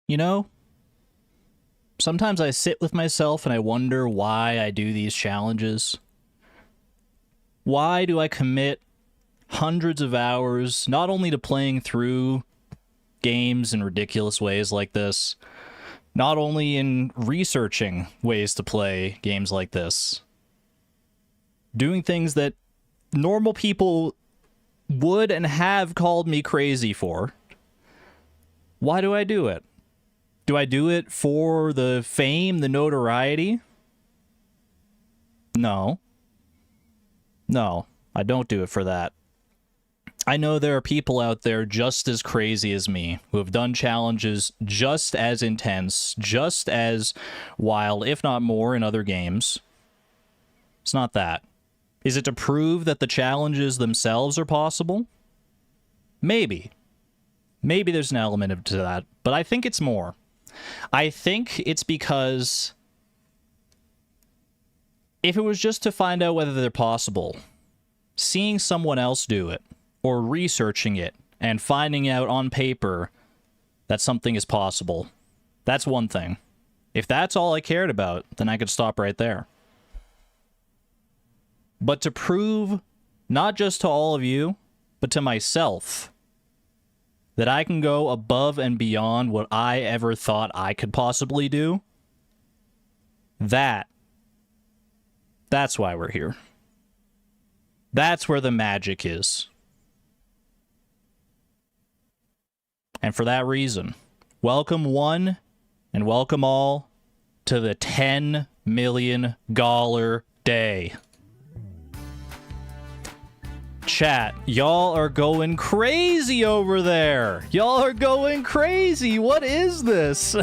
You know, sometimes I sit with myself and I wonder why I do these challenges. Why do I commit hundreds of hours, not only to playing through games in ridiculous ways like this, not only in researching ways to play games like this, doing things that normal people would and have called me crazy for. Why do I do it? Do I do it for the fame, the notoriety? No. No, I don't do it for that. I know there are people out there just as crazy as me who have done challenges just as intense, just as wild, if not more, in other games. It's not that. Is it to prove that the challenges themselves are possible? Maybe. Maybe there's an element of to that, but I think it's more. I think it's because if it was just to find out whether they're possible, seeing someone else do it, or researching it, and finding out on paper that something is possible, that's one thing. If that's all I cared about, then I could stop right there. But to prove, not just to all of you, but to myself, that I can go above and beyond what I ever thought I could possibly do, that's why we're here. That's where the magic is. And for that reason, welcome one and welcome all to the $10 million day. Chat, y'all are going crazy over there. Y'all are going crazy. What is this?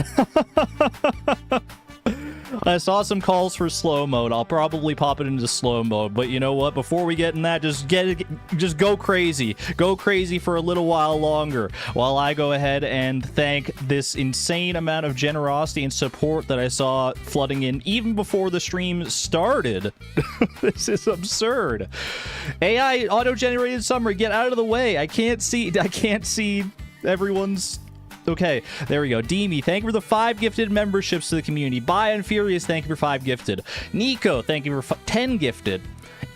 I saw some calls for slow mode. I'll probably pop it into slow mode, but you know what? Before we get in that, just go crazy. Go crazy for a little while longer while I go ahead and thank this insane amount of generosity and support that I saw flooding in even before the stream started. This is absurd. AI auto-generated summary, get out of the way. I can't see everyone's. Okay, there we go. Demi, thank you for the 5 gifted memberships to the community. Bye and Furious, thank you for 5 gifted. Nico, thank you for 10 gifted.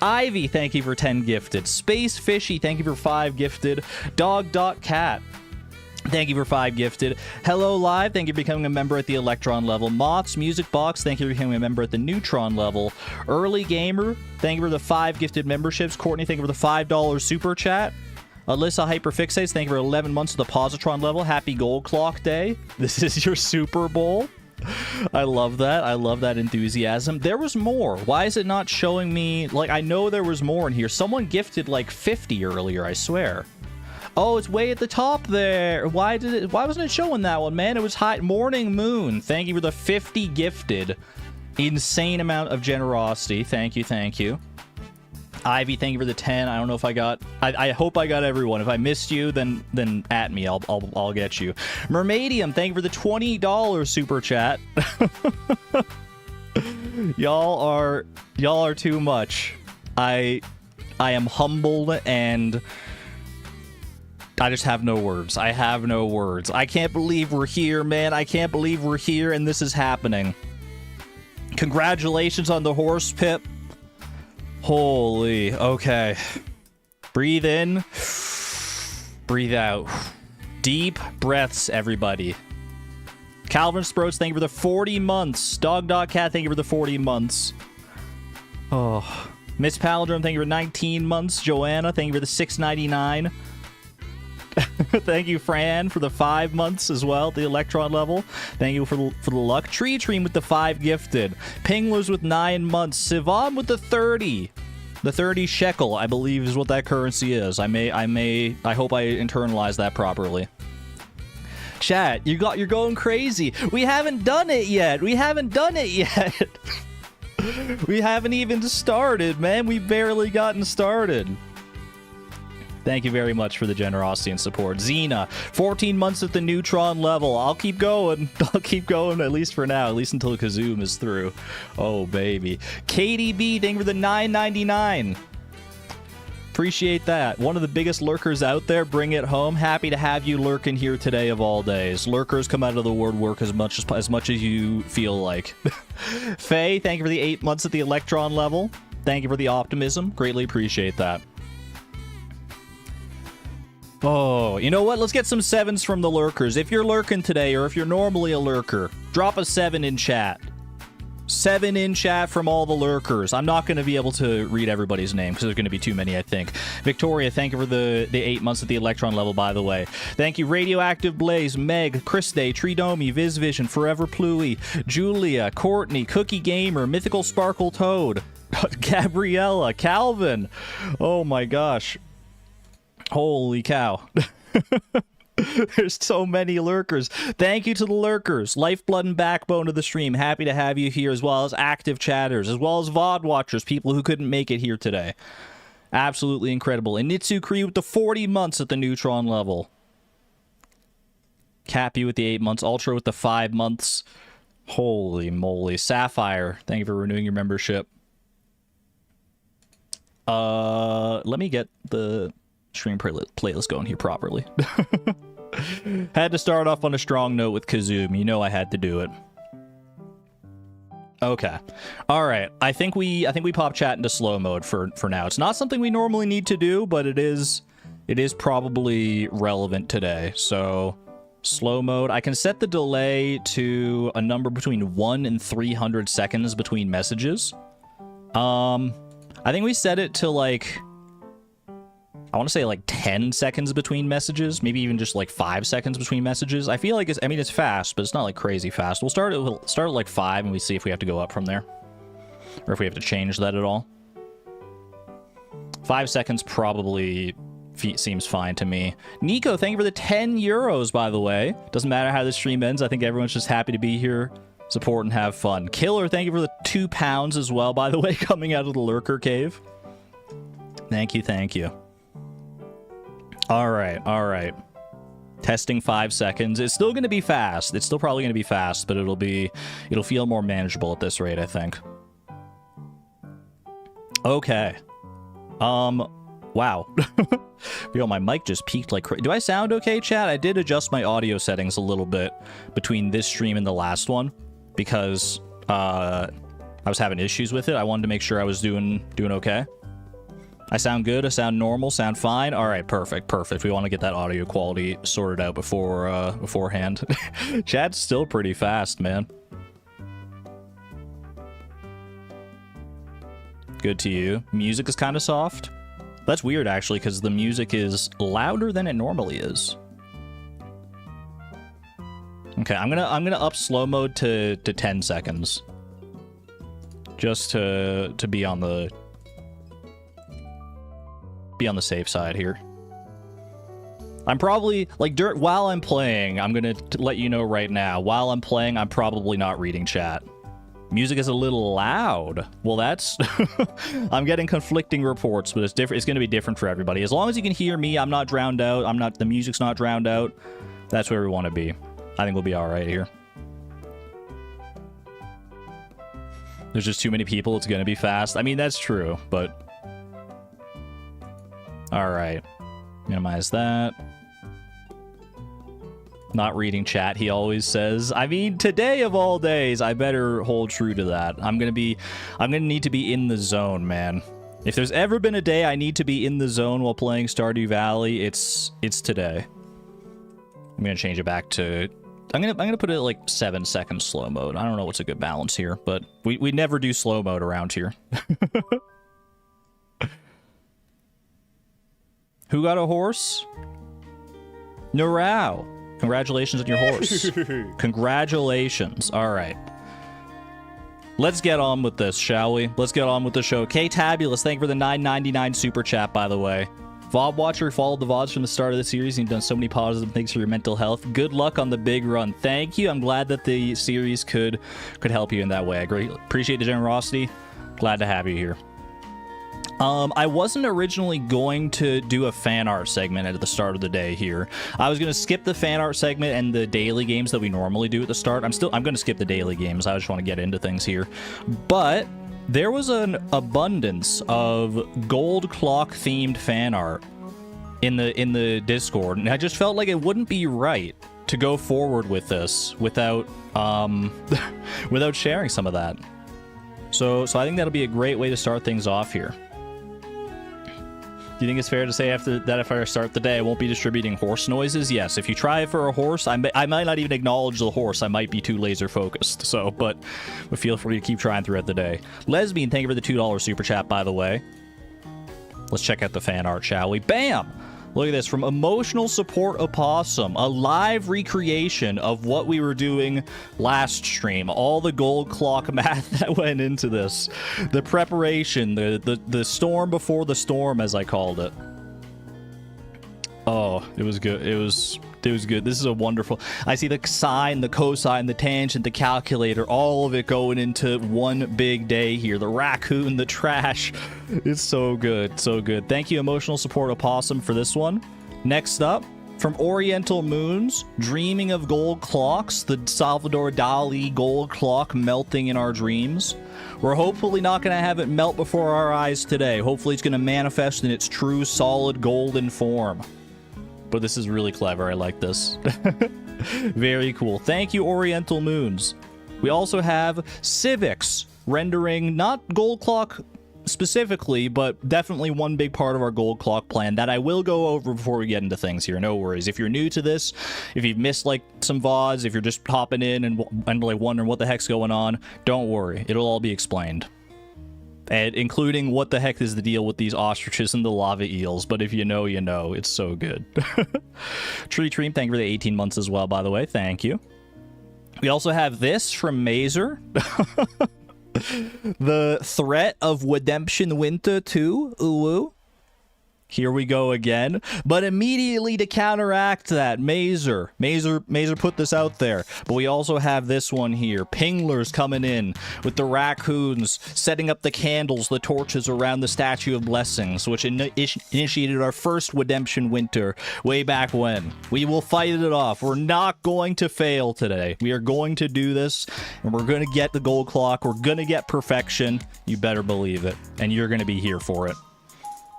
Ivy, thank you for 10 gifted. Space Fishy, thank you for 5 gifted. Dog.cat, thank you for 5 gifted. Hello Live, thank you for becoming a member at the Electron level. Moths Music Box, thank you for becoming a member at the Neutron level. Early Gamer, thank you for the 5 gifted memberships. Courtney, thank you for the $5 super chat. Alyssa Hyperfixates, thank you for 11 months of the Positron level. Happy Gold Clock Day. This is your Super Bowl. I love that. I love that enthusiasm. There was more. Why is it not showing me? Like, I know there was more in here. Someone gifted like 50 earlier, I swear. Oh, it's way at the top there. Why wasn't it showing that one, man? It was high. Morning Moon, thank you for the 50 gifted. Insane amount of generosity. Thank you, thank you. Ivy, thank you for the 10. I don't know if I got. I hope I got everyone. If I missed you, then at me. I'll get you. Mermaidium, thank you for the $20 super chat. Y'all are too much. I am humbled and I just have no words. I have no words. I can't believe we're here, man. I can't believe we're here and this is happening. Congratulations on the horse, Pip. Holy, okay. Breathe in, breathe out. Deep breaths, everybody. Calvin Sproats, thank you for the 40 months. Dog.cat, thank you for the 40 months. Oh. Miss Palindrome, thank you for 19 months. Joanna, thank you for the $6.99. Thank you, Fran, for the 5 months as well, the Electron level. Thank you for the luck. Tree Tream with the 5 gifted. Pinglers with 9 months. Sivan with the 30. The 30 shekel, I believe, is what that currency is. I hope I internalized that properly. Chat, you're going crazy. We haven't done it yet. We haven't done it yet. We haven't even started, man. We've barely gotten started. Thank you very much for the generosity and support. Xena, 14 months at the Neutron level. I'll keep going. I'll keep going, at least for now. At least until Kazoom is through. Oh, baby. KDB, thank you for the $9.99. Appreciate that. One of the biggest lurkers out there. Bring it home. Happy to have you lurking here today of all days. Lurkers come out of the woodwork as much as you feel like. Faye, thank you for the 8 months at the Electron level. Thank you for the optimism. Greatly appreciate that. Oh, you know what? Let's get some 7s from the lurkers. If you're lurking today, or if you're normally a lurker, drop a 7 in chat. 7 in chat from all the lurkers. I'm not going to be able to read everybody's name because there's going to be too many, I think. Victoria, thank you for the 8 months at the Electron level, by the way. Thank you, Radioactive Blaze, Meg, Chrisday, Tridomi, Vizvision, Forever Pluie, Julia, Courtney, Cookie Gamer, Mythical Sparkle Toad, Gabriella, Calvin. Oh my gosh. Holy cow. There's so many lurkers. Thank you to the lurkers. Lifeblood and backbone of the stream. Happy to have you here, as well as active chatters, as well as VOD watchers, people who couldn't make it here today. Absolutely incredible. And Nitsu Kree with the 40 months at the Neutron level. Cappy with the 8 months. Ultra with the 5 months. Holy moly. Sapphire, thank you for renewing your membership. Let me get the stream playlist going here properly. Had to start off on a strong note with Kazoom. You know I had to do it. Okay. All right. I think we pop chat into slow mode for now. It's not something we normally need to do, but it is probably relevant today. So slow mode. I can set the delay to a number between 1 and 300 seconds between messages. I think we set it to like, I want to say like 10 seconds between messages, maybe even just like 5 seconds between messages. I feel like it's fast, but it's not like crazy fast. We'll start at like 5 and we see if we have to go up from there, or if we have to change that at all. 5 seconds probably seems fine to me. Nico, thank you for the 10 euros, by the way. Doesn't matter how the stream ends. I think everyone's just happy to be here, support, and have fun. Killer, thank you for the 2 pounds as well, by the way, coming out of the lurker cave. Thank you, thank you. All right. Testing 5 seconds. It's still going to be fast. It's still probably going to be fast, but it'll feel more manageable at this rate, I think. Okay. Wow. Yo, my mic just peaked like crazy. Do I sound okay, chat? I did adjust my audio settings a little bit between this stream and the last one because I was having issues with it. I wanted to make sure I was doing okay. I sound good? I sound normal? Sound fine? All right, perfect. We want to get that audio quality sorted out beforehand. Chat's still pretty fast, man. Good to you. Music is kind of soft. That's weird, actually, because the music is louder than it normally is. Okay, I'm gonna up slow mode to 10 seconds, just to be on the safe side here. I'm probably like while I'm playing, I'm gonna let you know right now. While I'm playing, I'm probably not reading chat. Music is a little loud. Well, that's I'm getting conflicting reports, but it's different. It's gonna be different for everybody. As long as you can hear me, I'm not drowned out. The music's not drowned out. That's where we want to be. I think we'll be all right here. There's just too many people. It's gonna be fast. I mean, that's true, but all right. Minimize that. Not reading chat, he always says. I mean, today of all days, I better hold true to that. I'm gonna need to be in the zone, man. If there's ever been a day I need to be in the zone while playing Stardew Valley, it's today. I'm gonna change it back to, I'm gonna put it at like 7 seconds slow mode. I don't know what's a good balance here, but we never do slow mode around here. Who got a horse? Narao. Congratulations on your horse. Congratulations. All right. Let's get on with this, shall we? Let's get on with the show. K-Tabulous, thank you for the $9.99 super chat, by the way. VOD Watcher followed the VODs from the start of the series and you've done so many positive things for your mental health. Good luck on the big run. Thank you. I'm glad that the series could help you in that way. I greatly appreciate the generosity. Glad to have you here. I wasn't originally going to do a fan art segment at the start of the day here. I was going to skip the fan art segment and the daily games that we normally do at the start. I'm going to skip the daily games. I just want to get into things here. But there was an abundance of gold clock themed fan art in the Discord, and I just felt like it wouldn't be right to go forward with this without without sharing some of that. So I think that'll be a great way to start things off here. Do you think it's fair to say after that if I start the day, I won't be distributing horse noises? Yes, if you try it for a horse, I might not even acknowledge the horse. I might be too laser focused. So, but feel free to keep trying throughout the day. Lesbian, thank you for the $2 super chat, by the way. Let's check out the fan art, shall we? Bam! Look at this, from Emotional Support Opossum, a live recreation of what we were doing last stream. All the gold clock math that went into this. The preparation, the storm before the storm, as I called it. Oh, it was good. It was good. This is a wonderful... I see the sine, the cosine, the tangent, the calculator, all of it going into one big day here. The raccoon, the trash. It's so good. So good. Thank you, Emotional Support Opossum, for this one. Next up, from Oriental Moons, Dreaming of Gold Clocks, the Salvador Dali gold clock melting in our dreams. We're hopefully not going to have it melt before our eyes today. Hopefully it's going to manifest in its true, solid, golden form. But this is really clever. I like this. Very cool. Thank you, Oriental Moons. We also have Civics, rendering not gold clock specifically, but definitely one big part of our gold clock plan that I will go over before we get into things here. No worries. If you're new to this, if you've missed like some VODs, if you're just hopping in and like wondering what the heck's going on, don't worry. It'll all be explained. And including what the heck is the deal with these ostriches and the lava eels. But if you know, you know. It's so good. Tree Tream, thank you for the 18 months as well, by the way. Thank you. We also have this from Mazer. The Threat of Redemption Winter 2. Ooh. Here we go again. But immediately to counteract that, Mazer put this out there. But we also have this one here. Pinglers coming in with the raccoons, setting up the candles, the torches around the Statue of Blessings, which initiated our first Redemption Winter way back when. We will fight it off. We're not going to fail today. We are going to do this, and we're going to get the gold clock. We're going to get perfection. You better believe it. And you're going to be here for it.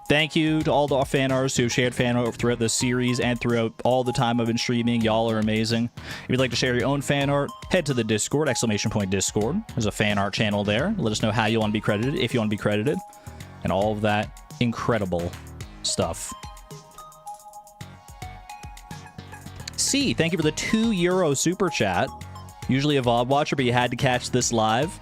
Thank you to all the fan artists who have shared fan art throughout this series and throughout all the time I've been streaming. Y'all are amazing. If you'd like to share your own fan art, head to the Discord, !Discord. There's a fan art channel there. Let us know how you want to be credited, if you want to be credited, and all of that incredible stuff. C, thank you for the €2 super chat. Usually a VOD watcher, but you had to catch this live.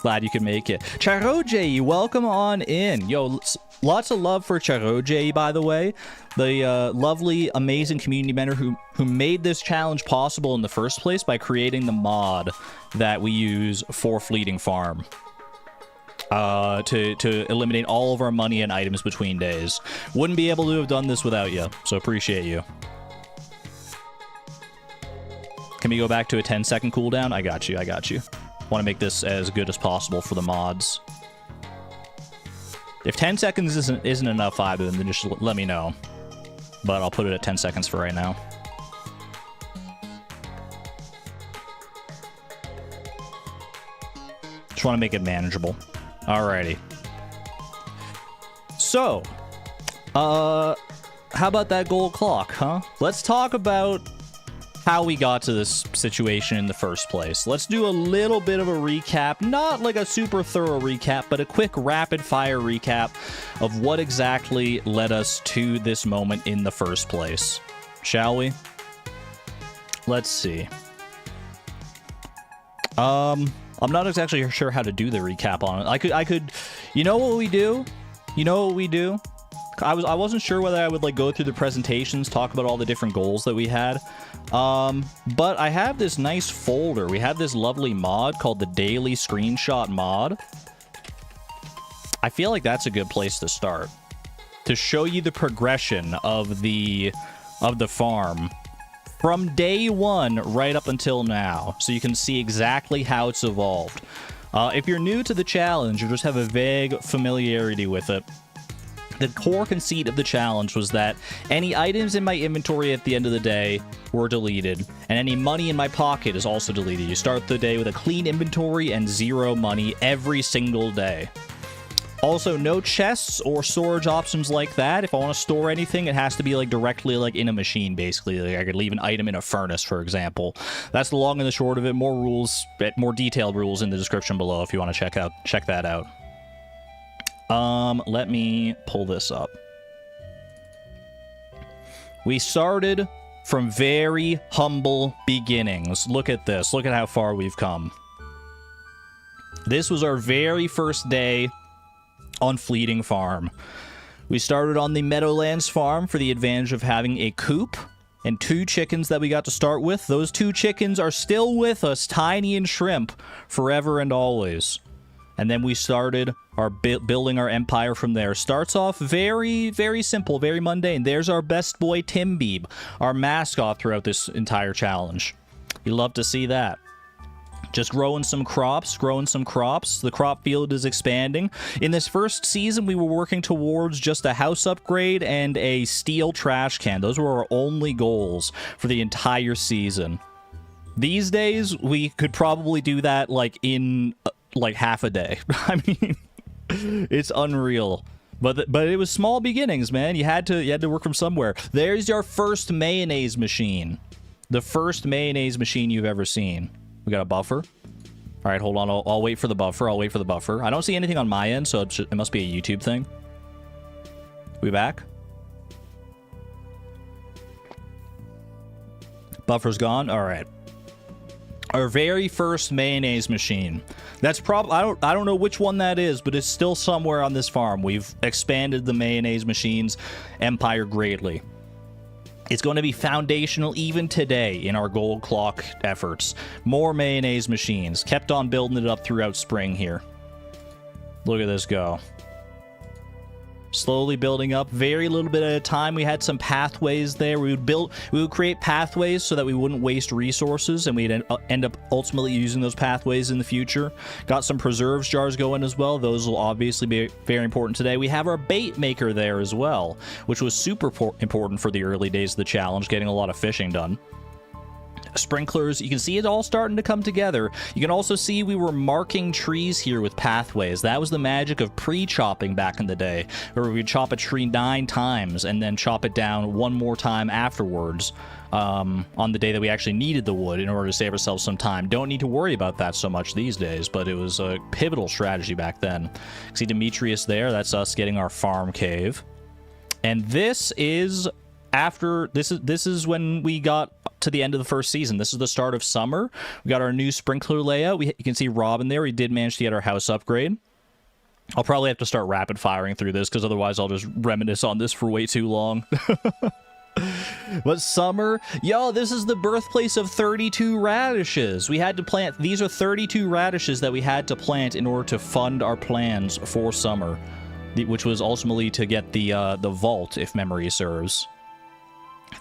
Glad you could make it. Charoje, welcome on in. Yo, lots of love for Charoje, by the way. The lovely, amazing community member who made this challenge possible in the first place by creating the mod that we use for Fleeting Farm. To eliminate all of our money and items between days. Wouldn't be able to have done this without you, so appreciate you. Can we go back to a 10-second cooldown? I got you. Want to make this as good as possible for the mods. If 10 seconds isn't enough either, then just let me know. But I'll put it at 10 seconds for right now. Just want to make it manageable. Alrighty. So, how about that gold clock, huh? Let's talk about how we got to this situation in the first place. Let's do a little bit of a recap, not like a super thorough recap, but a quick rapid fire recap of what exactly led us to this moment in the first place. Shall we? Let's see. I'm not exactly sure how to do the recap on it. I could, you know what we do? I wasn't sure whether I would like go through the presentations, talk about all the different goals that we had. But I have this nice folder. We have this lovely mod called the Daily Screenshot mod. I feel like that's a good place to start. To show you the progression of the farm from day one right up until now. So you can see exactly how it's evolved. If you're new to the challenge or just have a vague familiarity with it, The core conceit of the challenge was that any items in my inventory at the end of the day were deleted, and any money in my pocket is also deleted. You start the day with a clean inventory and 0 money every single day. Also, no chests or storage options like that. If I want to store anything, it has to be like directly like in a machine, basically. Like I could leave an item in a furnace, for example. That's the long and the short of it. More rules, more detailed rules in the description below if you want to check that out. Let me pull this up. We started from very humble beginnings. Look at this. Look at how far we've come. This was our very first day on Fleeting Farm. We started on the Meadowlands farm for the advantage of having a coop and 2 chickens that we got to start with. Those 2 chickens are still with us, Tiny and Shrimp, forever and always. And then we started our building our empire from there. Starts off very, very simple, very mundane. There's our best boy, Timbeeb, our mascot throughout this entire challenge. You love to see that. Just growing some crops. The crop field is expanding. In this first season, we were working towards just a house upgrade and a steel trash can. Those were our only goals for the entire season. These days, we could probably do that like in like half a day. I mean, it's unreal. But it was small beginnings, man. You had to work from somewhere. There's your first mayonnaise machine. The first mayonnaise machine you've ever seen. We got a buffer. All right, hold on. I'll wait for the buffer. I don't see anything on my end, so it must be a YouTube thing. We back? Buffer's gone. All right. Our very first mayonnaise machine. That's probably I don't know which one that is, but it's still somewhere on this farm. We've expanded the mayonnaise machine's empire greatly. It's going to be foundational even today in our gold clock efforts. More mayonnaise machines. Kept on building it up throughout spring here. Look at this go. Slowly building up, very little bit at a time. We had some pathways there. We would create pathways so that we wouldn't waste resources, and we'd end up ultimately using those pathways in the future. Got some preserves jars going as well. Those will obviously be very important today. We have our bait maker there as well, which was super important for the early days of the challenge, getting a lot of fishing done. Sprinklers, you can see it all starting to come together. You can also see we were marking trees here with pathways. That was the magic of pre-chopping back in the day, where we'd chop a tree 9 times and then chop it down 1 more time afterwards on the day that we actually needed the wood in order to save ourselves some time. Don't need to worry about that so much these days, but it was a pivotal strategy back then. See Demetrius there? That's us getting our farm cave. And this is this is when we got to the end of the first season. This is the start of summer. We got our new sprinkler layout. You can see Robin there. We did manage to get our house upgrade. I'll probably have to start rapid firing through this because otherwise I'll just reminisce on this for way too long. But summer, yo, this is the birthplace of 32 radishes. We had to plant, these are 32 radishes that we had to plant in order to fund our plans for summer, which was ultimately to get the vault, if memory serves.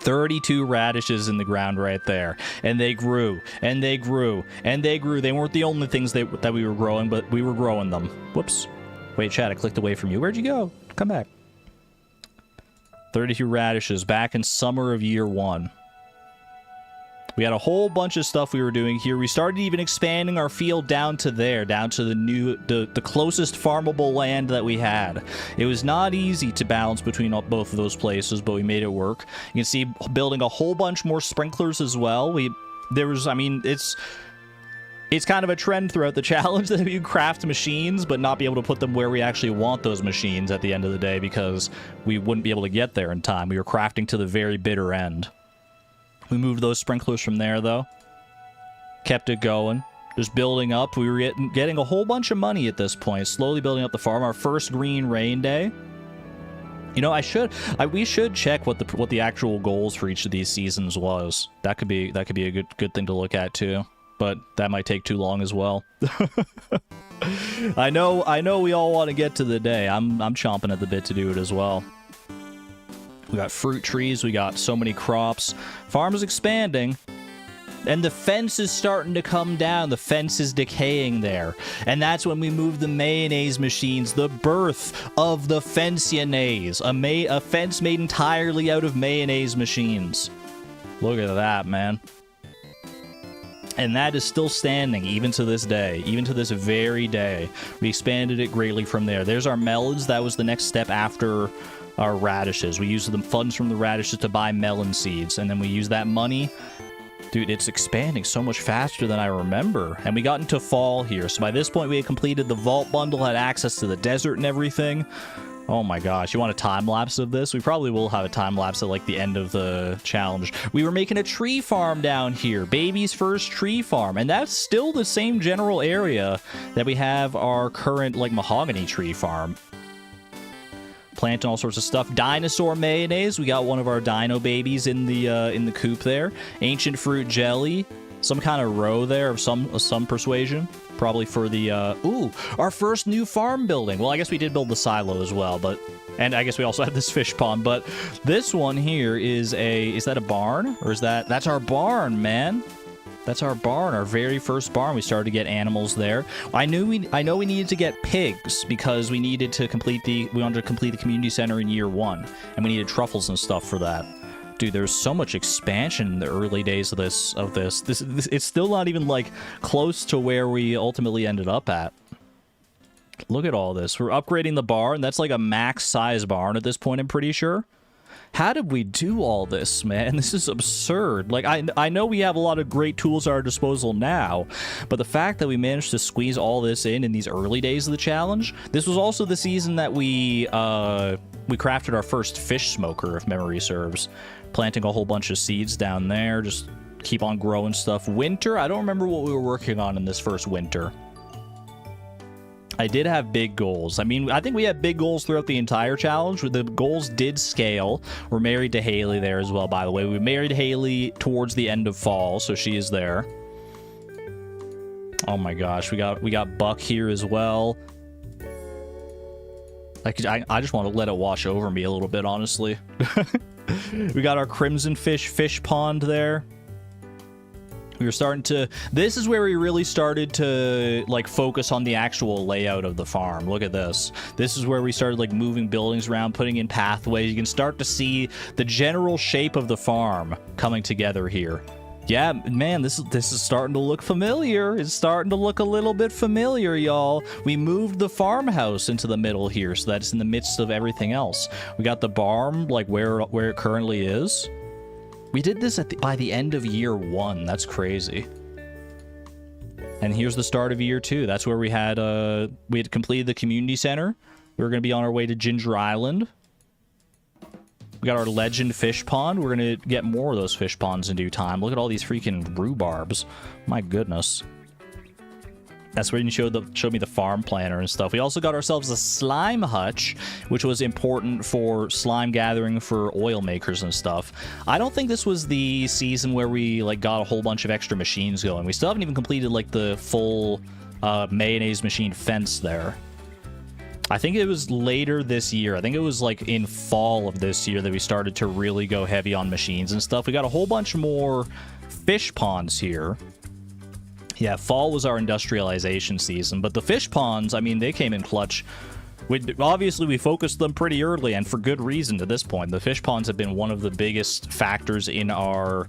32 radishes in the ground right there, and they grew and they grew and they grew. They weren't the only things that we were growing, but we were growing them. Whoops. Wait, chat, I clicked away from you. Where'd you go? Come back. 32 radishes back in summer of year 1. We had a whole bunch of stuff we were doing here. We started even expanding our field down to there, down to the closest farmable land that we had. It was not easy to balance between both of those places, but we made it work. You can see building a whole bunch more sprinklers as well. I mean, it's kind of a trend throughout the challenge that we craft machines, but not be able to put them where we actually want those machines at the end of the day because we wouldn't be able to get there in time. We were crafting to the very bitter end. We moved those sprinklers from there, though. Kept it going. Just building up. We were getting a whole bunch of money at this point. Slowly building up the farm. Our first green rain day. You know, we should check what the actual goals for each of these seasons was. That could be a good thing to look at, too. But that might take too long as well. I know we all want to get to the day. I'm chomping at the bit to do it as well. We got fruit trees. We got so many crops. Farm is expanding. And the fence is starting to come down. The fence is decaying there. And that's when we move the mayonnaise machines, the birth of the fence-mayonnaise. A fence made entirely out of mayonnaise machines. Look at that, man. And that is still standing even to this day, even to this very day. We expanded it greatly from there. There's our melons. That was the next step after our radishes. We used the funds from the radishes to buy melon seeds, and then we use that money. Dude, it's expanding so much faster than I remember. And we got into fall here. So by this point, we had completed the vault bundle, had access to the desert and everything. Oh my gosh, you want a time-lapse of this? We probably will have a time-lapse at, like, the end of the challenge. We were making a tree farm down here. Baby's first tree farm. And that's still the same general area that we have our current, like, mahogany tree farm. Planting all sorts of stuff. Dinosaur mayonnaise. We got one of our dino babies in the coop there. Ancient fruit jelly. Some kind of row there of some persuasion. Probably for the, ooh, our first new farm building. Well, I guess we did build the silo as well, but, and I guess we also have this fish pond, but this one here is that a barn? Or that's our barn, man. That's our barn, our very first barn. We started to get animals there. I know we needed to get pigs because we wanted to complete the community center in year 1, and we needed truffles and stuff for that. Dude, there's so much expansion in the early days of this. It's still not even, like, close to where we ultimately ended up at. Look at all this. We're upgrading the barn. That's like a max size barn at this point, I'm pretty sure. How did we do all this, man? This is absurd. Like, I know we have a lot of great tools at our disposal now, but the fact that we managed to squeeze all this in these early days of the challenge. This was also the season that we crafted our first fish smoker, if memory serves. Planting a whole bunch of seeds down there. Just keep on growing stuff. Winter? I don't remember what we were working on in this first winter. I did have big goals. I mean, I think we had big goals throughout the entire challenge. The goals did scale. We're married to Haley there as well, by the way. We married Haley towards the end of fall, so she is there. Oh my gosh, we got Buck here as well. I just want to let it wash over me a little bit, honestly. We got our Crimson Fish pond there. We were starting to... This is where we really started to, like, focus on the actual layout of the farm. Look at this. This is where we started, like, moving buildings around, putting in pathways. You can start to see the general shape of the farm coming together here. Yeah, man, this is starting to look familiar. It's starting to look a little bit familiar, y'all. We moved the farmhouse into the middle here, so that's in the midst of everything else. We got the barn, like, where it currently is. We did this by the end of year 1. That's crazy. And here's the start of year 2. That's where we had completed the community center. We were going to be on our way to Ginger Island. We got our legend fish pond. We're going to get more of those fish ponds in due time. Look at all these freaking rhubarbs. My goodness. That's where you showed me the farm planner and stuff. We also got ourselves a slime hutch, which was important for slime gathering for oil makers and stuff. I don't think this was the season where we, like, got a whole bunch of extra machines going. We still haven't even completed, like, the full mayonnaise machine fence there. I think it was later this year. I think it was, like, in fall of this year that we started to really go heavy on machines and stuff. We got a whole bunch more fish ponds here. Yeah, fall was our industrialization season, but the fish ponds, I mean, they came in clutch. Obviously, we focused them pretty early, and for good reason to this point. The fish ponds have been one of the biggest factors in our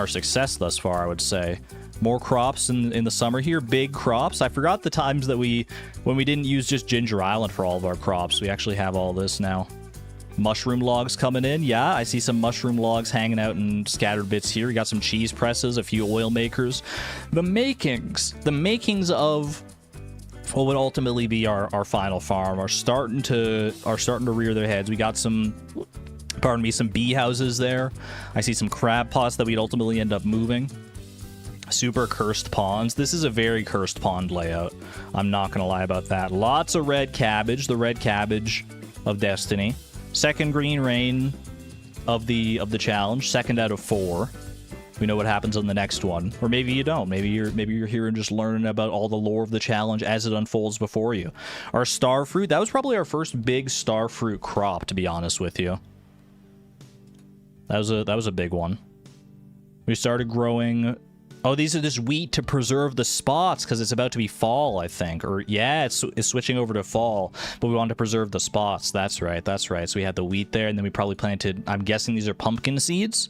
success thus far, I would say. More crops in the summer here, big crops. I forgot the times that when we didn't use just Ginger Island for all of our crops. We actually have all this now. Mushroom logs coming in. Yeah, I see some mushroom logs hanging out in scattered bits here. We got some cheese presses, a few oil makers. The makings of what would ultimately be our final farm are starting to rear their heads. We got some bee houses there. I see some crab pots that we'd ultimately end up moving. Super cursed ponds. This is a very cursed pond layout. I'm not gonna lie about that. Lots of red cabbage, the red cabbage of destiny. Second green rain of the challenge, 2nd out of 4. We know what happens on the next one, or maybe you don't. Maybe you're here and just learning about all the lore of the challenge as it unfolds before you. Our star fruit, that was probably our first big star fruit crop, to be honest with you. That was a big one. We started growing Oh, these are just wheat to preserve the spots because it's about to be fall, I think. Or, yeah, it's switching over to fall, but we wanted to preserve the spots. That's right, that's right. So we had the wheat there, and then we probably planted, I'm guessing these are pumpkin seeds?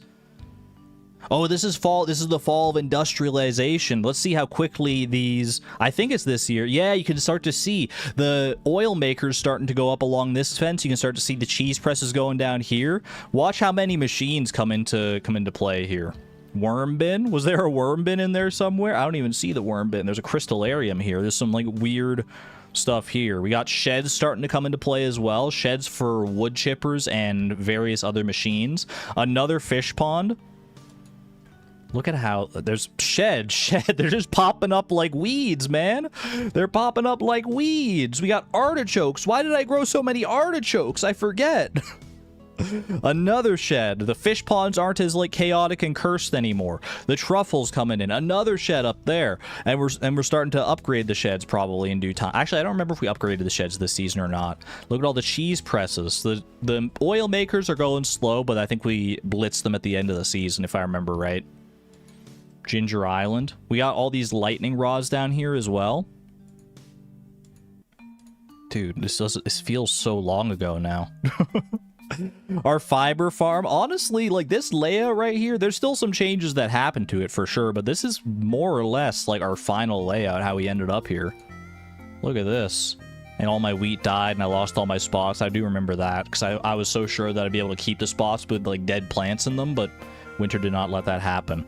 Oh, this is fall. This is the fall of industrialization. Let's see how quickly these, I think it's this year. Yeah, you can start to see the oil makers starting to go up along this fence. You can start to see the cheese presses going down here. Watch how many machines come into play here. Worm bin? Was there a worm bin in there somewhere? I don't even see the worm bin. There's a crystallarium here. There's some like weird stuff here. We got sheds starting to come into play as well. Sheds for wood chippers and various other machines. Another fish pond. Look at how there's shed. They're just popping up like weeds, man. They're popping up like weeds. We got artichokes. Why did I grow so many artichokes? I forget. Another shed. The fish ponds aren't as like chaotic and cursed anymore. The truffles coming in. Another shed up there, and we're starting to upgrade the sheds probably in due time. Actually, I don't remember if we upgraded the sheds this season or not. Look at all the cheese presses. The oil makers are going slow, but I think we blitzed them at the end of the season if I remember right. Ginger Island. We got all these lightning rods down here as well. Dude, this feels so long ago now. Our fiber farm, honestly, like this layout right here, there's still some changes that happened to it for sure, but this is more or less like our final layout, how we ended up here. Look at this. And all my wheat died and I lost all my spots. I do remember that because I was so sure that I'd be able to keep the spots with like dead plants in them, but winter did not let that happen.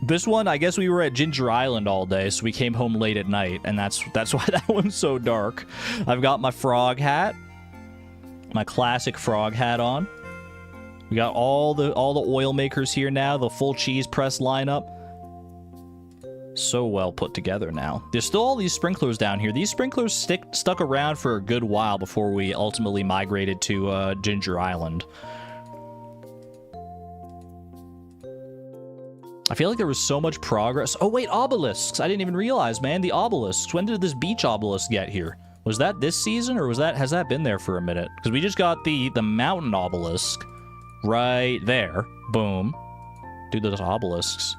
This one, I guess we were at Ginger Island all day, so we came home late at night, and that's why that one's so dark. I've got my frog hat. My classic frog hat on. We got all the oil makers here now, the full cheese press lineup. So well put together now. There's still all these sprinklers down here. These sprinklers stuck around for a good while before we ultimately migrated to Ginger Island. I feel like there was so much progress. Oh wait, obelisks. I didn't even realize, man, the obelisks. When did this beach obelisk get here? Was that this season, or has that been there for a minute? Because we just got the mountain obelisk right there. Boom. Dude, those obelisks.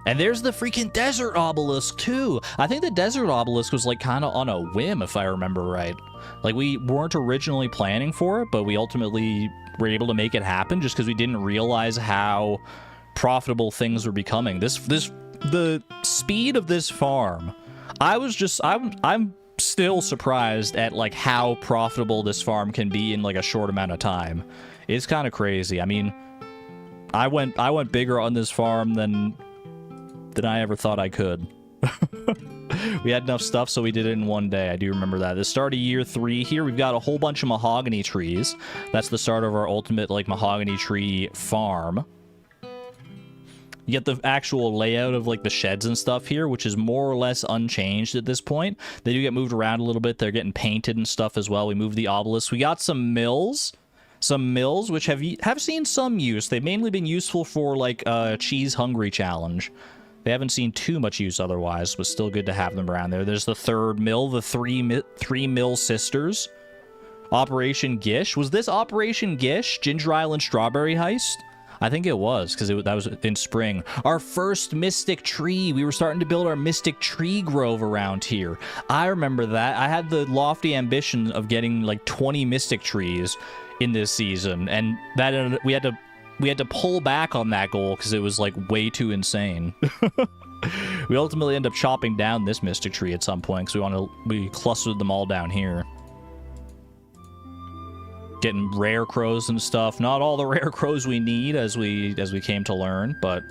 And there's the freaking desert obelisk, too. I think the desert obelisk was, like, kind of on a whim, if I remember right. Like, we weren't originally planning for it, but we ultimately were able to make it happen just because we didn't realize how profitable things were becoming. The speed of this farm, I'm still surprised at like how profitable this farm can be in like a short amount of time. It's kind of crazy. I mean, I went bigger on this farm than I ever thought I could. We had enough stuff, so we did it in one day. I do remember that. The start of year 3 here, we've got a whole bunch of mahogany trees. That's the start of our ultimate like mahogany tree farm. You get the actual layout of like the sheds and stuff here, which is more or less unchanged at this point. They do get moved around a little bit. They're getting painted and stuff as well. We moved the obelisk. We got some mills which have seen some use. They've mainly been useful for like cheese hungry challenge. They haven't seen too much use otherwise, but still good to have them around there. There's the third mill, the three mill sisters. Operation Gish. Was this Operation Gish? Ginger Island Strawberry Heist? I think it was, because that was in spring. Our first mystic tree. We were starting to build our mystic tree grove around here. I remember that. I had the lofty ambition of getting like 20 mystic trees in this season, and that we had to pull back on that goal because it was like way too insane. We ultimately end up chopping down this mystic tree at some point because we clustered them all down here. Getting rare crows and stuff. Not all the rare crows we need, as we came to learn, but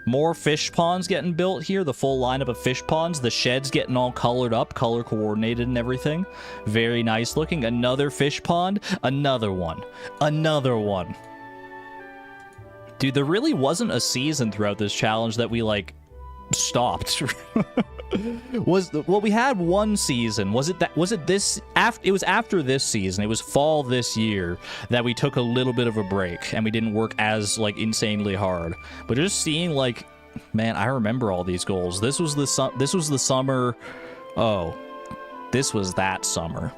more fish ponds getting built here. The full lineup of fish ponds. The sheds getting all colored up, color coordinated and everything. Very nice looking. Another fish pond. Another one. Another one. Dude, there really wasn't a season throughout this challenge that we, like, stopped. Well, we had one season. Was it this after? It was after this season. It was fall this year that we took a little bit of a break and we didn't work as like insanely hard. But just seeing like, man, I remember all these goals. This was the summer. Oh, this was that summer.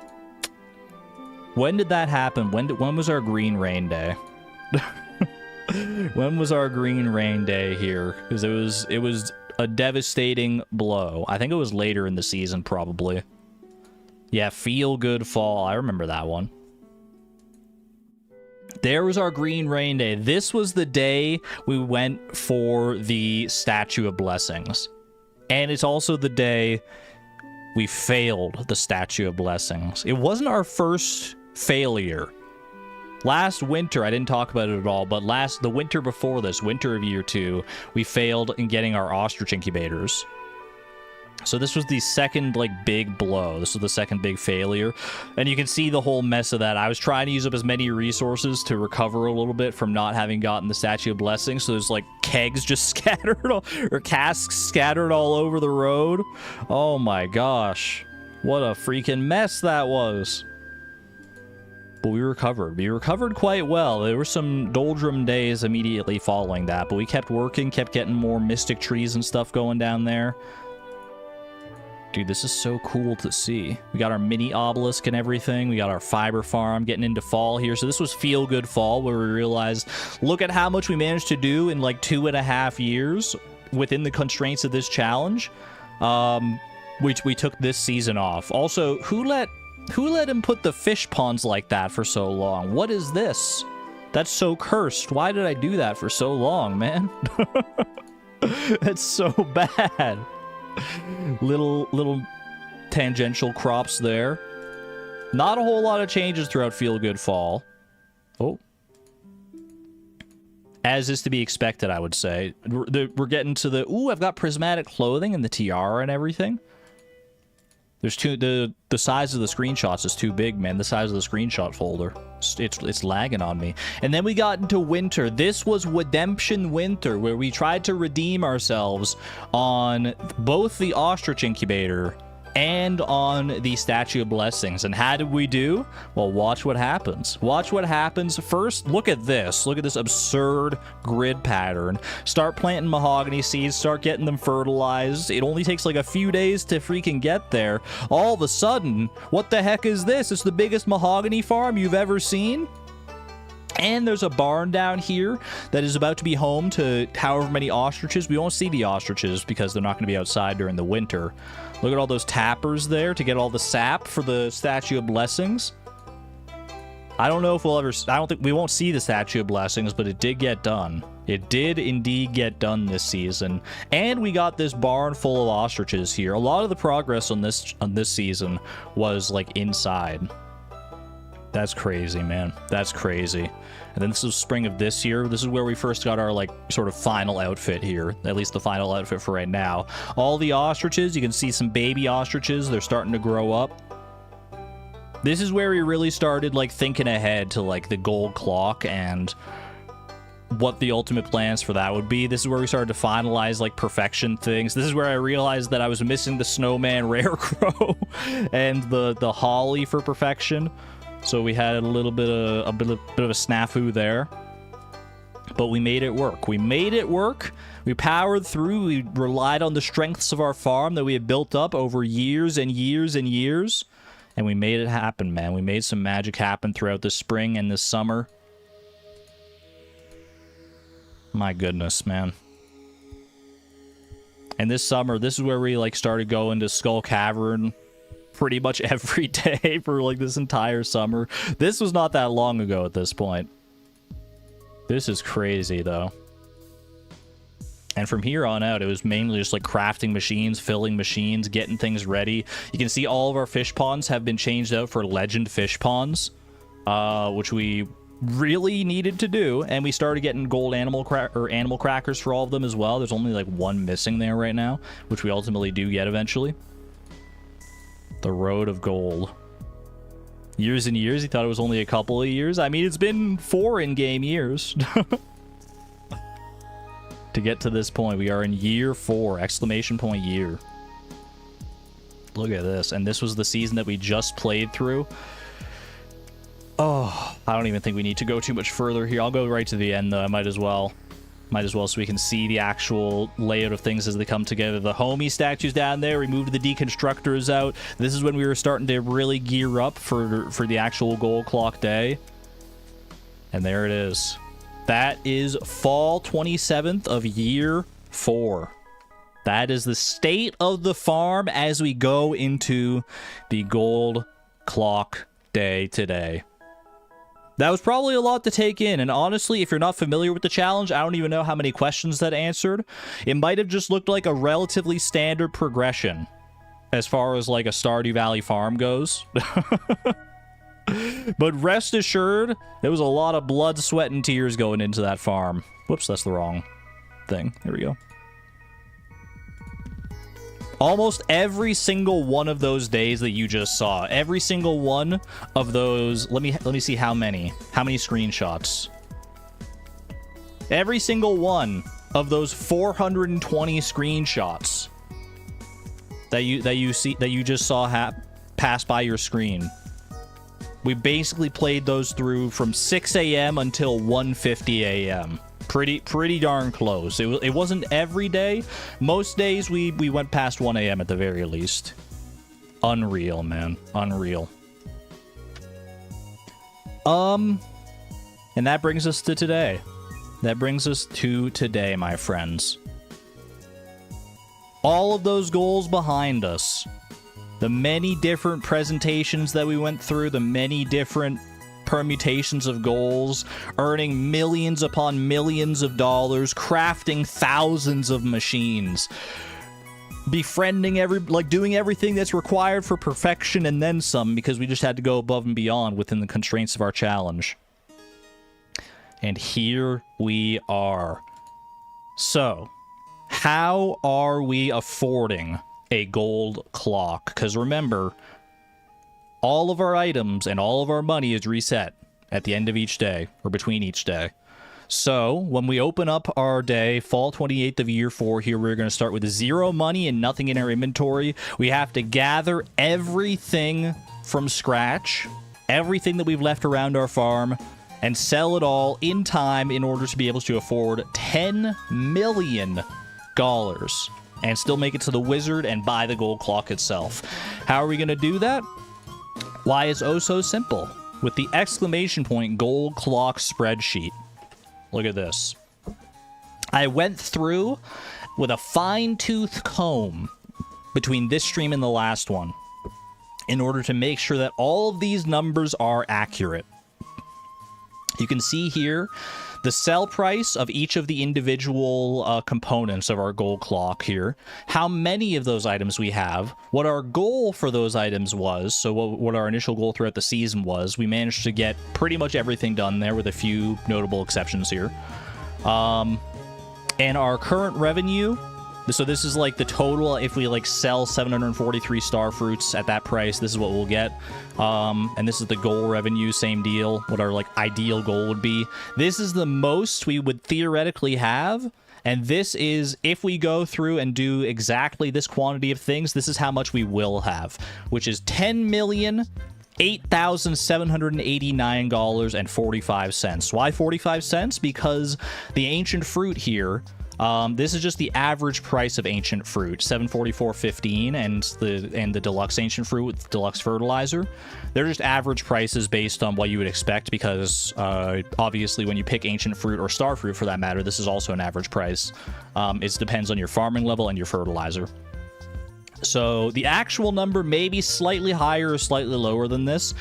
When did that happen? When was our green rain day? When was our green rain day here? Because it was a devastating blow. I think it was later in the season, probably. Yeah, feel good fall. I remember that one. There was our green rain day. This was the day we went for the Statue of Blessings. And it's also the day we failed the Statue of Blessings. It wasn't our first failure. Last winter, I didn't talk about it at all, but the winter before this, winter of year 2, we failed in getting our ostrich incubators. So this was the second, like, big blow. This was the second big failure. And you can see the whole mess of that. I was trying to use up as many resources to recover a little bit from not having gotten the Statue of Blessing. So there's, like, kegs just scattered, or casks scattered all over the road. Oh my gosh. What a freaking mess that was. But we recovered. We recovered quite well. There were some doldrum days immediately following that. But we kept working, kept getting more mystic trees and stuff going down there. Dude, this is so cool to see. We got our mini obelisk and everything. We got our fiber farm getting into fall here. So this was feel good fall, where we realized, look at how much we managed to do in like 2.5 years within the constraints of this challenge. Which we took this season off. Also, who let him put the fish ponds like that for so long? What is this? That's so cursed. Why did I do that for so long, man? That's so bad. Little tangential crops there. Not a whole lot of changes throughout Feel Good Fall. Oh. As is to be expected, I would say. We're getting to the... Ooh, I've got prismatic clothing and the tiara and everything. There's the size of the screenshots is too big, man. The size of the screenshot folder. It's lagging on me. And then we got into winter. This was Redemption Winter, where we tried to redeem ourselves on both the Ostrich Incubator and on the Statue of Blessings. And how did we do? Well, watch what happens. Watch what happens. First, look at this. Look at this absurd grid pattern. Start planting mahogany seeds. Start getting them fertilized. It only takes like a few days to freaking get there. All of a sudden, what the heck is this? It's the biggest mahogany farm you've ever seen. And there's a barn down here that is about to be home to however many ostriches. We won't see the ostriches because they're not going to be outside during the winter. Look at all those tappers there to get all the sap for the Statue of Blessings. I don't know if we'll ever... I don't think... We won't see the Statue of Blessings, but it did get done. It did indeed get done this season. And we got this barn full of ostriches here. A lot of the progress on this season was, like, inside. That's crazy, man. That's crazy. And then this is spring of this year. This is where we first got our, like, sort of final outfit here. At least the final outfit for right now. All the ostriches, you can see some baby ostriches. They're starting to grow up. This is where we really started, like, thinking ahead to, like, the gold clock and what the ultimate plans for that would be. This is where we started to finalize, like, perfection things. This is where I realized that I was missing the snowman rare crow and the holly for perfection. So we had a bit of a snafu there, but we made it work. We made it work. We powered through. We relied on the strengths of our farm that we had built up over years and years and years, and we made it happen, man. We made some magic happen throughout the spring and this summer. My goodness, man. And this summer, this is where we, like, started going to Skull Cavern pretty much every day for, like, this entire summer. This was not that long ago at this point. This is crazy, though. And from here on out, it was mainly just, like, crafting machines, filling machines, getting things ready. You can see all of our fish ponds have been changed out for legend fish ponds, which we really needed to do. And we started getting gold animal crackers for all of them as well. There's only, like, one missing there right now, which we ultimately do get eventually. The Road of Gold. Years and years. He thought it was only a couple of years. I mean, it's been 4 in-game years to get to this point. We are in year 4. Exclamation point year. Look at this. And this was the season that we just played through. Oh, I don't even think we need to go too much further here. I'll go right to the end, though. I might as well. So we can see the actual layout of things as they come together. The homie statues down there. We moved the deconstructors out. This is when we were starting to really gear up for the actual gold clock day. And there it is. That is fall 27th of year 4. That is the state of the farm as we go into the gold clock day today. That was probably a lot to take in, and honestly, if you're not familiar with the challenge, I don't even know how many questions that answered. It might have just looked like a relatively standard progression as far as like a Stardew Valley farm goes. But rest assured, there was a lot of blood, sweat, and tears going into that farm. Whoops, that's the wrong thing. There we go. Almost every single one of those days that you just saw, every single one of those, let me see how many screenshots. Every single one of those 420 screenshots that you just saw pass by your screen. We basically played those through from 6 a.m. until 1:50 a.m. Pretty darn close. It wasn't every day. Most days we went past 1 a.m. at the very least. Unreal, man. Unreal. And that brings us to today. That brings us to today, my friends. All of those goals behind us. The many different presentations that we went through, the many different permutations of goals, earning millions upon millions of dollars, crafting thousands of machines, befriending doing everything that's required for perfection and then some, because we just had to go above and beyond within the constraints of our challenge. And here we are. So, how are we affording a gold clock? Because remember, all of our items and all of our money is reset at the end of each day, or between each day. So, when we open up our day, fall 28th of year 4, here we're going to start with 0 money and nothing in our inventory. We have to gather everything from scratch, everything that we've left around our farm, and sell it all in time in order to be able to afford $10 million and still make it to the wizard and buy the gold clock itself. How are we going to do that? Why, it's oh so simple. With the exclamation point gold clock spreadsheet. Look at this. I went through with a fine-tooth comb between this stream and the last one in order to make sure that all of these numbers are accurate. You can see here the sell price of each of the individual components of our gold clock here, how many of those items we have, what our goal for those items was, so what our initial goal throughout the season was. We managed to get pretty much everything done there with a few notable exceptions here. And our current revenue, so this is like the total, if we like sell 743 star fruits at that price, this is what we'll get. And this is the goal revenue, same deal, what our like ideal goal would be. This is the most we would theoretically have, and this is, if we go through and do exactly this quantity of things, this is how much we will have, which is $10,008,789.45. Why 45 cents? Because the ancient fruit here, this is just the average price of ancient fruit, $744.15, and the deluxe ancient fruit with deluxe fertilizer. They're just average prices based on what you would expect, because obviously when you pick ancient fruit or star fruit for that matter, this is also an average price. It depends on your farming level and your fertilizer. So the actual number may be slightly higher or slightly lower than this,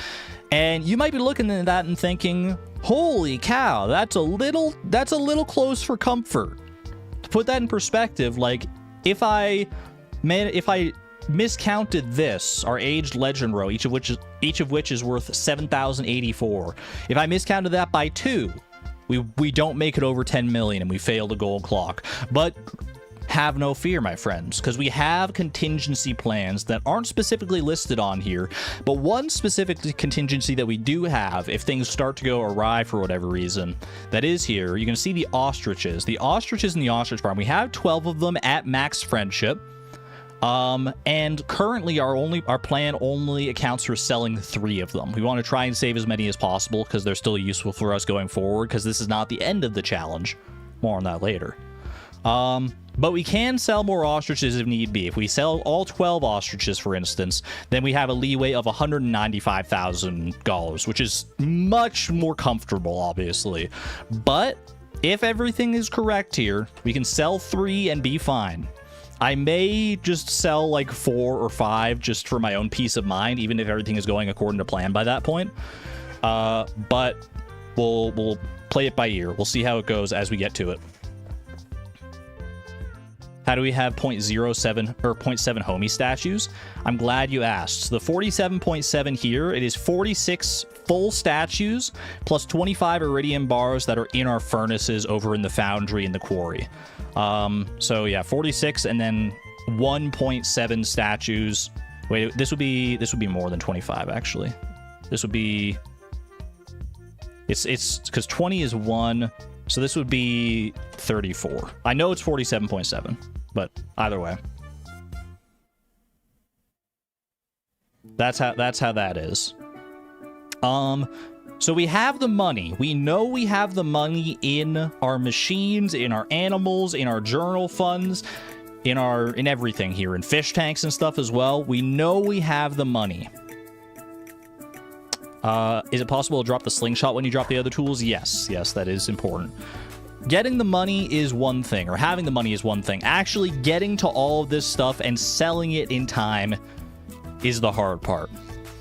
and you might be looking at that and thinking, holy cow, that's a little close for comfort. To put that in perspective, like, if I miscounted this, our aged legend row, each of which is worth 7,084. If I miscounted that by 2, we don't make it over 10 million and we fail the gold clock. But have no fear, my friends, because we have contingency plans that aren't specifically listed on here, but one specific contingency that we do have if things start to go awry for whatever reason, that is here. You can see the ostriches. The ostriches in the ostrich farm, we have 12 of them at max friendship. And currently our plan only accounts for selling 3 of them. We want to try and save as many as possible because they're still useful for us going forward, because this is not the end of the challenge. More on that later. But we can sell more ostriches if need be. If we sell all 12 ostriches, for instance, then we have a leeway of $195,000, which is much more comfortable, obviously. But if everything is correct here, we can sell 3 and be fine. I may just sell like 4 or 5 just for my own peace of mind, even if everything is going according to plan by that point. But we'll play it by ear. We'll see how it goes as we get to it. How do we have 0.07 or 0.7 homie statues? I'm glad you asked. So the 47.7 here, it is 46 full statues plus 25 iridium bars that are in our furnaces over in the foundry in the quarry. So yeah, 46 and then 1.7 statues. Wait, this would be more than 25 actually. This would be it's because 20 is 1, so this would be 34. I know it's 47.7, but either way. That's how that is. So we have the money. We know we have the money in our machines, in our animals, in our journal funds, in everything here, in fish tanks and stuff as well. We know we have the money. Is it possible to drop the slingshot when you drop the other tools? Yes, that is important. Getting the money is one thing, or having the money is one thing. Actually getting to all of this stuff and selling it in time is the hard part.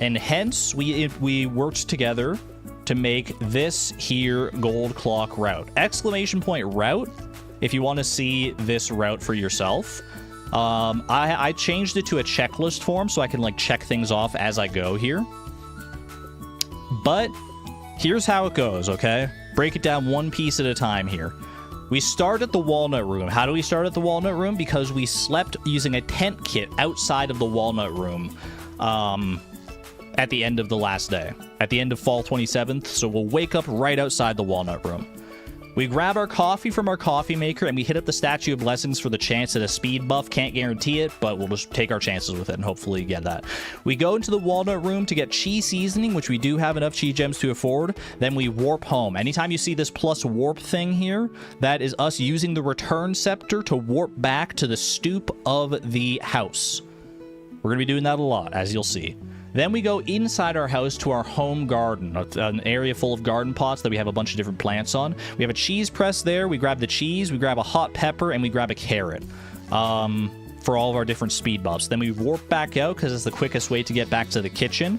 And hence, we worked together to make this here gold clock route. Exclamation point route, if you want to see this route for yourself. I changed it to a checklist form so I can like check things off as I go here. But here's how it goes, okay? Break it down one piece at a time here. We start at the walnut room. How do we start at the walnut room? Because we slept using a tent kit outside of the walnut room at the end of the last day, at the end of fall 27th. So we'll wake up right outside the walnut room. We grab our coffee from our coffee maker and we hit up the Statue of Blessings for the chance at a speed buff. Can't guarantee it, but we'll just take our chances with it and hopefully get that. We go into the walnut room to get chi seasoning, which we do have enough chi gems to afford. Then we warp home. Anytime you see this plus warp thing here, that is us using the return scepter to warp back to the stoop of the house. We're going to be doing that a lot, as you'll see. Then we go inside our house to our home garden, an area full of garden pots that we have a bunch of different plants on. We have a cheese press there. We grab the cheese, we grab a hot pepper, and we grab a carrot for all of our different speed buffs. Then we warp back out because it's the quickest way to get back to the kitchen,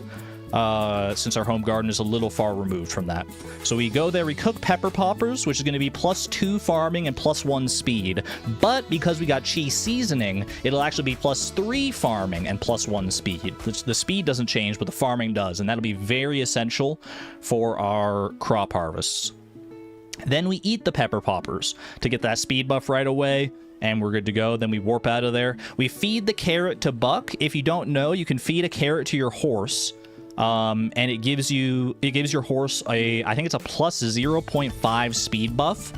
since our home garden is a little far removed from that. So we go there, we cook pepper poppers, which is going to be +2 farming and +1 speed. But because we got cheese seasoning, it'll actually be +3 farming and +1 speed. The speed doesn't change, but the farming does, and that'll be very essential for our crop harvests. Then we eat the pepper poppers to get that speed buff right away, and we're good to go. Then we warp out of there. We feed the carrot to Buck. If you don't know, you can feed a carrot to your horse. And it gives your horse I think it's a +0.5 speed buff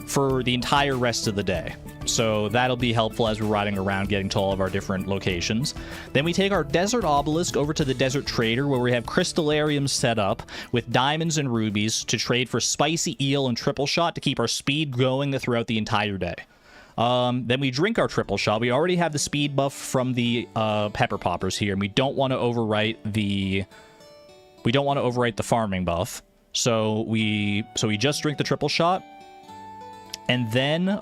for the entire rest of the day. So that'll be helpful as we're riding around getting to all of our different locations. Then we take our desert obelisk over to the desert trader where we have crystallariums set up with diamonds and rubies to trade for spicy eel and triple shot to keep our speed going throughout the entire day. Then we drink our triple shot. We already have the speed buff from the pepper poppers here, and we don't want to overwrite the farming buff. So we just drink the triple shot, and then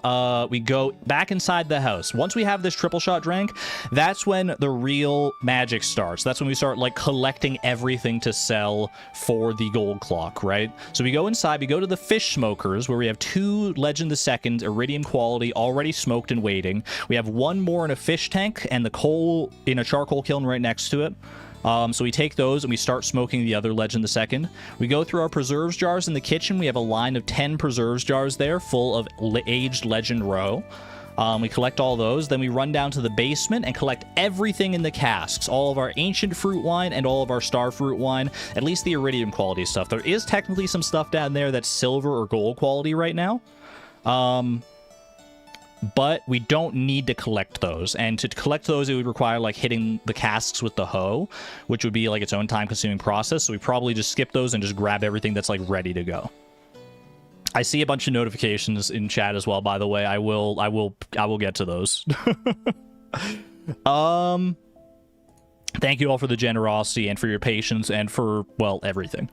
we go back inside the house. Once we have this triple shot drank, that's when the real magic starts. That's when we start like collecting everything to sell for the gold clock, right? So we go inside, we go to the fish smokers where we have 2 Legend the Second iridium quality already smoked and waiting. We have 1 more in a fish tank and the coal in a charcoal kiln right next to it. So we take those and we start smoking the other Legend the Second. We go through our preserves jars in the kitchen. We have a line of 10 preserves jars there full of aged Legend Row. We collect all those. Then we run down to the basement and collect everything in the casks. All of our ancient fruit wine and all of our star fruit wine. At least the iridium quality stuff. There is technically some stuff down there that's silver or gold quality right now. But we don't need to collect those. And to collect those, it would require like hitting the casks with the hoe, which would be like its own time-consuming process. So we probably just skip those and just grab everything that's like ready to go. I see a bunch of notifications in chat as well, by the way. I will get to those. Thank you all for the generosity and for your patience and for, well, everything.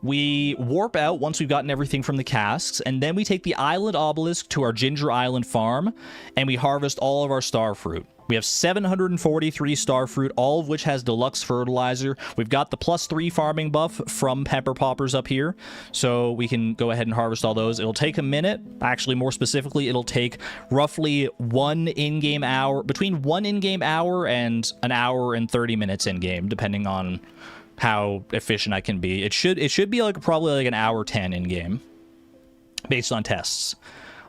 We warp out once we've gotten everything from the casks, and then we take the island obelisk to our Ginger Island farm, and we harvest all of our star fruit. We have 743 star fruit, all of which has deluxe fertilizer. We've got the +3 farming buff from pepper poppers up here, so we can go ahead and harvest all those. It'll take a minute. Actually, more specifically, it'll take roughly 1 in-game hour, between 1 in-game hour and an hour and 30 minutes in-game, depending on how efficient I can be. It should be like probably like an hour 10 in-game, based on tests.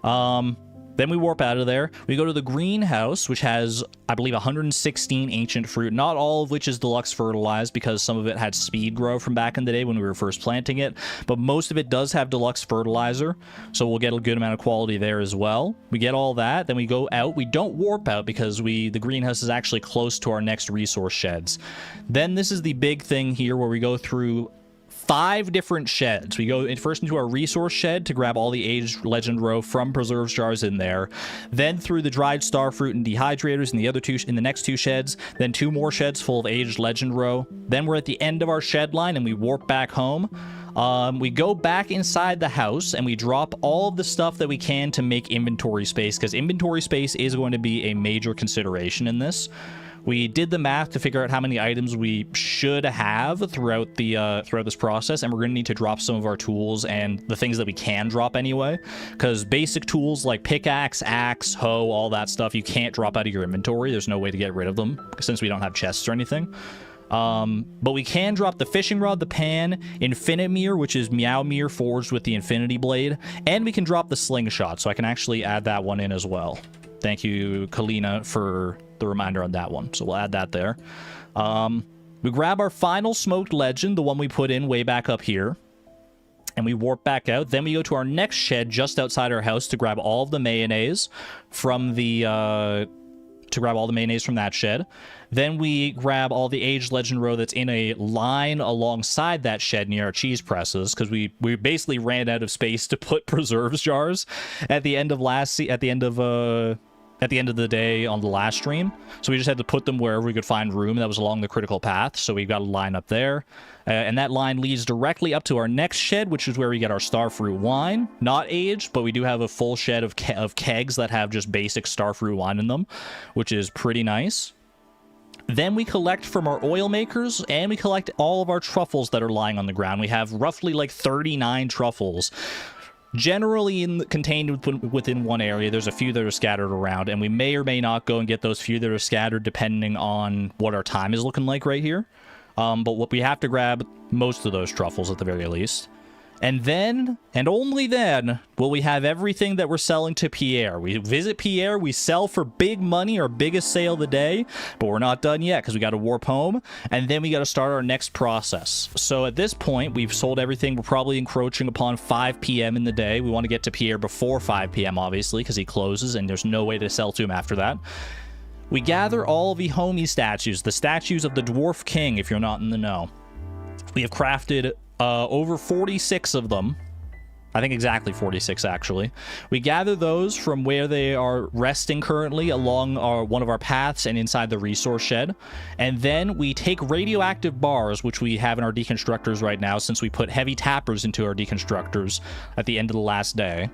Then we warp out of there. We go to the greenhouse, which has, I believe, 116 ancient fruit, not all of which is deluxe fertilized because some of it had speed grow from back in the day when we were first planting it, but most of it does have deluxe fertilizer, so we'll get a good amount of quality there as well. We get all that, then we go out. We don't warp out because the greenhouse is actually close to our next resource sheds. Then this is the big thing here where we go through 5 different sheds. We go first into our resource shed to grab all the aged legend row from preserves jars in there, then through the dried starfruit and dehydrators in the next 2 sheds, then 2 more sheds full of aged legend row. Then we're at the end of our shed line and we warp back home. We go back inside the house and we drop all of the stuff that we can to make inventory space, because inventory space is going to be a major consideration in this. We did the math to figure out how many items we should have throughout this process, and we're going to need to drop some of our tools and the things that we can drop anyway, because basic tools like pickaxe, axe, hoe, all that stuff, you can't drop out of your inventory. There's no way to get rid of them since we don't have chests or anything. But we can drop the fishing rod, the pan, infinite mirror, which is meow mirror forged with the infinity blade, and we can drop the slingshot, so I can actually add that one in as well. Thank you, Kalina, for the reminder on that one. So we'll add that there. We grab our final smoked legend, the one we put in way back up here, and we warp back out. Then we go to our next shed just outside our house to grab all of the mayonnaise from that shed. Then we grab all the aged legend row that's in a line alongside that shed near our cheese presses, because we basically ran out of space to put preserves jars at the end of the day on the last stream, so we just had to put them wherever we could find room. That was along the critical path, so we've got a line up there, and that line leads directly up to our next shed, which is where we get our starfruit wine. Not aged, but we do have a full shed of kegs that have just basic starfruit wine in them, which is pretty nice. Then we collect from our oil makers, and we collect all of our truffles that are lying on the ground. We have roughly like 39 truffles. Generally contained within one area. There's a few that are scattered around, and we may or may not go and get those few that are scattered depending on what our time is looking like right here. But what we have to grab most of those truffles at the very least. And then, and only then, will we have everything that we're selling to Pierre. We visit Pierre, we sell for big money, our biggest sale of the day, but we're not done yet because we got to warp home, and then we got to start our next process. So at this point, we've sold everything. We're probably encroaching upon 5 p.m. in the day. We want to get to Pierre before 5 p.m., obviously, because he closes, and there's no way to sell to him after that. We gather all of the homie statues, the statues of the Dwarf King, if you're not in the know. We have crafted over 46 of them. I think exactly 46, actually. We gather those from where they are resting currently along one of our paths and inside the resource shed. And then we take radioactive bars, which we have in our deconstructors right now, since we put heavy tappers into our deconstructors at the end of the last day.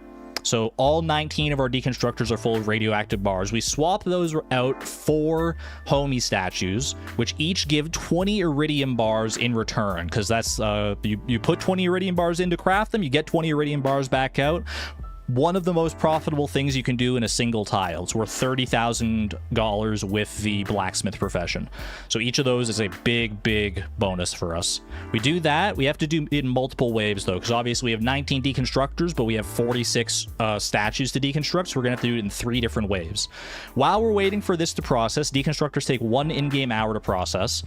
So all 19 of our deconstructors are full of radioactive bars. We swap those out for homie statues, which each give 20 iridium bars in return, because that's you put 20 iridium bars in to craft them, you get 20 iridium bars back out. One of the most profitable things you can do in a single tile. It's worth $30,000 with the blacksmith profession. So each of those is a big bonus for us. We do that. We have to do it in multiple waves, though, because obviously we have 19 deconstructors, but we have 46 statues to deconstruct, so we're going to have to do it in 3 different waves. While we're waiting for this to process, deconstructors take 1 in-game hour to process.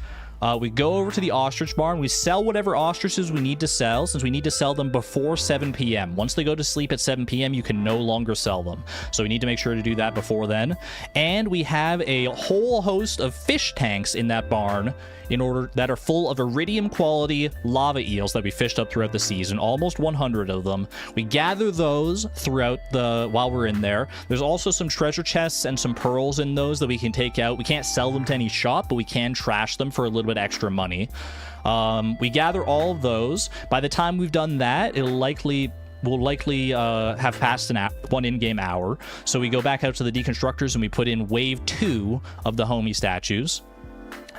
We go over to the ostrich barn. We sell whatever ostriches we need to sell, since we need to sell them before 7 p.m. Once they go to sleep at 7 p.m., you can no longer sell them. So we need to make sure to do that before then. And we have a whole host of fish tanks in that barn that are full of iridium quality lava eels that we fished up throughout the season, almost 100 of them. We gather those while we're in there. There's also some treasure chests and some pearls in those that we can take out. We can't sell them to any shop, but we can trash them for a little bit extra money. We gather all of those. By the time we've done that, we'll likely have passed one in-game hour. So we go back out to the deconstructors and we put in wave 2 of the homie statues.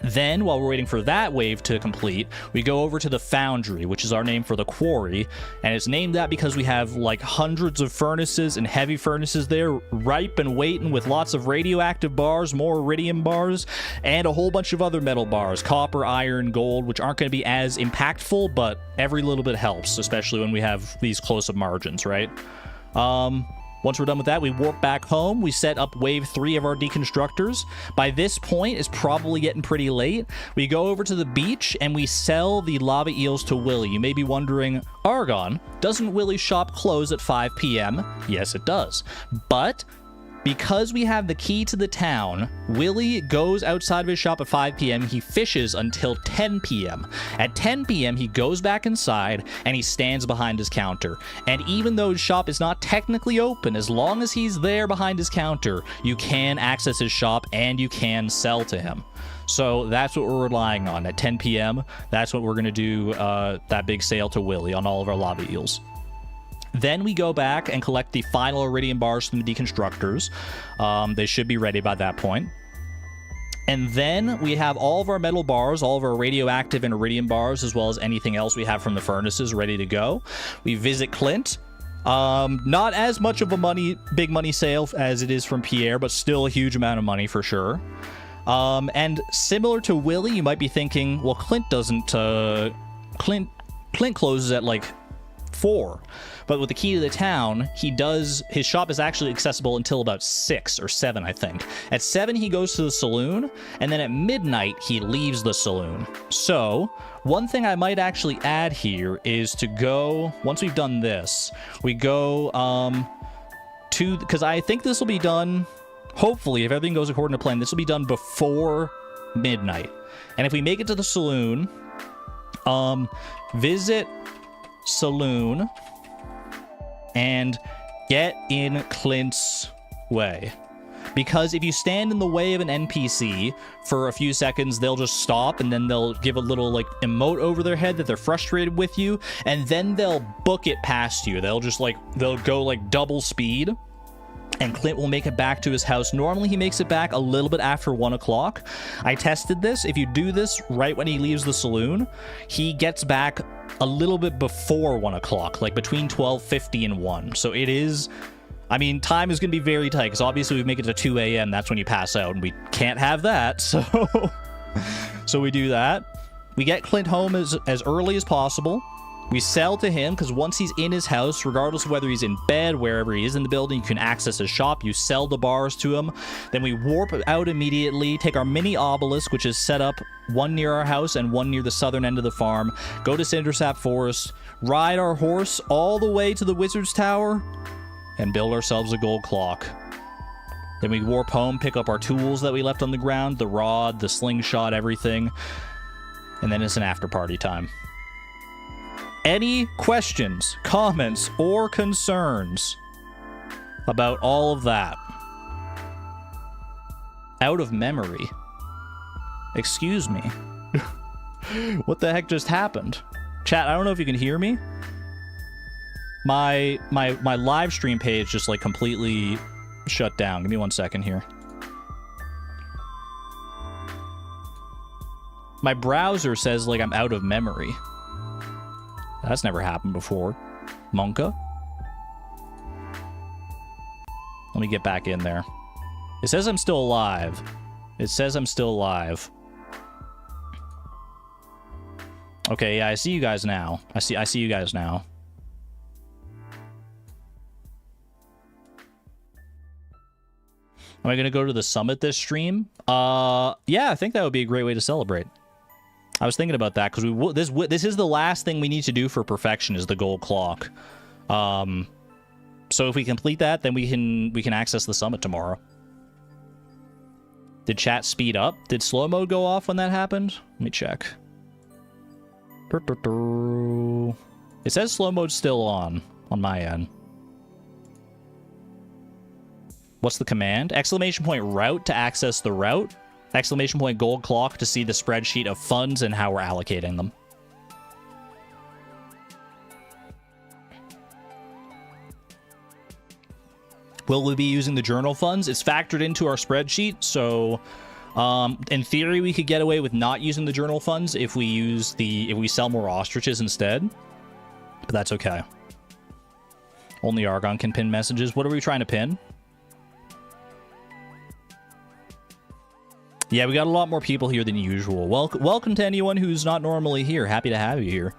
Then, while we're waiting for that wave to complete, we go over to the foundry, which is our name for the quarry, and it's named that because we have like hundreds of furnaces and heavy furnaces there, ripe and waiting with lots of radioactive bars, more iridium bars, and a whole bunch of other metal bars, copper, iron, gold, which aren't going to be as impactful, but every little bit helps, especially when we have these close-up margins, right? Once we're done with that, we warp back home. We set up wave 3 of our deconstructors. By this point, it's probably getting pretty late. We go over to the beach and we sell the lava eels to Willy. You may be wondering, Argon, doesn't Willy's shop close at 5 p.m.? Yes, it does. But because we have the key to the town, Willy goes outside of his shop at 5 p.m. He fishes until 10 p.m. At 10 p.m., he goes back inside and he stands behind his counter. And even though his shop is not technically open, as long as he's there behind his counter, you can access his shop and you can sell to him. So that's what we're relying on. At 10 p.m., that's what we're going to do, that big sale to Willy on all of our lava eels. Then we go back and collect the final iridium bars from the deconstructors. They should be ready by that point. And then we have all of our metal bars, all of our radioactive and iridium bars, as well as anything else we have from the furnaces ready to go. We visit Clint. Not as much of a big money sale as it is from Pierre, but still a huge amount of money for sure. And similar to Willy, you might be thinking, well, Clint doesn't... Clint closes at like 4. But with the key to the town, his shop is actually accessible until about 6 or 7, I think. At 7, he goes to the saloon, and then at midnight, he leaves the saloon. So, one thing I might actually add here is to go, once we've done this, we go because I think this will be done, hopefully, if everything goes according to plan, this will be done before midnight. And if we make it to the saloon, visit saloon, and get in Clint's way. Because if you stand in the way of an NPC for a few seconds, they'll just stop, and then they'll give a little, like, emote over their head that they're frustrated with you, and then they'll book it past you. They'll go, like, double speed, and Clint will make it back to his house. Normally, he makes it back a little bit after 1 o'clock. I tested this. If you do this right when he leaves the saloon, he gets back a little bit before 1 o'clock, like between 12:50 and 1. So it is... I mean, time is going to be very tight, because obviously we make it to 2 a.m. That's when you pass out, and we can't have that, so... so we do that. We get Clint home as early as possible. We sell to him, because once he's in his house, regardless of whether he's in bed, wherever he is in the building, you can access his shop. You sell the bars to him. Then we warp out immediately, take our mini obelisk, which is set up one near our house and one near the southern end of the farm, go to Cindersap Forest, ride our horse all the way to the Wizard's Tower, and build ourselves a gold clock. Then we warp home, pick up our tools that we left on the ground, the rod, the slingshot, everything, and then it's an after party time. Any questions, comments, or concerns about all of that? Out of memory. Excuse me. What the heck just happened? Chat, I don't know if you can hear me. My live stream page just like completely shut down. Give me 1 second here. My browser says like I'm out of memory. That's never happened before. Monka? Let me get back in there. It says I'm still alive. It says I'm still alive. Okay, yeah, I see you guys now. I see you guys now. Am I going to go to the summit this stream? Yeah, I think that would be a great way to celebrate. I was thinking about that because this is the last thing we need to do for perfection is the gold clock. So if we complete that, then we can access the summit tomorrow. Did chat speed up? Did slow mode go off when that happened? Let me check. It says slow mode's still on my end. What's the command? ! Route to access the route. Exclamation point gold clock to see the spreadsheet of funds and how we're allocating them. Will we be using the journal funds? It's factored into our spreadsheet, so in theory we could get away with not using the journal funds if we sell more ostriches instead. But that's okay. Only Argon can pin messages. What are we trying to pin? Yeah, we got a lot more people here than usual. Welcome to anyone who's not normally here. Happy to have you here.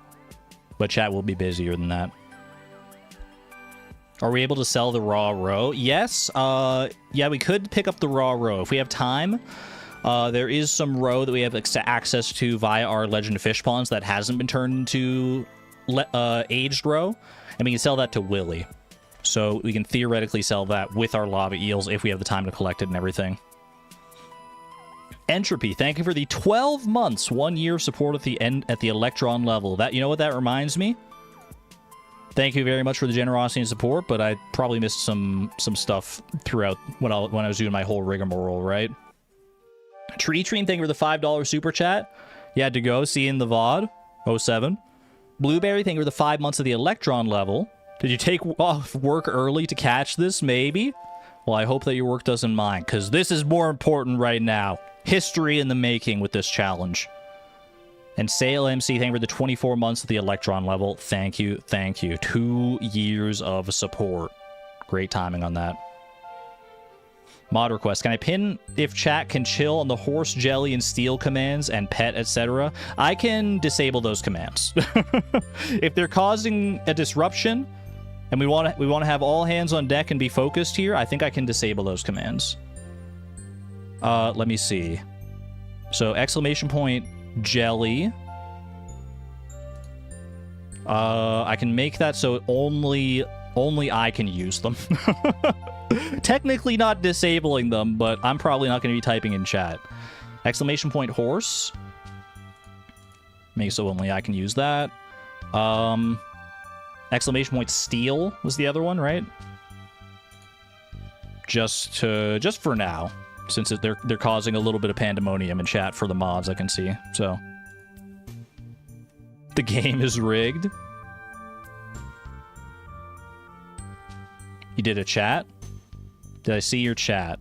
But chat will be busier than that. Are we able to sell the raw roe? Yes. Yeah, we could pick up the raw roe. If we have time, there is some roe that we have access to via our Legend of Fish Ponds that hasn't been turned into aged roe. And we can sell that to Willy. So we can theoretically sell that with our lava eels if we have the time to collect it and everything. Entropy, thank you for the 12 months, 1 year of support at the electron level. That, you know what that reminds me? Thank you very much for the generosity and support, but I probably missed some stuff throughout when I was doing my whole rigmarole, right? Tree Tream, thank you for the $5 super chat. You had to go, see you in the VOD, 07. Blueberry, thank you for the 5 months of the electron level. Did you take off work early to catch this, maybe? Well, I hope that your work doesn't mind, because this is more important right now. History in the making with this challenge. And Sail MC, thank you for the 24 months of the electron level. Thank you, thank you. 2 years of support. Great timing on that. Mod request. Can I pin if chat can chill on the horse, jelly, and steel commands and pet, etc.? I can disable those commands. If they're causing a disruption and we want to have all hands on deck and be focused here, I think I can disable those commands. Let me see. So exclamation point jelly. I can make that so only I can use them. Technically not disabling them, but I'm probably not going to be typing in chat. Exclamation point horse. Make so only I can use that. Exclamation point steel was the other one, right? Just for now, since they're causing a little bit of pandemonium in chat for the mods, I can see. So the game is rigged. You did a chat? Did I see your chat?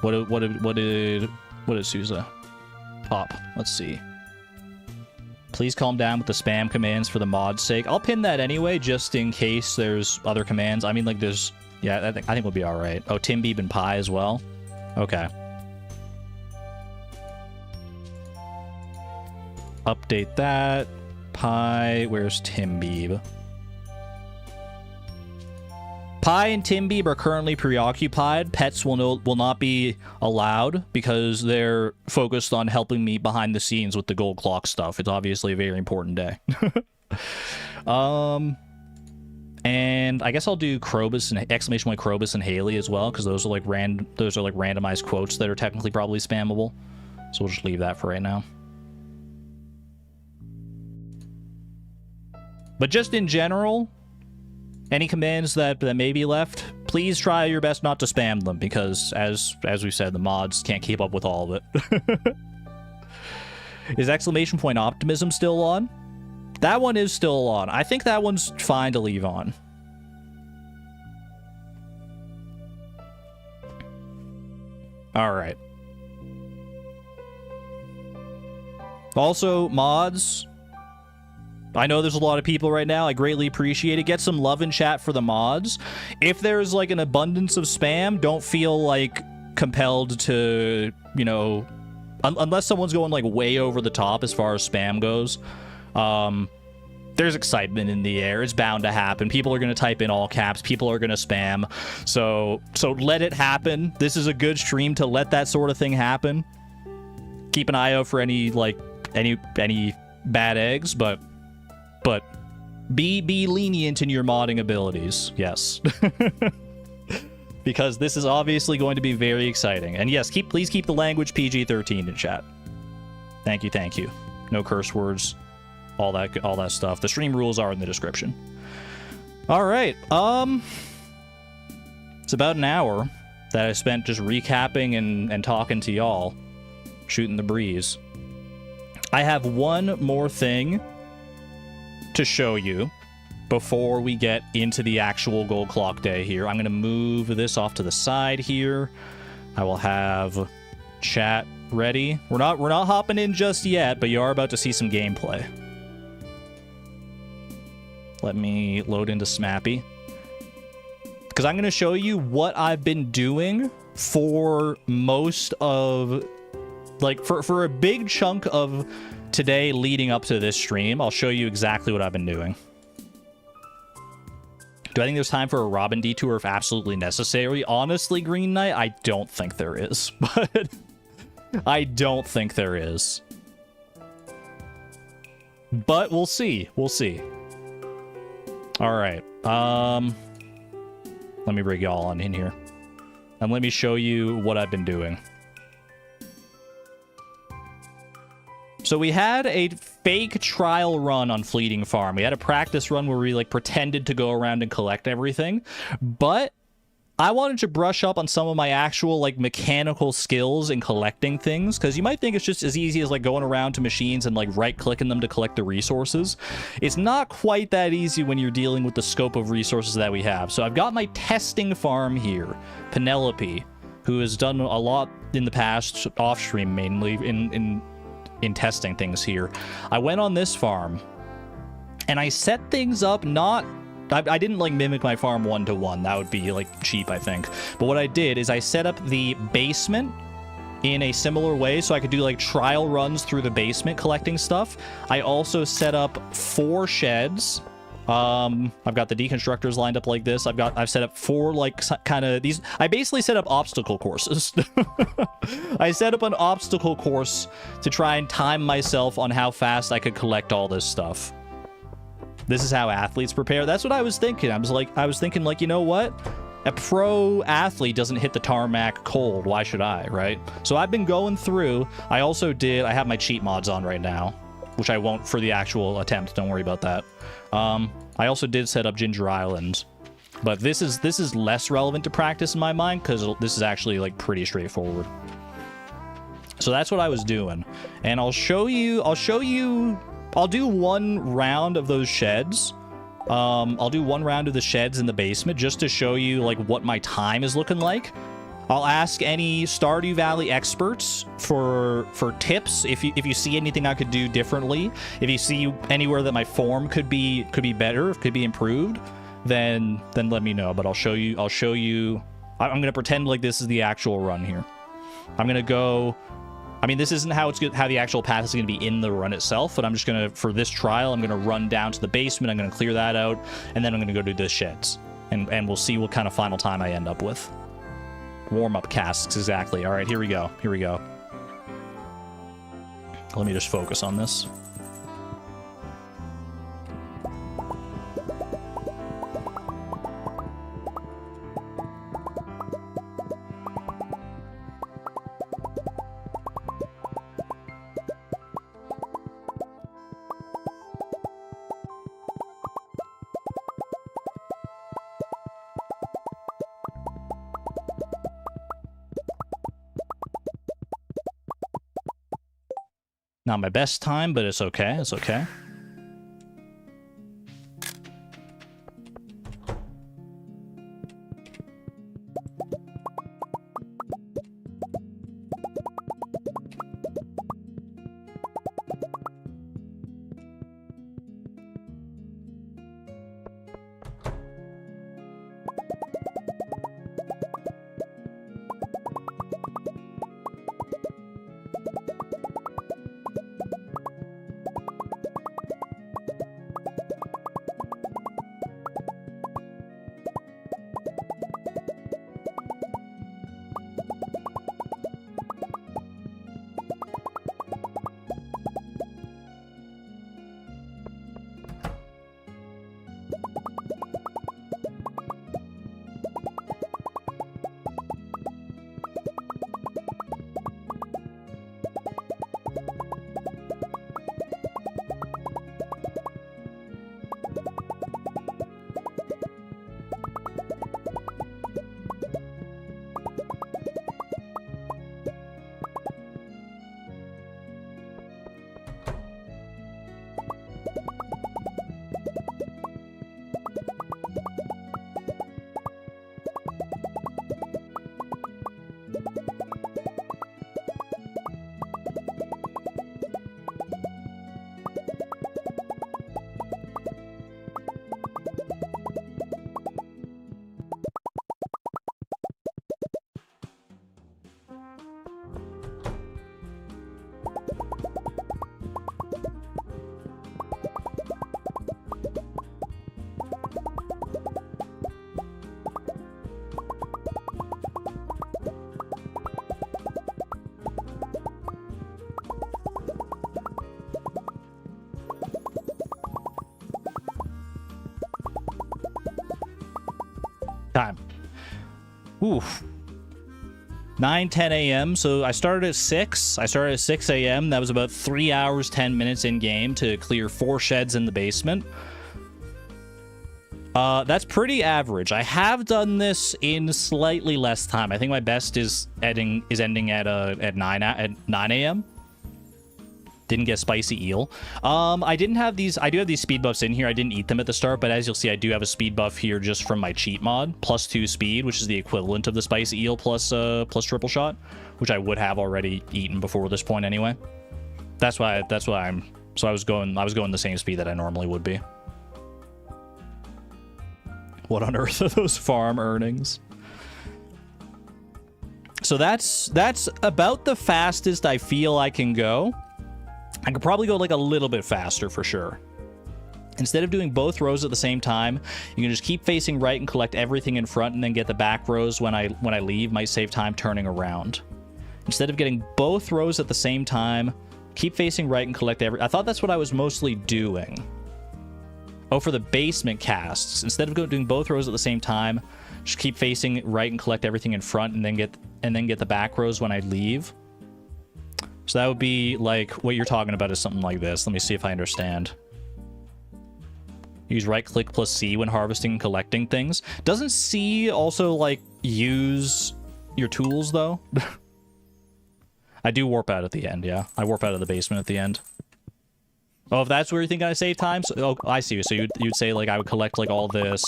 What did Sousa pop? Let's see. Please calm down with the spam commands for the mod's sake. I'll pin that anyway, just in case there's other commands. I mean, like, there's... Yeah, I think we'll be alright. Oh, Tim Beeb and Pie as well? Okay. Update that. Pie, where's Tim Beeb? Pie and Tim Beeb are currently preoccupied. Pets will not be allowed because they're focused on helping me behind the scenes with the gold clock stuff. It's obviously a very important day. And I guess I'll do Krobus and exclamation point Krobus and Haley as well, because those are like randomized quotes that are technically probably spammable. So we'll just leave that for right now. But just in general, any commands that may be left, please try your best not to spam them, because as we said, the mods can't keep up with all of it. Is exclamation point optimism still on? That one is still on. I think that one's fine to leave on. All right. Also, mods, I know there's a lot of people right now. I greatly appreciate it. Get some love in chat for the mods. If there's like an abundance of spam, don't feel like compelled to, you know, unless someone's going like way over the top as far as spam goes. There's excitement in the air. It's bound to happen. People are going to type in all caps. People are going to spam. So let it happen. This is a good stream to let that sort of thing happen. Keep an eye out for any bad eggs, but be lenient in your modding abilities. Yes. Because this is obviously going to be very exciting. And yes, please keep the language PG-13 in chat. Thank you, thank you. No curse words. All that stuff. The stream rules are in the description. All right. It's about an hour that I spent just recapping and talking to y'all. shooting the breeze. I have one more thing to show you before we get into the actual gold clock day here. I'm going to move this off to the side here. I will have chat ready. We're not hopping in just yet, but you are about to see some gameplay. Let me load into Smappy, because I'm going to show you what I've been doing for most of, like, for a big chunk of today leading up to this stream. I'll show you exactly what I've been doing. Do I think there's time for a Robin detour if absolutely necessary? Honestly, Green Knight, I don't think there is, but I don't think there is. But we'll see. We'll see. All right. Let me bring y'all on in here. And let me show you what I've been doing. So we had a fake trial run on Fleeting Farm. We had a practice run where we like pretended to go around and collect everything. But I wanted to brush up on some of my actual like mechanical skills in collecting things, because you might think it's just as easy as like going around to machines and like right-clicking them to collect the resources. It's not quite that easy when you're dealing with the scope of resources that we have. So I've got my testing farm here, Penelope, who has done a lot in the past off-stream, mainly in testing things here. I went on this farm and I set things up not... I didn't like mimic my farm one-to-one. That would be like cheap, I think. But what I did is I set up the basement in a similar way so I could do like trial runs through the basement collecting stuff. I also set up 4 sheds. I've got the deconstructors lined up like this. I've set up 4 like kind of these. I basically set up obstacle courses. I set up an obstacle course to try and time myself on how fast I could collect all this stuff. This is how athletes prepare. That's what I was thinking. I was thinking like, you know what? A pro athlete doesn't hit the tarmac cold. Why should I, right? So I've been going through. I have my cheat mods on right now, which I won't for the actual attempt. Don't worry about that. I also did set up Ginger Island, but this is less relevant to practice in my mind because this is actually like pretty straightforward. So that's what I was doing, and I'll show you. I'll do one round of those sheds. I'll do one round of the sheds in the basement just to show you like what my time is looking like. I'll ask any Stardew Valley experts for tips if you see anything I could do differently. If you see anywhere that my form could be better, could be improved, then let me know. But I'll show you. I'm gonna pretend like this is the actual run here. I'm gonna go. I mean, this isn't how the actual path is going to be in the run itself, but I'm just going to, for this trial, I'm going to run down to the basement, I'm going to clear that out, and then I'm going to go do the sheds. And we'll see what kind of final time I end up with. Warm-up casks, exactly. All right, here we go. Here we go. Let me just focus on this. Not my best time, but it's okay. It's okay. Time. Oof. 9:10 a.m. So I started at 6. I started at 6 a.m. That was about 3 hours, 10 minutes in game to clear 4 sheds in the basement. That's pretty average. I have done this in slightly less time. I think my best is ending at 9 a.m. Didn't get spicy eel. I didn't have these. I do have these speed buffs in here. I didn't eat them at the start, but as you'll see, I do have a speed buff here just from my cheat mod, +2 speed, which is the equivalent of the spicy eel plus triple shot, which I would have already eaten before this point anyway. That's why I'm. So I was going the same speed that I normally would be. What on earth are those farm earnings? So that's about the fastest I feel I can go. I could probably go like a little bit faster for sure. Instead of doing both rows at the same time, you can just keep facing right and collect everything in front and then get the back rows when I leave. Might save time turning around. Instead of getting both rows at the same time, keep facing right and collect I thought that's what I was mostly doing. Oh, for the basement casts. Instead of doing both rows at the same time, just keep facing right and collect everything in front and then get the back rows when I leave. So that would be like what you're talking about is something like this. Let me see if I understand. Use right click plus C when harvesting and collecting things. Doesn't C also like use your tools though? I do warp out at the end, yeah. I warp out of the basement at the end. Oh, if that's where you're thinking I save time? So, oh, I see. So you'd say like I would collect like all this,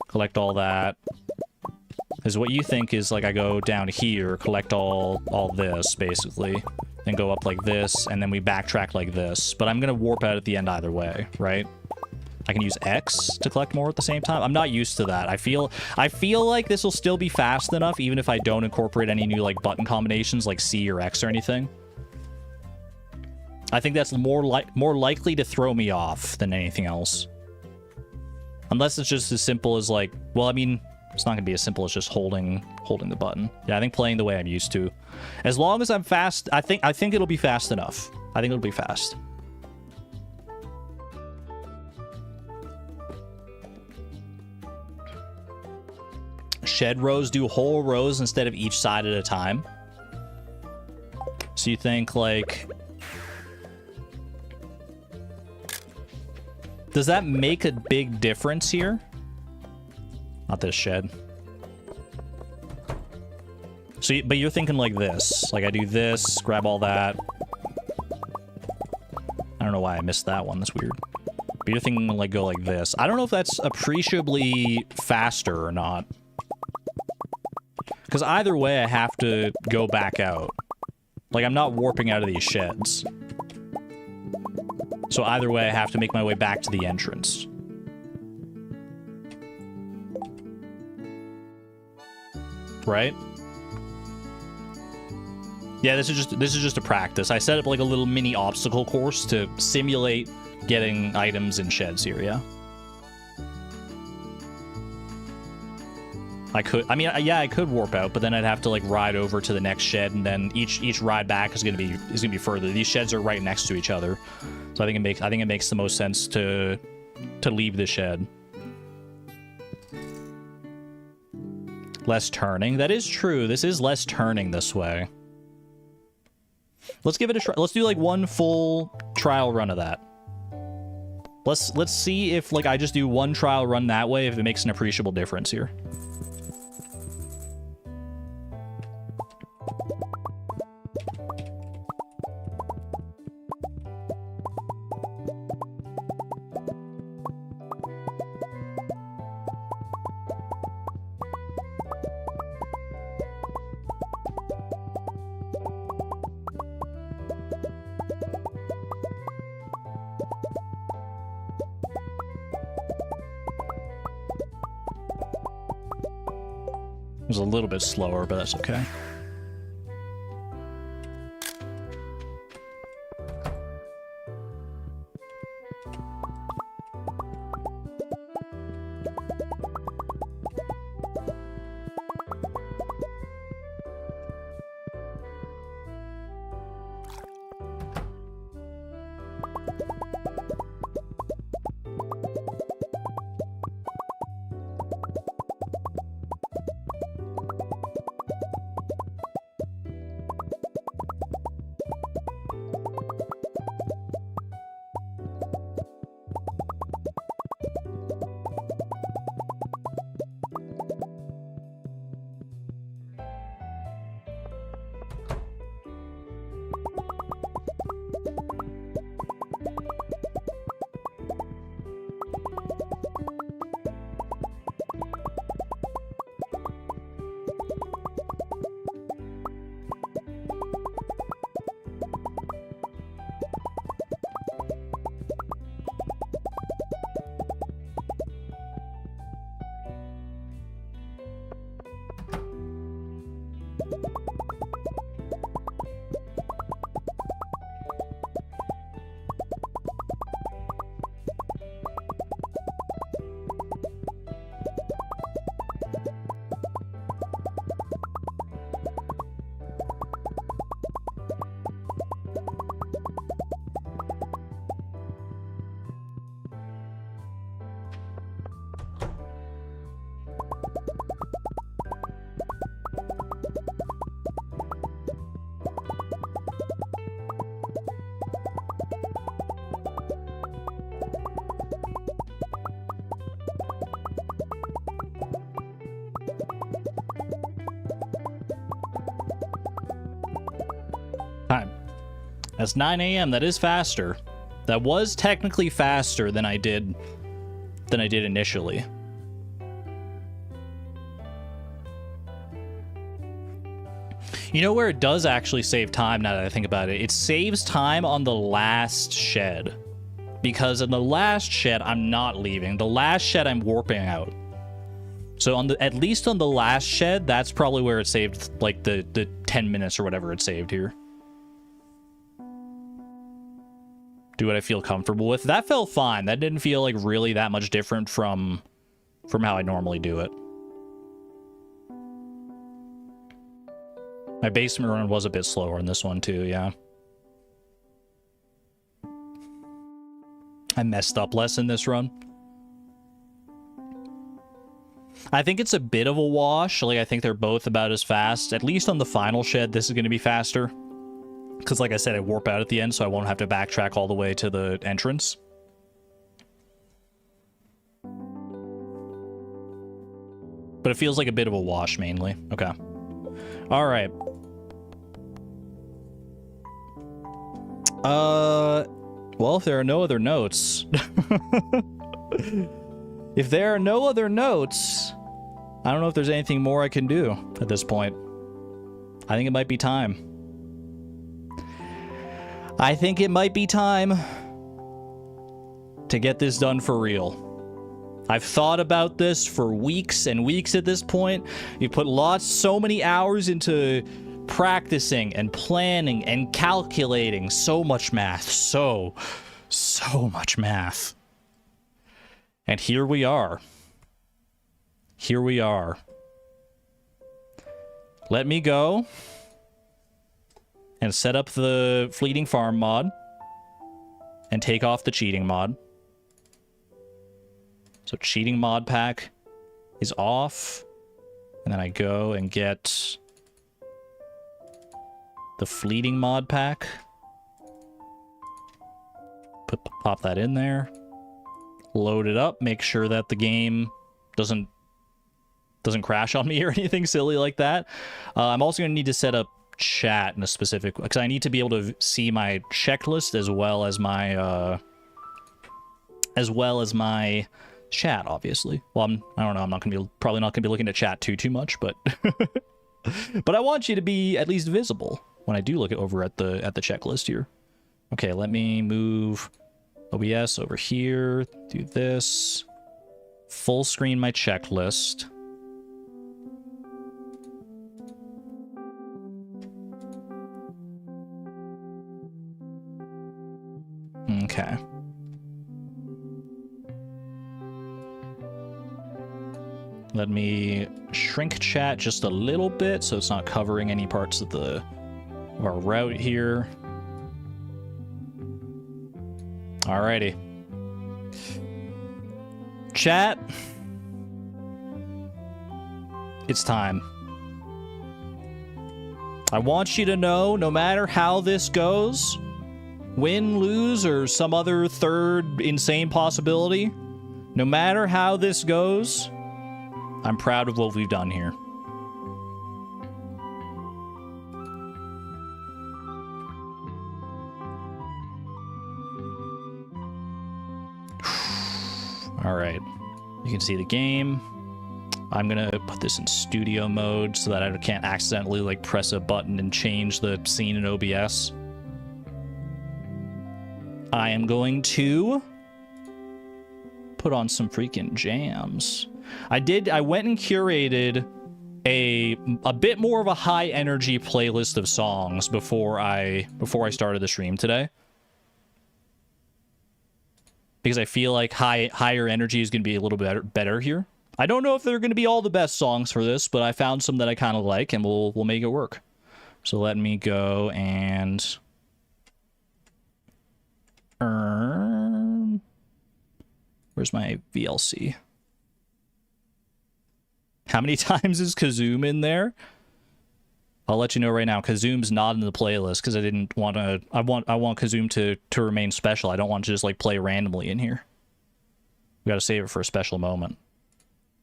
collect all that. Is what you think is like I go down here, collect all this basically. Then go up like this, and then we backtrack like this. But I'm gonna warp out at the end either way, right? I can use X to collect more at the same time. I'm not used to that. I feel like this will still be fast enough, even if I don't incorporate any new like button combinations like C or X or anything. I think that's more likely to throw me off than anything else. Unless it's just as simple as like, well, I mean, it's not gonna be as simple as just holding the button. Yeah, I think playing the way I'm used to. As long as I'm fast, I think it'll be fast enough. I think it'll be fast. Shed rows do whole rows instead of each side at a time. So you think like, does that make a big difference here? Not this shed. So, but you're thinking like this. Like I do this, grab all that. I don't know why I missed that one. That's weird. But you're thinking like go like this. I don't know if that's appreciably faster or not. Because either way, I have to go back out. Like I'm not warping out of these sheds. So either way, I have to make my way back to the entrance. Right? Yeah, this is just a practice. I set up like a little mini obstacle course to simulate getting items in sheds here, yeah? I could warp out, but then I'd have to like ride over to the next shed, and then each ride back is gonna be further. These sheds are right next to each other, so I think it makes the most sense to leave the shed. Less turning. That is true. This is less turning this way. Let's give it a try. Let's do like one full trial run of that. Let's see if like I just do one trial run that way, if it makes an appreciable difference here. It was a little bit slower, but that's okay. Time. That's 9 a.m. That is faster. That was technically faster than I did initially. You know where it does actually save time now that I think about it? It saves time on the last shed. Because in the last shed, I'm not leaving. The last shed, I'm warping out. So on at least on the last shed, that's probably where it saved like the 10 minutes or whatever it saved here. Do what I feel comfortable with. That felt fine. That didn't feel like really that much different from how I normally do it. My basement run was a bit slower in this one too, yeah. I messed up less in this run. I think it's a bit of a wash. Like, I think they're both about as fast. At least on the final shed, this is going to be faster. Because, like I said, I warp out at the end, so I won't have to backtrack all the way to the entrance. But it feels like a bit of a wash, mainly. Okay. All right. Well, if there are no other notes... If there are no other notes, I don't know if there's anything more I can do at this point. I think it might be time. I think it might be time to get this done for real. I've thought about this for weeks and weeks at this point. You put so many hours into practicing and planning and calculating. So much math. So much math. And here we are. Here we are. Let me go and set up the fleeting farm mod and take off the cheating mod. So cheating mod pack is off. And then I go and get the fleeting mod pack. Pop that in there. Load it up. Make sure that the game doesn't crash on me or anything silly like that. I'm also going to need to set up chat in a specific, because I need to be able to see my checklist as well as my chat, obviously. Well, I don't know. I'm probably not gonna be looking at chat too much, but but I want you to be at least visible when I do look over at the checklist here. Okay, let me move OBS over here. Do this. Full screen my checklist. Okay. Let me shrink chat just a little bit so it's not covering any parts of our route here. Alrighty. Chat. It's time. I want you to know, no matter how this goes, win, lose, or some other third insane possibility, no matter how this goes, I'm proud of what we've done here. All right, you can see the game. I'm gonna put this in studio mode so that I can't accidentally like press a button and change the scene in OBS. I am going to put on some freaking jams. I went and curated a bit more of a high energy playlist of songs before I started the stream today. Because I feel like higher energy is going to be a little bit better here. I don't know if they're going to be all the best songs for this, but I found some that I kind of like, and we'll make it work. So let me go and where's my VLC? How many times is Kazoom in there? I'll let you know right now. Kazoom's not in the playlist because I didn't want to. I want Kazoom to remain special. I don't want to just like play randomly in here. We got to save it for a special moment.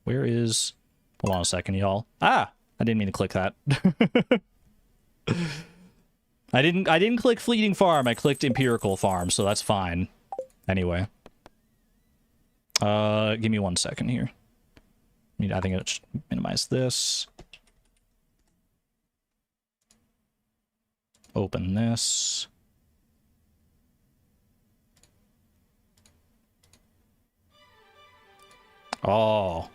Where is? Hold on a second, y'all. Ah, I didn't mean to click that. I didn't click Fleeting Farm. I clicked Empirical Farm, so that's fine. Anyway, give me 1 second here. I think it should minimize this. Open this. Oh.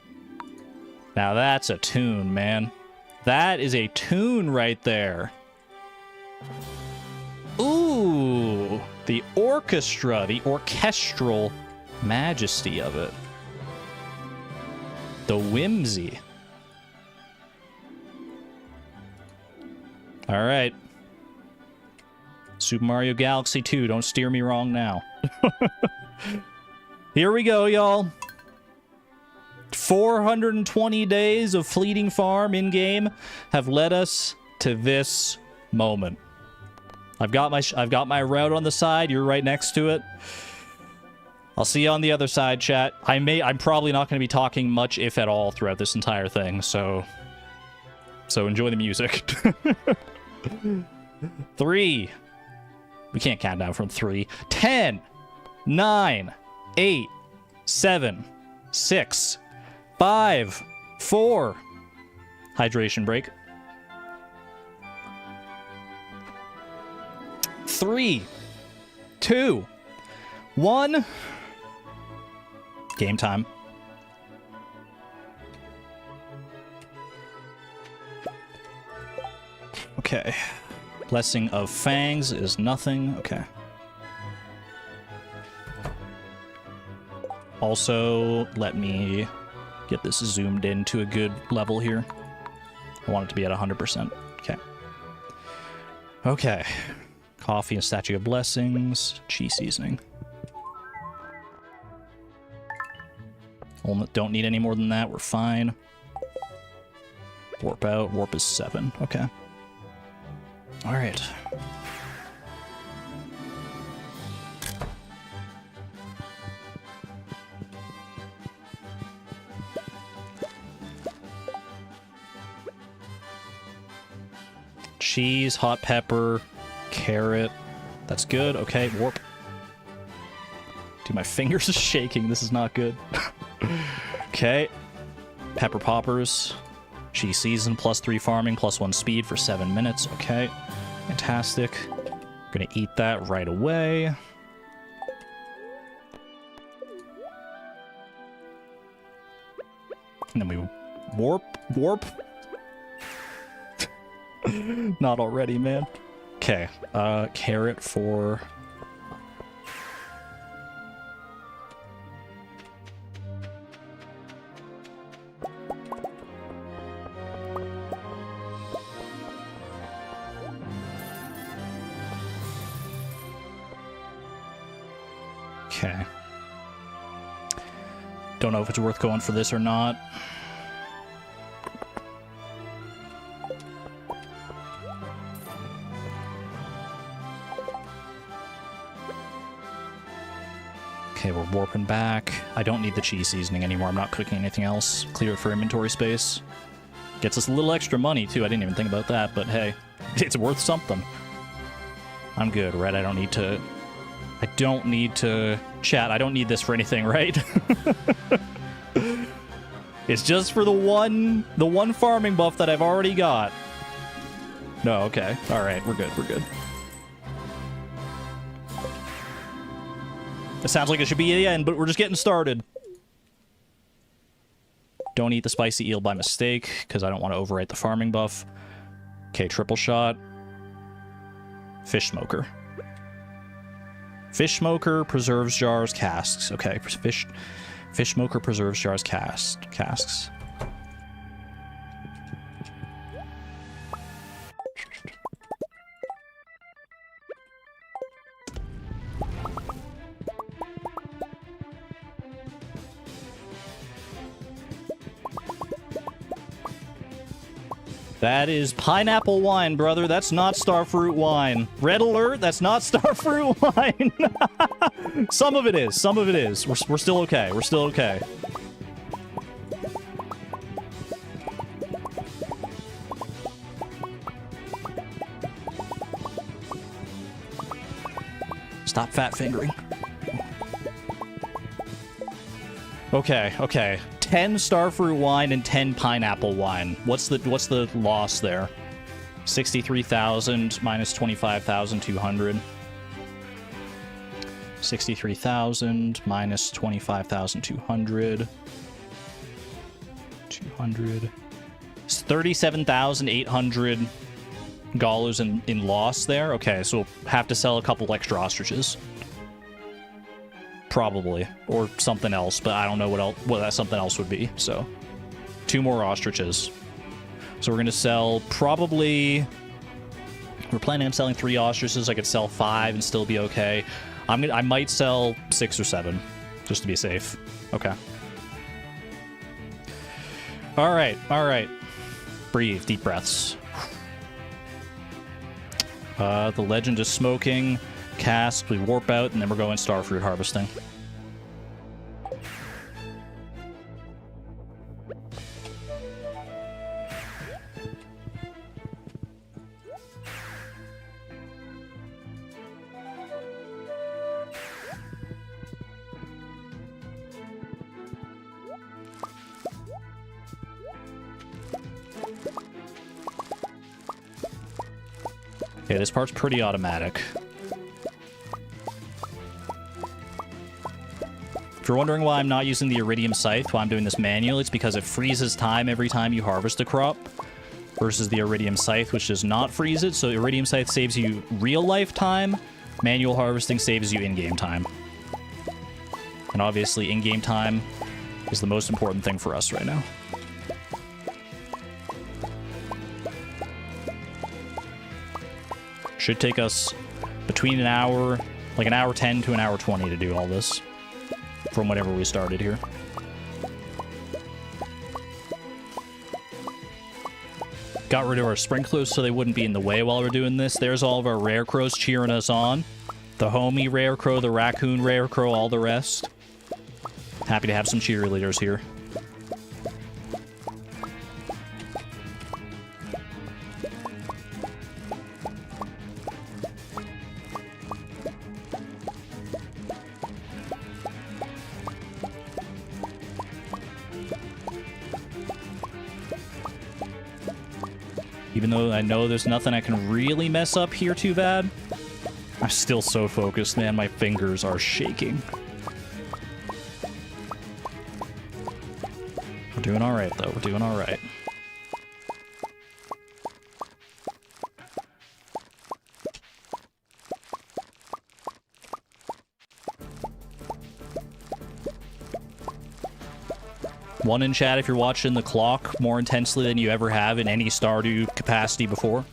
Now that's a tune, man. That is a tune right there. Ooh. The orchestra, the orchestral majesty of it. The whimsy. All right. Super Mario Galaxy 2. Don't steer me wrong now. Here we go, y'all. 420 days of Fleeting Farm in-game have led us to this moment. I've got my route on the side. You're right next to it. I'll see you on the other side, chat. I'm probably not going to be talking much, if at all, throughout this entire thing, so enjoy the music. 3. We can't count down from 3. 10, 9, 8, 7, 6, 5, 4. Hydration break. 3, 2, 1. Game time. Okay. Blessing of Fangs is nothing. Okay. Also, let me get this zoomed in to a good level here. I want it to be at 100%. Okay. Okay. Coffee and Statue of Blessings. Cheese seasoning. Don't need any more than that. We're fine. Warp out. Warp is 7. Okay. All right. Cheese, hot pepper, carrot. That's good. Okay, warp. Dude, my fingers are shaking. This is not good. Okay. Pepper poppers. Cheese season, +3 farming, +1 speed for 7 minutes. Okay. Fantastic. Gonna eat that right away. And then we warp. Not already, man. Okay. Carrot for... Okay. Don't know if it's worth going for this or not. Okay, we're warping back. I don't need the cheese seasoning anymore. I'm not cooking anything else. Clear it for inventory space. Gets us a little extra money, too. I didn't even think about that, but hey, it's worth something. I'm good, right? I don't need to... Chat, I don't need this for anything, right? It's just for the one farming buff that I've already got. No, okay. Alright, we're good, we're good. It sounds like it should be the end, but we're just getting started. Don't eat the spicy eel by mistake, because I don't want to overwrite the farming buff. Okay, triple shot. Fish smoker. Fish smoker, preserves jars, casks. Okay, fish smoker, preserves jars, casks. That is pineapple wine, brother. That's not starfruit wine. Red alert, that's not starfruit wine. Some of it is. Some of it is. We're still okay. We're still okay. Stop fat fingering. Okay, okay. 10 starfruit wine and 10 pineapple wine. What's the loss there? 63,000 minus 25,200. 63,000 minus 25,200. 200. It's 37,800 dollars in loss there. Okay, so we'll have to sell a couple extra ostriches. Probably, or something else, but I don't know what that something else would be. So 2 more ostriches. So we're gonna sell probably, we're planning on selling 3 ostriches. I could sell 5 and still be okay. I might sell 6 or 7 just to be safe. Okay. All right. Breathe, deep breaths. The legend is smoking. Cast, we warp out, and then we're going starfruit harvesting. Okay, this part's pretty automatic. If you're wondering why I'm not using the iridium scythe while I'm doing this manually, it's because it freezes time every time you harvest a crop versus the iridium scythe, which does not freeze it. So iridium scythe saves you real life time, manual harvesting saves you in-game time. And obviously in-game time is the most important thing for us right now. Should take us between an hour, like an hour 10 to an hour 20 to do all this from whenever we started here. Got rid of our sprinklers so they wouldn't be in the way while we're doing this. There's all of our rare crows cheering us on. The homie rare crow, the raccoon rare crow, all the rest. Happy to have some cheerleaders here. Even though I know there's nothing I can really mess up here too bad, I'm still so focused, man. My fingers are shaking. We're doing all right, though. We're doing all right. One in chat if you're watching the clock more intensely than you ever have in any Stardew capacity before.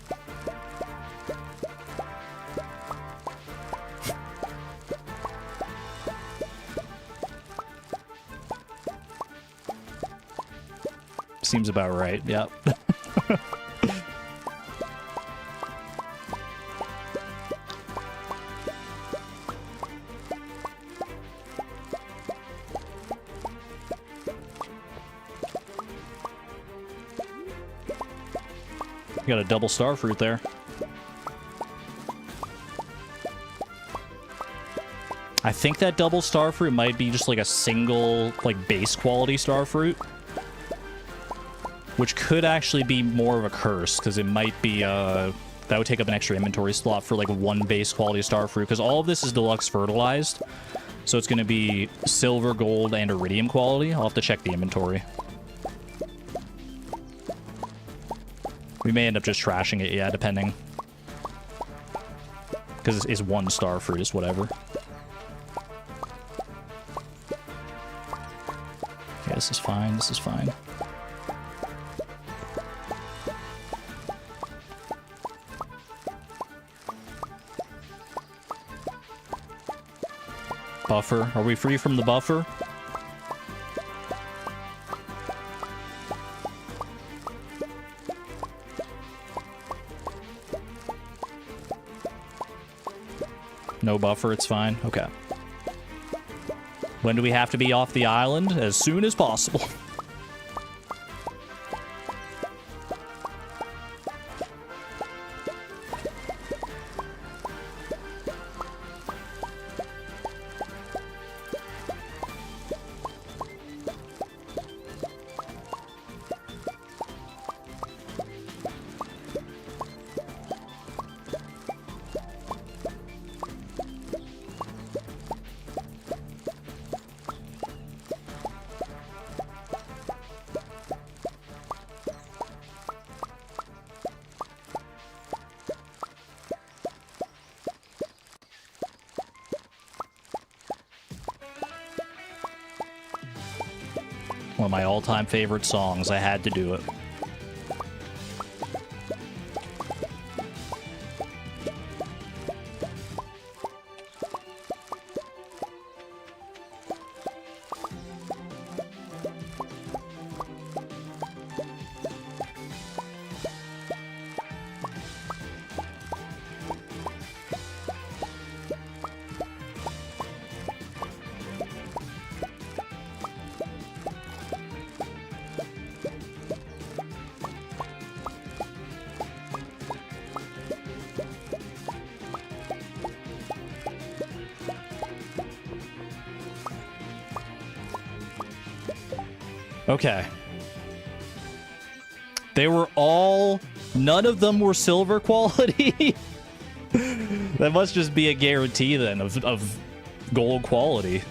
Seems about right, yep. Got a double starfruit there. I think that double starfruit might be just like a single, like, base quality starfruit. Which could actually be more of a curse, because it might be, that would take up an extra inventory slot for, like, 1 base quality starfruit, because all of this is deluxe fertilized. So it's going to be silver, gold, and iridium quality. I'll have to check the inventory. We may end up just trashing it, yeah, depending. Because it's 1 star fruit, is whatever. Okay, this is fine, this is fine. Buffer. Are we free from the buffer? No buffer, it's fine. Okay. When do we have to be off the island? As soon as possible. One of my all-time favorite songs. I had to do it. Okay. They were all... None of them were silver quality? That must just be a guarantee, then, of gold quality.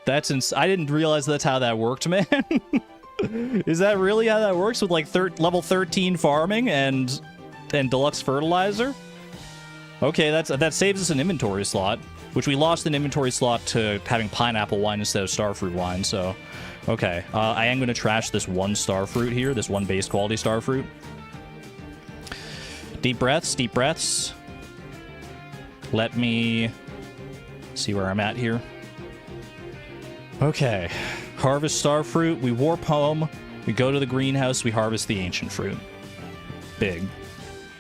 That's I didn't realize that's how that worked, man. Is that really how that works with, like, level 13 farming and deluxe fertilizer? Okay, that saves us an inventory slot. Which we lost an inventory slot to having pineapple wine instead of starfruit wine, so... Okay, I am going to trash this 1 starfruit here, this 1 base quality starfruit. Deep breaths, deep breaths. Let me see where I'm at here. Okay, harvest starfruit, we warp home, we go to the greenhouse, we harvest the ancient fruit. Big.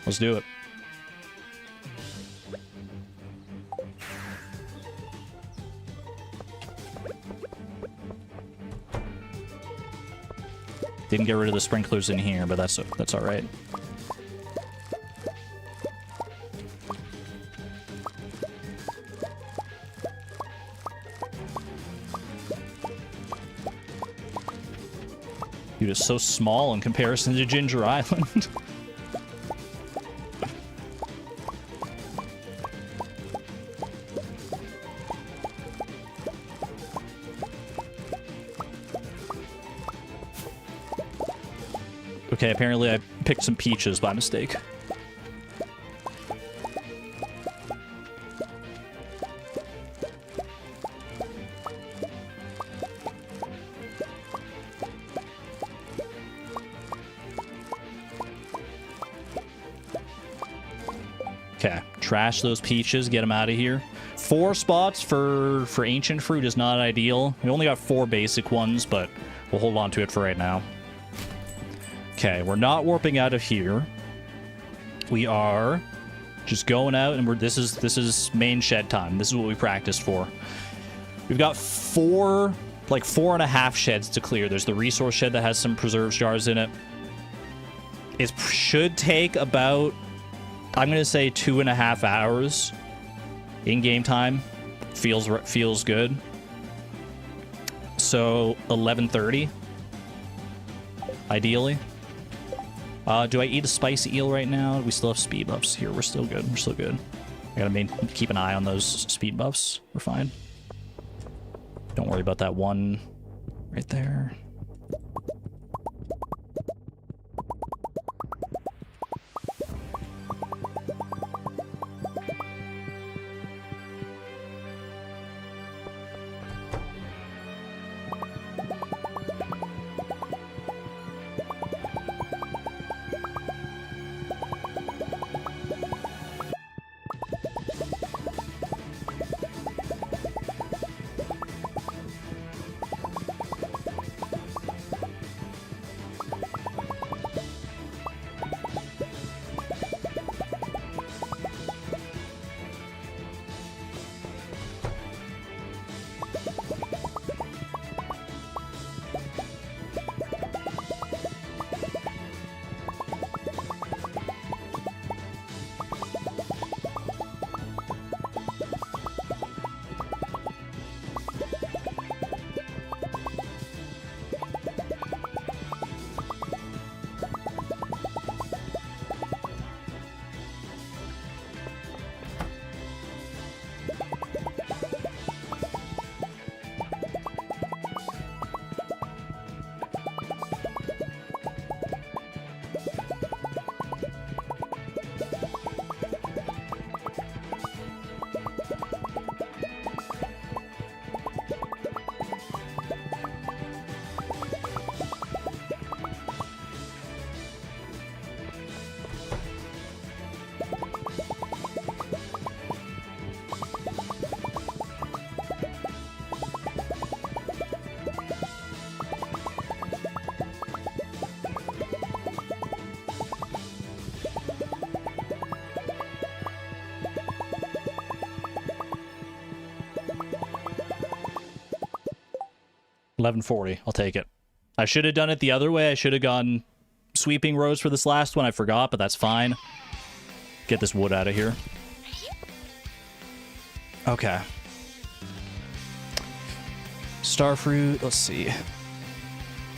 Let's do it. Didn't get rid of the sprinklers in here, but that's all right. Dude, it's so small in comparison to Ginger Island. Okay, apparently I picked some peaches by mistake. Okay, trash those peaches, get them out of here. 4 spots for ancient fruit is not ideal. We only got 4 basic ones, but we'll hold on to it for right now. Okay, we're not warping out of here. We are just going out, and this is main shed time. This is what we practiced for. We've got 4.5 sheds to clear. There's the resource shed that has some preserve jars in it. It should take about, I'm gonna say, 2.5 hours in game time. Feels good. So 11:30, ideally. Do I eat a spicy eel right now? We still have speed buffs here. We're still good. We're still good. I gotta keep an eye on those speed buffs. We're fine. Don't worry about that one right there. 1140. I'll take it. I should have done it the other way. I should have gone sweeping rows for this last one. I forgot, but that's fine. Get this wood out of here. Okay. Starfruit. Let's see.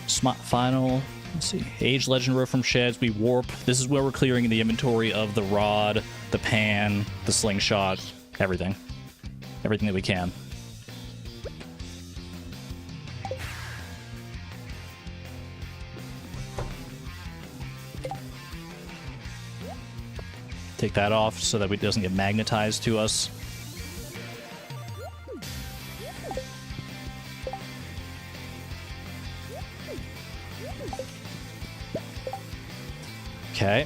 Final. Let's see. Age Legend Row from Sheds. We warp. This is where we're clearing the inventory of the rod, the pan, the slingshot, everything. Everything that we can. Take that off so that it doesn't get magnetized to us. Okay.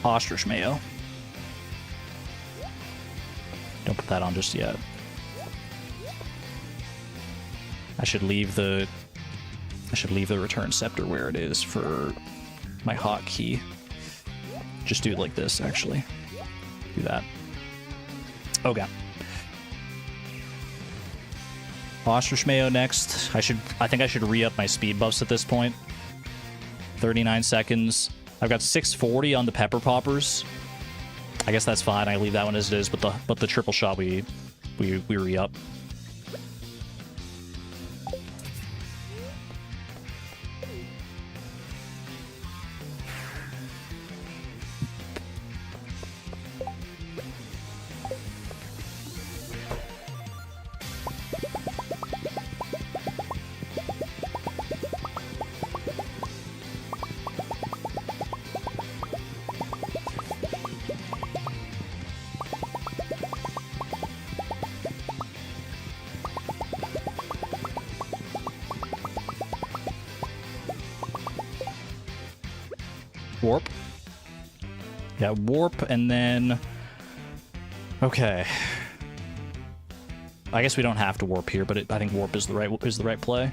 Ostrich mayo. Don't put that on just yet. I should leave the return scepter where it is for my hotkey. Just do it like this, actually. Do that. Okay. Ostrich mayo next. I think I should re-up my speed buffs at this point. 39 seconds. I've got 640 on the pepper poppers. I guess that's fine. I leave that one as it is, but the triple shot we re-up. Warp. Yeah, warp, and then... Okay. I guess we don't have to warp here, but I think warp is the right play.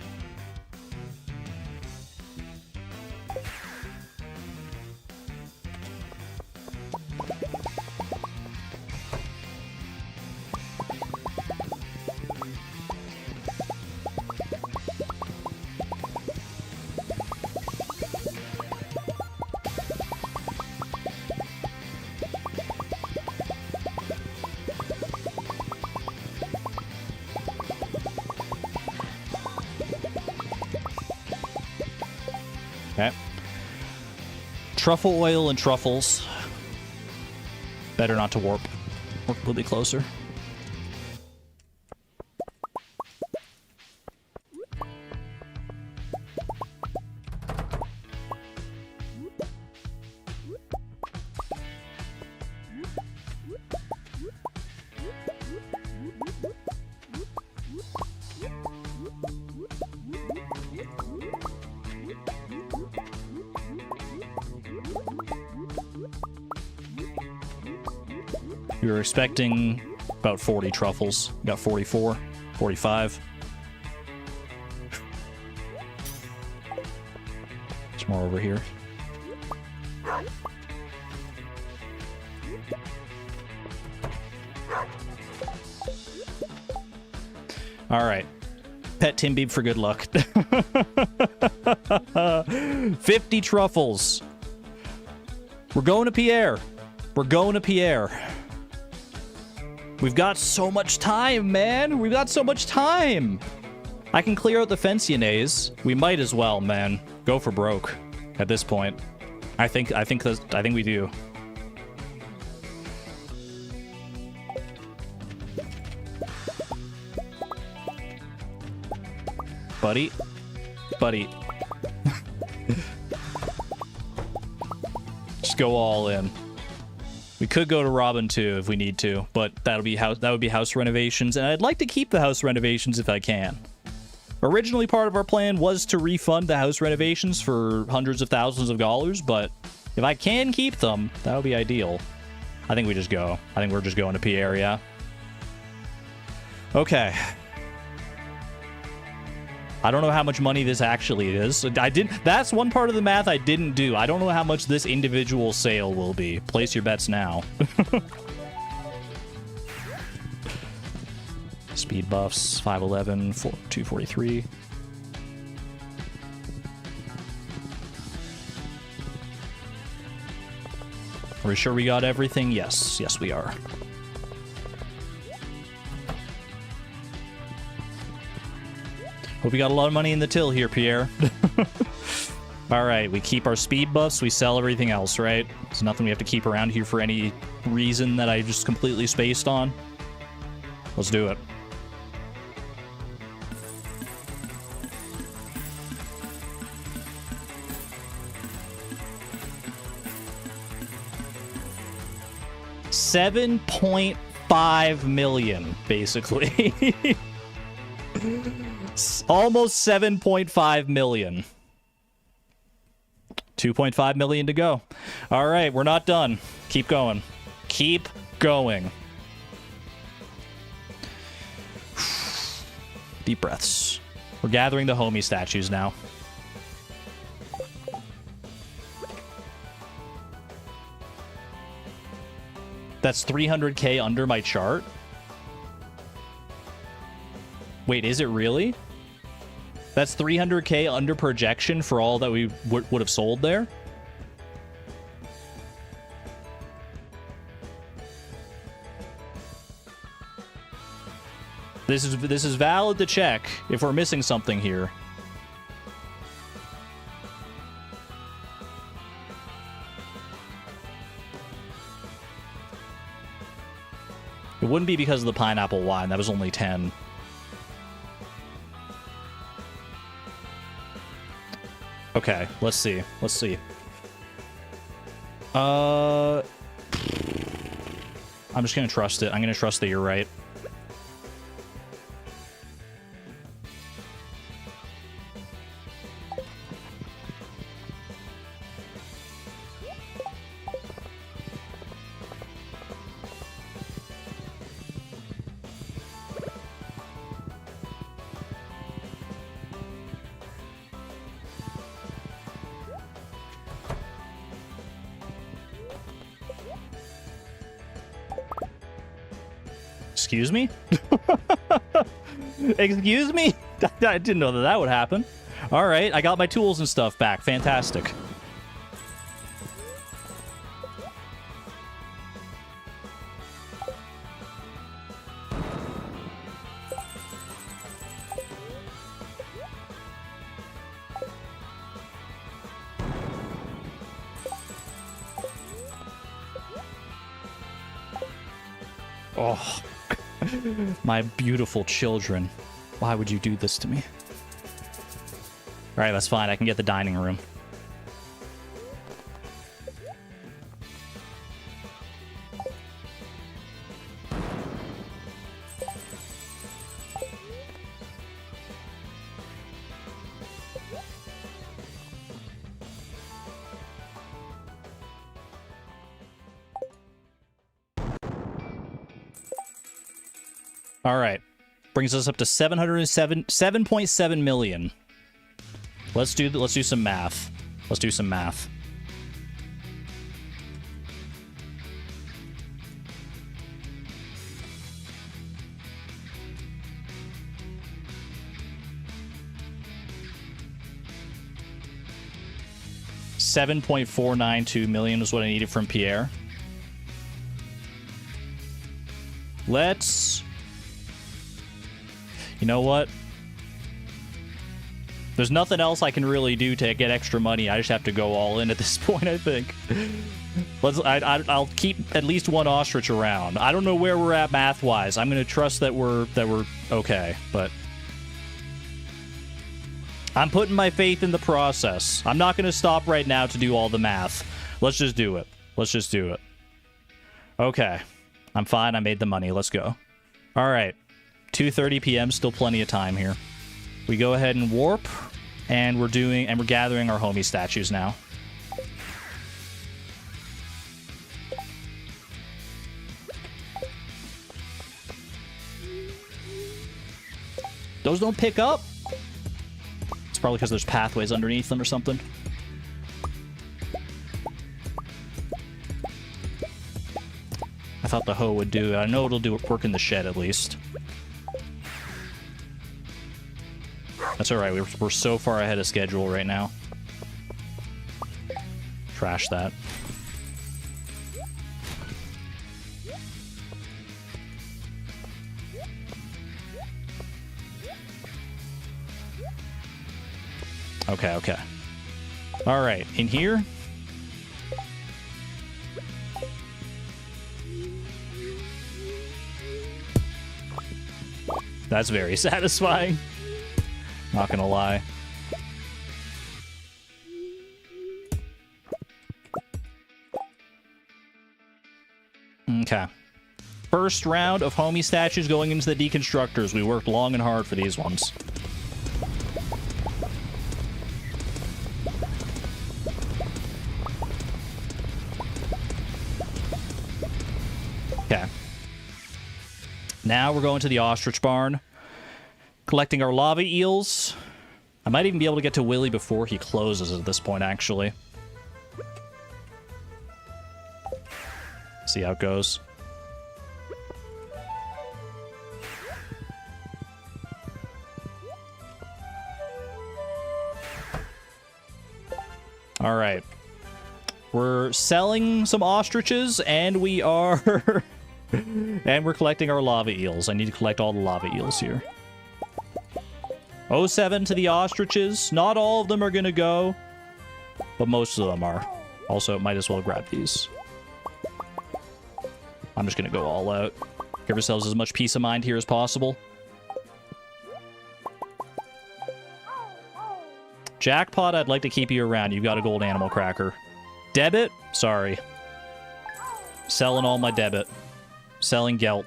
Okay. Truffle oil and truffles. Better not to warp. Warp a little bit closer. We were expecting about 40 truffles. Got 44, 45. There's more over here. All right. Pet Timbeeb for good luck. 50 truffles. We're going to Pierre. We're going to Pierre. We've got so much time, man. We've got so much time. I can clear out the Fencianays. We might as well, man. Go for broke at this point. I think we do. Buddy. Just go all in. We could go to Robin too if we need to, but that would be house renovations, and I'd like to keep the house renovations if I can. Originally, part of our plan was to refund the house renovations for hundreds of thousands of dollars, but if I can keep them, that would be ideal. I think we just go. I think we're just going to Pierre, yeah. Okay. I don't know how much money this actually is. That's one part of the math I didn't do. I don't know how much this individual sale will be. Place your bets now. Speed buffs, 511, 243. Are we sure we got everything? Yes. Yes, we are. Hope we got a lot of money in the till here, Pierre. All right, we keep our speed buffs. We sell everything else, right? There's nothing we have to keep around here for any reason that I just completely spaced on. Let's do it. $7.5 million, basically. Almost 7.5 million. 2.5 million to go. All right, we're not done. Keep going. Keep going. Deep breaths. We're gathering the homie statues now. That's 300k under my chart. Wait, is it really? That's 300k under projection for all that we would have sold there? This is valid to check if we're missing something here. It wouldn't be because of the pineapple wine. That was only 10. Okay, let's see. Let's see. I'm just gonna trust it. I'm gonna trust that you're right. Excuse me? Excuse me? I didn't know that that would happen. All right, I got my tools and stuff back. Fantastic. Oh. My beautiful children. Why would you do this to me? Alright, that's fine. I can get the dining room. All right, brings us up to 7.7 million. Let's do some math. Let's do some math. $7.492 million was what I needed from Pierre. Let's... You know what? There's nothing else I can really do to get extra money. I just have to go all in at this point, I think. I'll keep at least one ostrich around. I don't know where we're at math-wise. I'm going to trust that we're okay, but I'm putting my faith in the process. I'm not going to stop right now to do all the math. Let's just do it. Let's just do it. Okay. I'm fine. I made the money. Let's go. All right. 2:30 p.m. Still plenty of time here. We go ahead and warp, and we're gathering our homie statues now. Those don't pick up. It's probably because there's pathways underneath them or something. I thought the hoe would do it. I know it'll work in the shed at least. That's all right. We're so far ahead of schedule right now. Trash that. Okay, okay. All right, in here. That's very satisfying. Not gonna lie. Okay. First round of homie statues going into the deconstructors. We worked long and hard for these ones. Okay. Now we're going to the ostrich barn. Collecting our lava eels. I might even be able to get to Willy before he closes at this point, actually. See how it goes. All right. We're selling some ostriches, and we are... and we're collecting our lava eels. I need to collect all the lava eels here. 07 to the ostriches. Not all of them are going to go, but most of them are. Also, might as well grab these. I'm just going to go all out. Give ourselves as much peace of mind here as possible. Jackpot, I'd like to keep you around. You've got a gold animal cracker. Debit? Sorry. Selling all my debit. Selling gelt.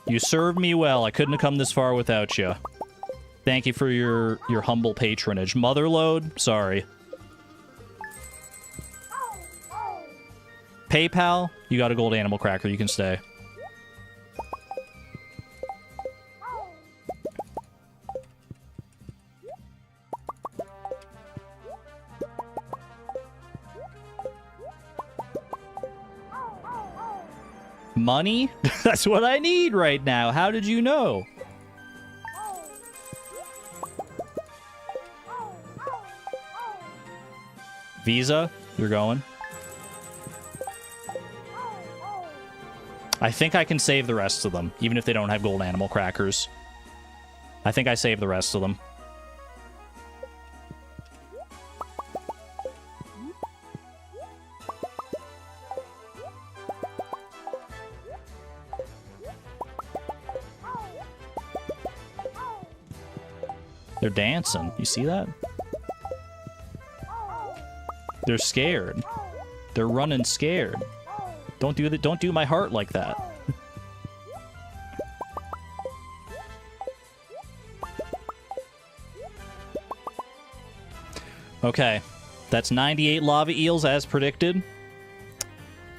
You served me well. I couldn't have come this far without you. Thank you for your humble patronage. Motherload? Sorry. PayPal? You got a gold animal cracker. You can stay. Money? That's what I need right now. How did you know? Visa, you're going. I think I can save the rest of them, even if they don't have gold animal crackers. I think I saved the rest of them. They're dancing. You see that? They're scared. They're running scared. Don't do that. Don't do my heart like that. Okay. That's 98 lava eels as predicted.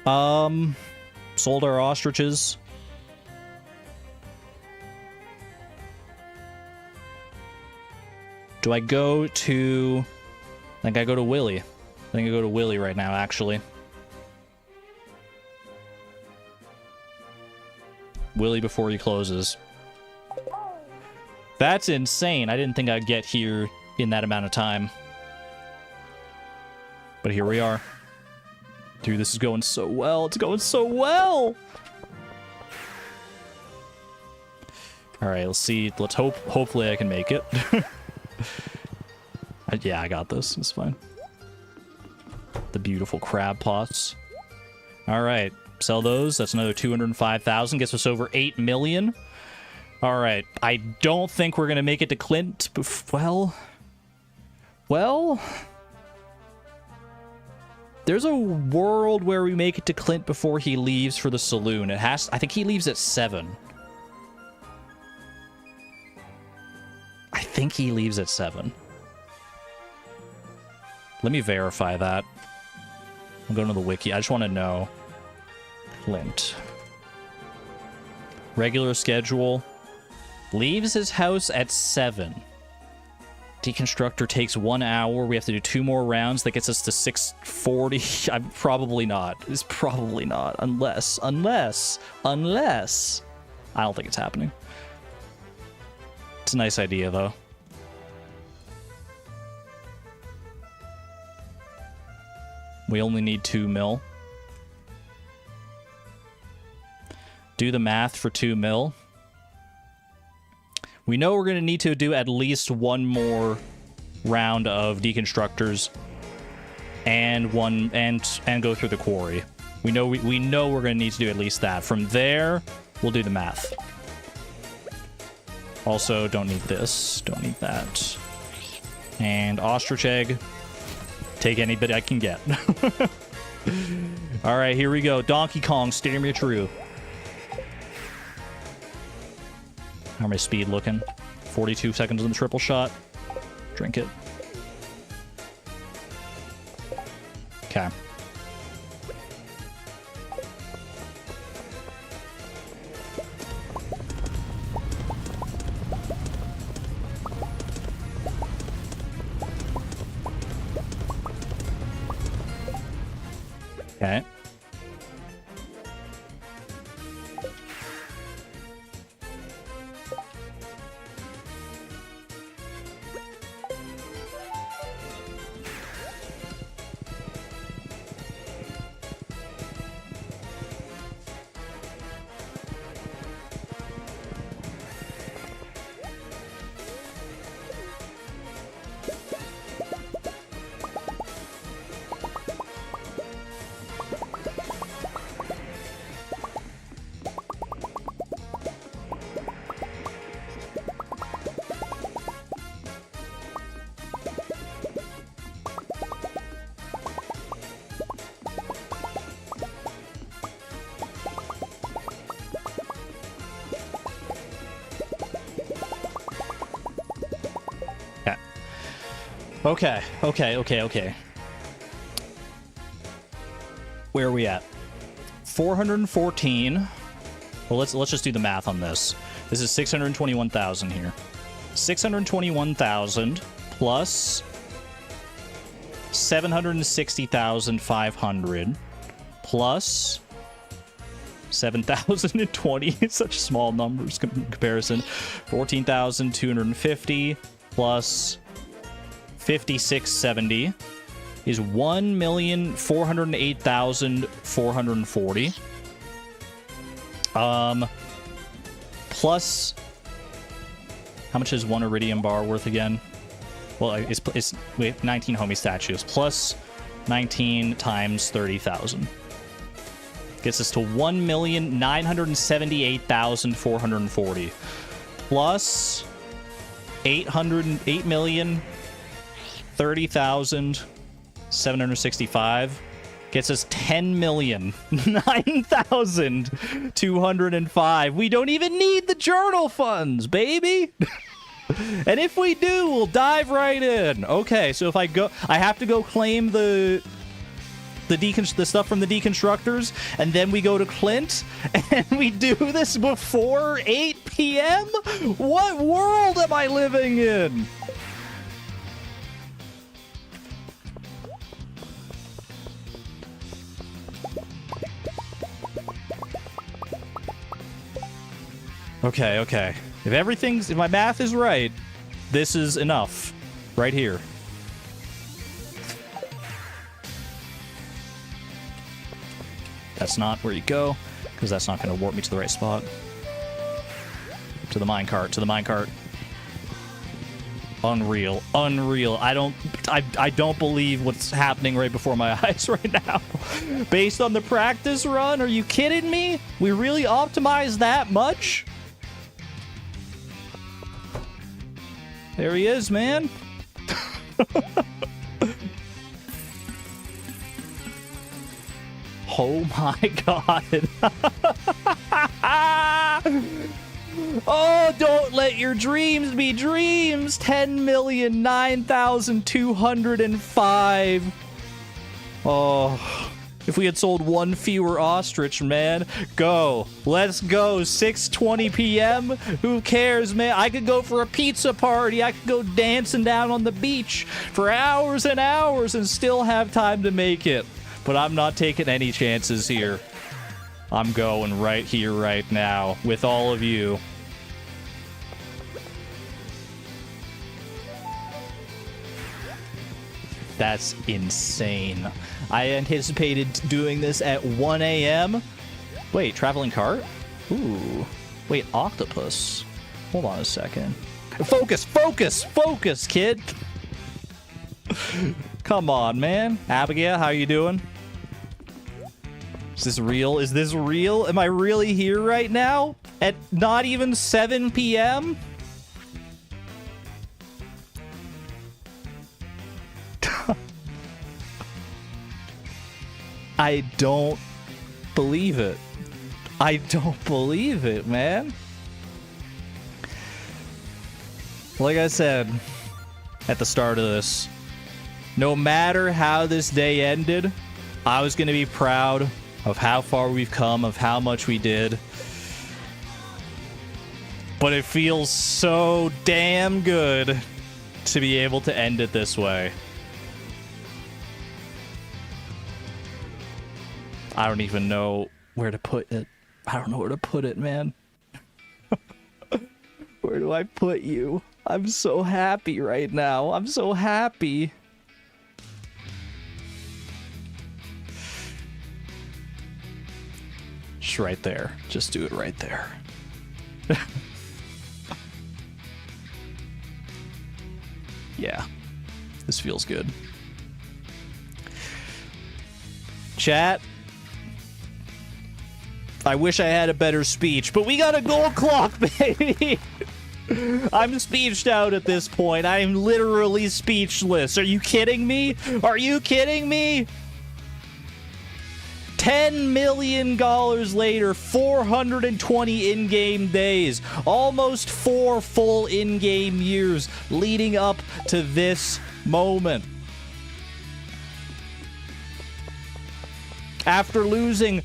Sold our ostriches. Do I go to... I think I go to Willy. I think I go to Willy right now, actually. Willy before he closes. That's insane. I didn't think I'd get here in that amount of time. But here we are. Dude, this is going so well. It's going so well! Alright, let's see. Let's hope... Hopefully I can make it. Yeah, I got this. It's fine. The beautiful crab pots. Alright, sell those. That's another 205,000. Gets us over 8 million. Alright, I don't think we're going to make it to Clint. Well... There's a world where we make it to Clint before he leaves for the saloon. It has... I think he leaves at 7. I think he leaves at 7. Let me verify that. I'm going to the wiki. I just want to know. Clint. Regular schedule. Leaves his house at 7. Deconstructor takes 1 hour. We have to do 2 more rounds. That gets us to 640. Probably not. It's probably not. Unless. I don't think it's happening. It's a nice idea, though. We only need 2 mil. Do the math for 2 mil. We know we're going to need to do at least 1 more round of deconstructors and go through the quarry. We know we're going to need to do at least that. From there, we'll do the math. Also, don't need this. Don't need that. And ostrich egg. Take any bit I can get. All right, here we go. Donkey Kong, steer me true. How my speed looking? 42 seconds on the triple shot. Drink it. Okay. Okay. Okay. Where are we at? 414. Well, let's just do the math on this. This is 621,000 here. 621,000 plus 760,500 plus 7,020. Such small numbers in comparison. 14,250 plus 5670 is 1,408,440. Plus, how much is 1 iridium bar worth again? Well, it's we have 19 homie statues plus 19 times 30,000 gets us to 1,978,440 plus 8,030,765 gets us 10,009,205. We don't even need the journal funds, baby. And if we do, we'll dive right in. Okay, so if I have to go claim the stuff from the deconstructors, and then we go to Clint, and we do this before 8 p.m.? What world am I living in? Okay. If my math is right, this is enough. Right here. That's not where you go, because that's not going to warp me to the right spot. To the minecart. Unreal. I don't believe what's happening right before my eyes right now. Based on the practice run, are you kidding me? We really optimized that much? There he is, man. Oh my god. Oh, don't let your dreams be dreams. 10,009,205. Oh, If we had sold one fewer ostrich, man. Go. Let's go. 6:20 p.m. Who cares, man? I could go for a pizza party. I could go dancing down on the beach for hours and hours and still have time to make it. But I'm not taking any chances here. I'm going right here, right now, with all of you. That's insane. I anticipated doing this at 1 a.m. Wait, traveling cart? Ooh. Wait, octopus. Hold on a second. Focus, focus, focus, kid. Come on, man. Abigail, how you doing? Is this real? Is this real? Am I really here right now? At not even 7 p.m.? I don't believe it. I don't believe it, man. Like I said at the start of this, no matter how this day ended, I was going to be proud of how far we've come, of how much we did. But it feels so damn good to be able to end it this way. I don't even know where to put it. I don't know where to put it, man. Where do I put you? I'm so happy right now. I'm so happy. Just right there. Just do it right there. Yeah. This feels good. Chat. I wish I had a better speech, but we got a gold clock, baby! I'm speeched out at this point. I'm literally speechless. Are you kidding me? Are you kidding me? $10 million later, 420 in-game days, almost 4 full in-game years leading up to this moment. After losing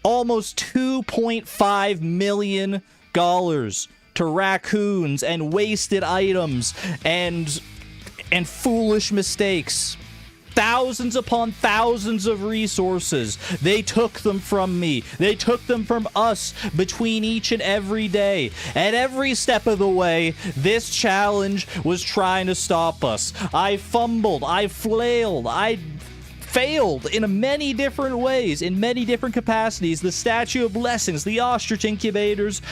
almost $2.5 million to raccoons and wasted items and foolish mistakes. Thousands upon thousands of resources. They took them from me. They took them from us between each and every day. At every step of the way, this challenge was trying to stop us. I fumbled. I flailed. I failed in many different ways, in many different capacities. The Statue of Blessings, the Ostrich Incubators.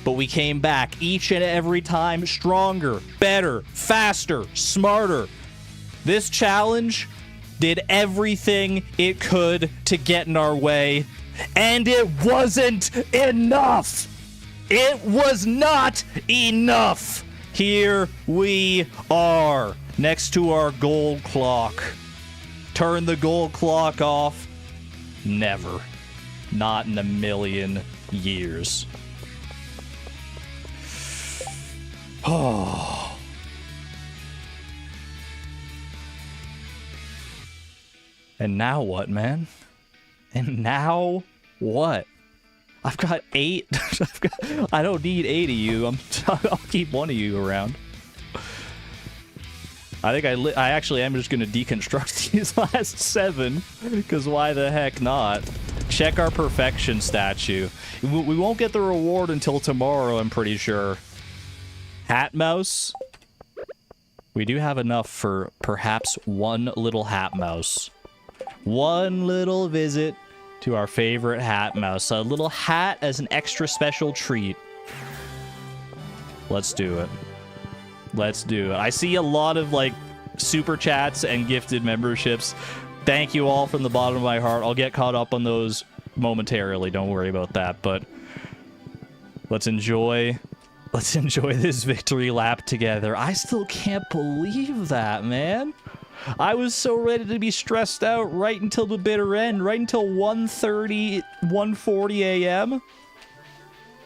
But we came back each and every time stronger, better, faster, smarter. This challenge did everything it could to get in our way, and it wasn't enough. It was not enough. Here we are, next to our gold clock. Turn the gold clock off? Never. Not in a million years. Oh. And now what, man? And now what? I've got 8. I don't need 8 of you. I'll keep one of you around. I think I actually am just going to deconstruct these last 7, because why the heck not? Check our perfection statue. We won't get the reward until tomorrow, I'm pretty sure. Hat mouse. We do have enough for perhaps one little hat mouse. One little visit to our favorite hat mouse. A little hat as an extra special treat. Let's do it. Let's do it. I see a lot of, like, super chats and gifted memberships. Thank you all from the bottom of my heart. I'll get caught up on those momentarily. Don't worry about that. But let's enjoy this victory lap together. I still can't believe that, man. I was so ready to be stressed out right until the bitter end, right until 1:30, 1:40 a.m.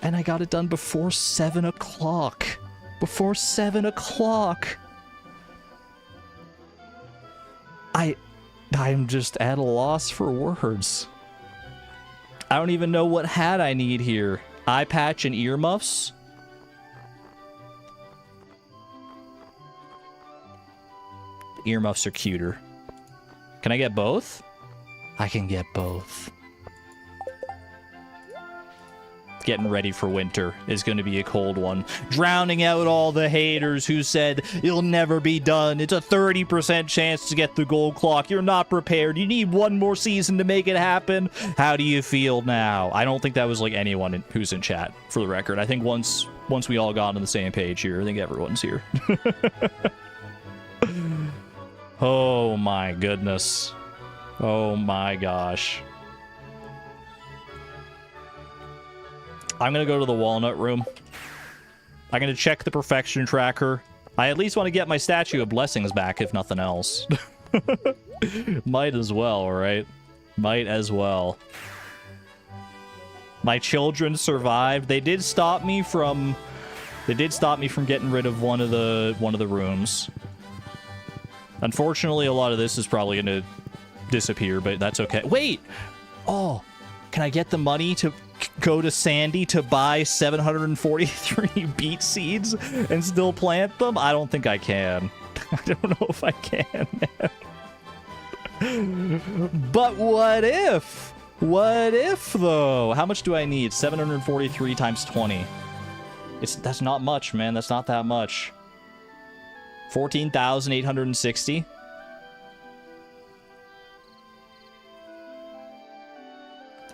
And I got it done before 7 o'clock. Before 7 o'clock. I'm just at a loss for words. I don't even know what hat I need here. Eye patch and earmuffs? Earmuffs are cuter. Can I get both? I can get both. Getting ready for winter is going to be a cold one. Drowning out all the haters who said, "You'll never be done. It's a 30% chance to get the gold clock. You're not prepared. You need one more season to make it happen." How do you feel now? I don't think that was like anyone who's in chat, for the record. I think once we all got on the same page here, I think everyone's here. Oh my goodness. Oh my gosh. I'm going to go to the walnut room. I'm going to check the perfection tracker. I at least want to get my statue of blessings back, if nothing else. Might as well, right? Might as well. My children survived. They did stop me from getting rid of one of the rooms. Unfortunately, a lot of this is probably going to disappear, but that's okay. Wait! Oh, can I get the money to go to Sandy to buy 743 beet seeds and still plant them? I don't think I can. I don't know if I can, man. But what if? What if, though? How much do I need? 743 times 20. That's not much, man. That's not that much. 14,860.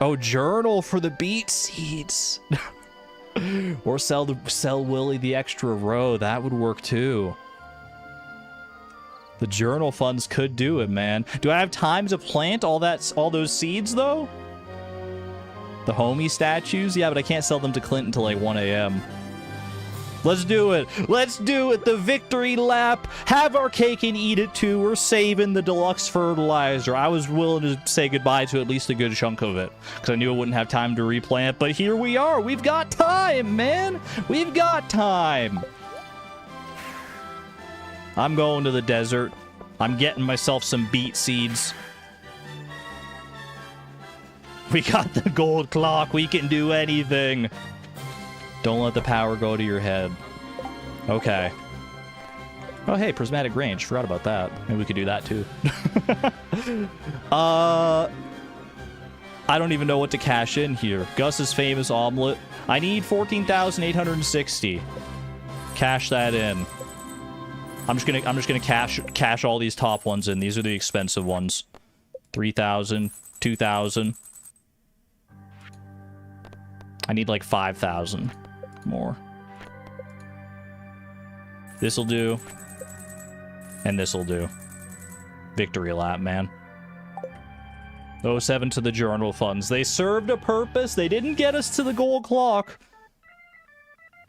Oh, journal for the beet seeds. Or sell Willie the extra row. That would work too. The journal funds could do it, man. Do I have time to plant all those seeds though? The homie statues? Yeah, but I can't sell them to Clint until like 1 a.m. Let's do it. Let's do it. The victory lap. Have our cake and eat it too. We're saving the deluxe fertilizer. I was willing to say goodbye to at least a good chunk of it because I knew I wouldn't have time to replant. But here we are. We've got time, man. We've got time. I'm going to the desert. I'm getting myself some beet seeds. We got the gold clock. We can do anything. Don't let the power go to your head. Okay. Oh, hey, prismatic range. Forgot about that. Maybe we could do that, too. I don't even know what to cash in here. Gus's famous omelet. I need 14,860. Cash that in. I'm just gonna cash all these top ones in. These are the expensive ones. 3,000, 2,000. I need like 5,000 more. This'll do. And this'll do. Victory lap, man. 07 to the journal funds. They served a purpose. They didn't get us to the gold clock.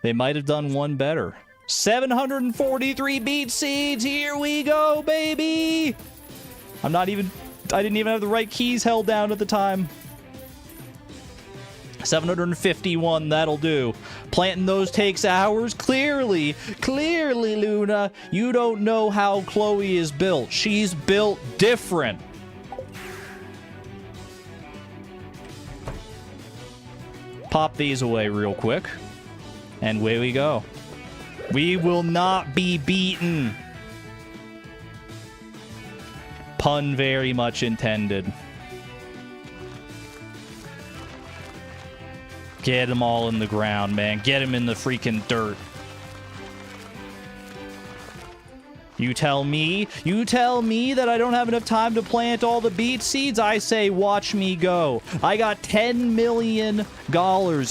They might have done one better. 743 beet seeds. Here we go, baby. I didn't even have the right keys held down at the time. 751, that'll do. Planting those takes hours. Clearly, Luna, you don't know how Chloe is built. She's built different. Pop these away real quick. And away we go. We will not be beaten. Pun very much intended. Get them all in the ground, man. Get them in the freaking dirt. You tell me that I don't have enough time to plant all the beet seeds? I say, watch me go. I got $10 million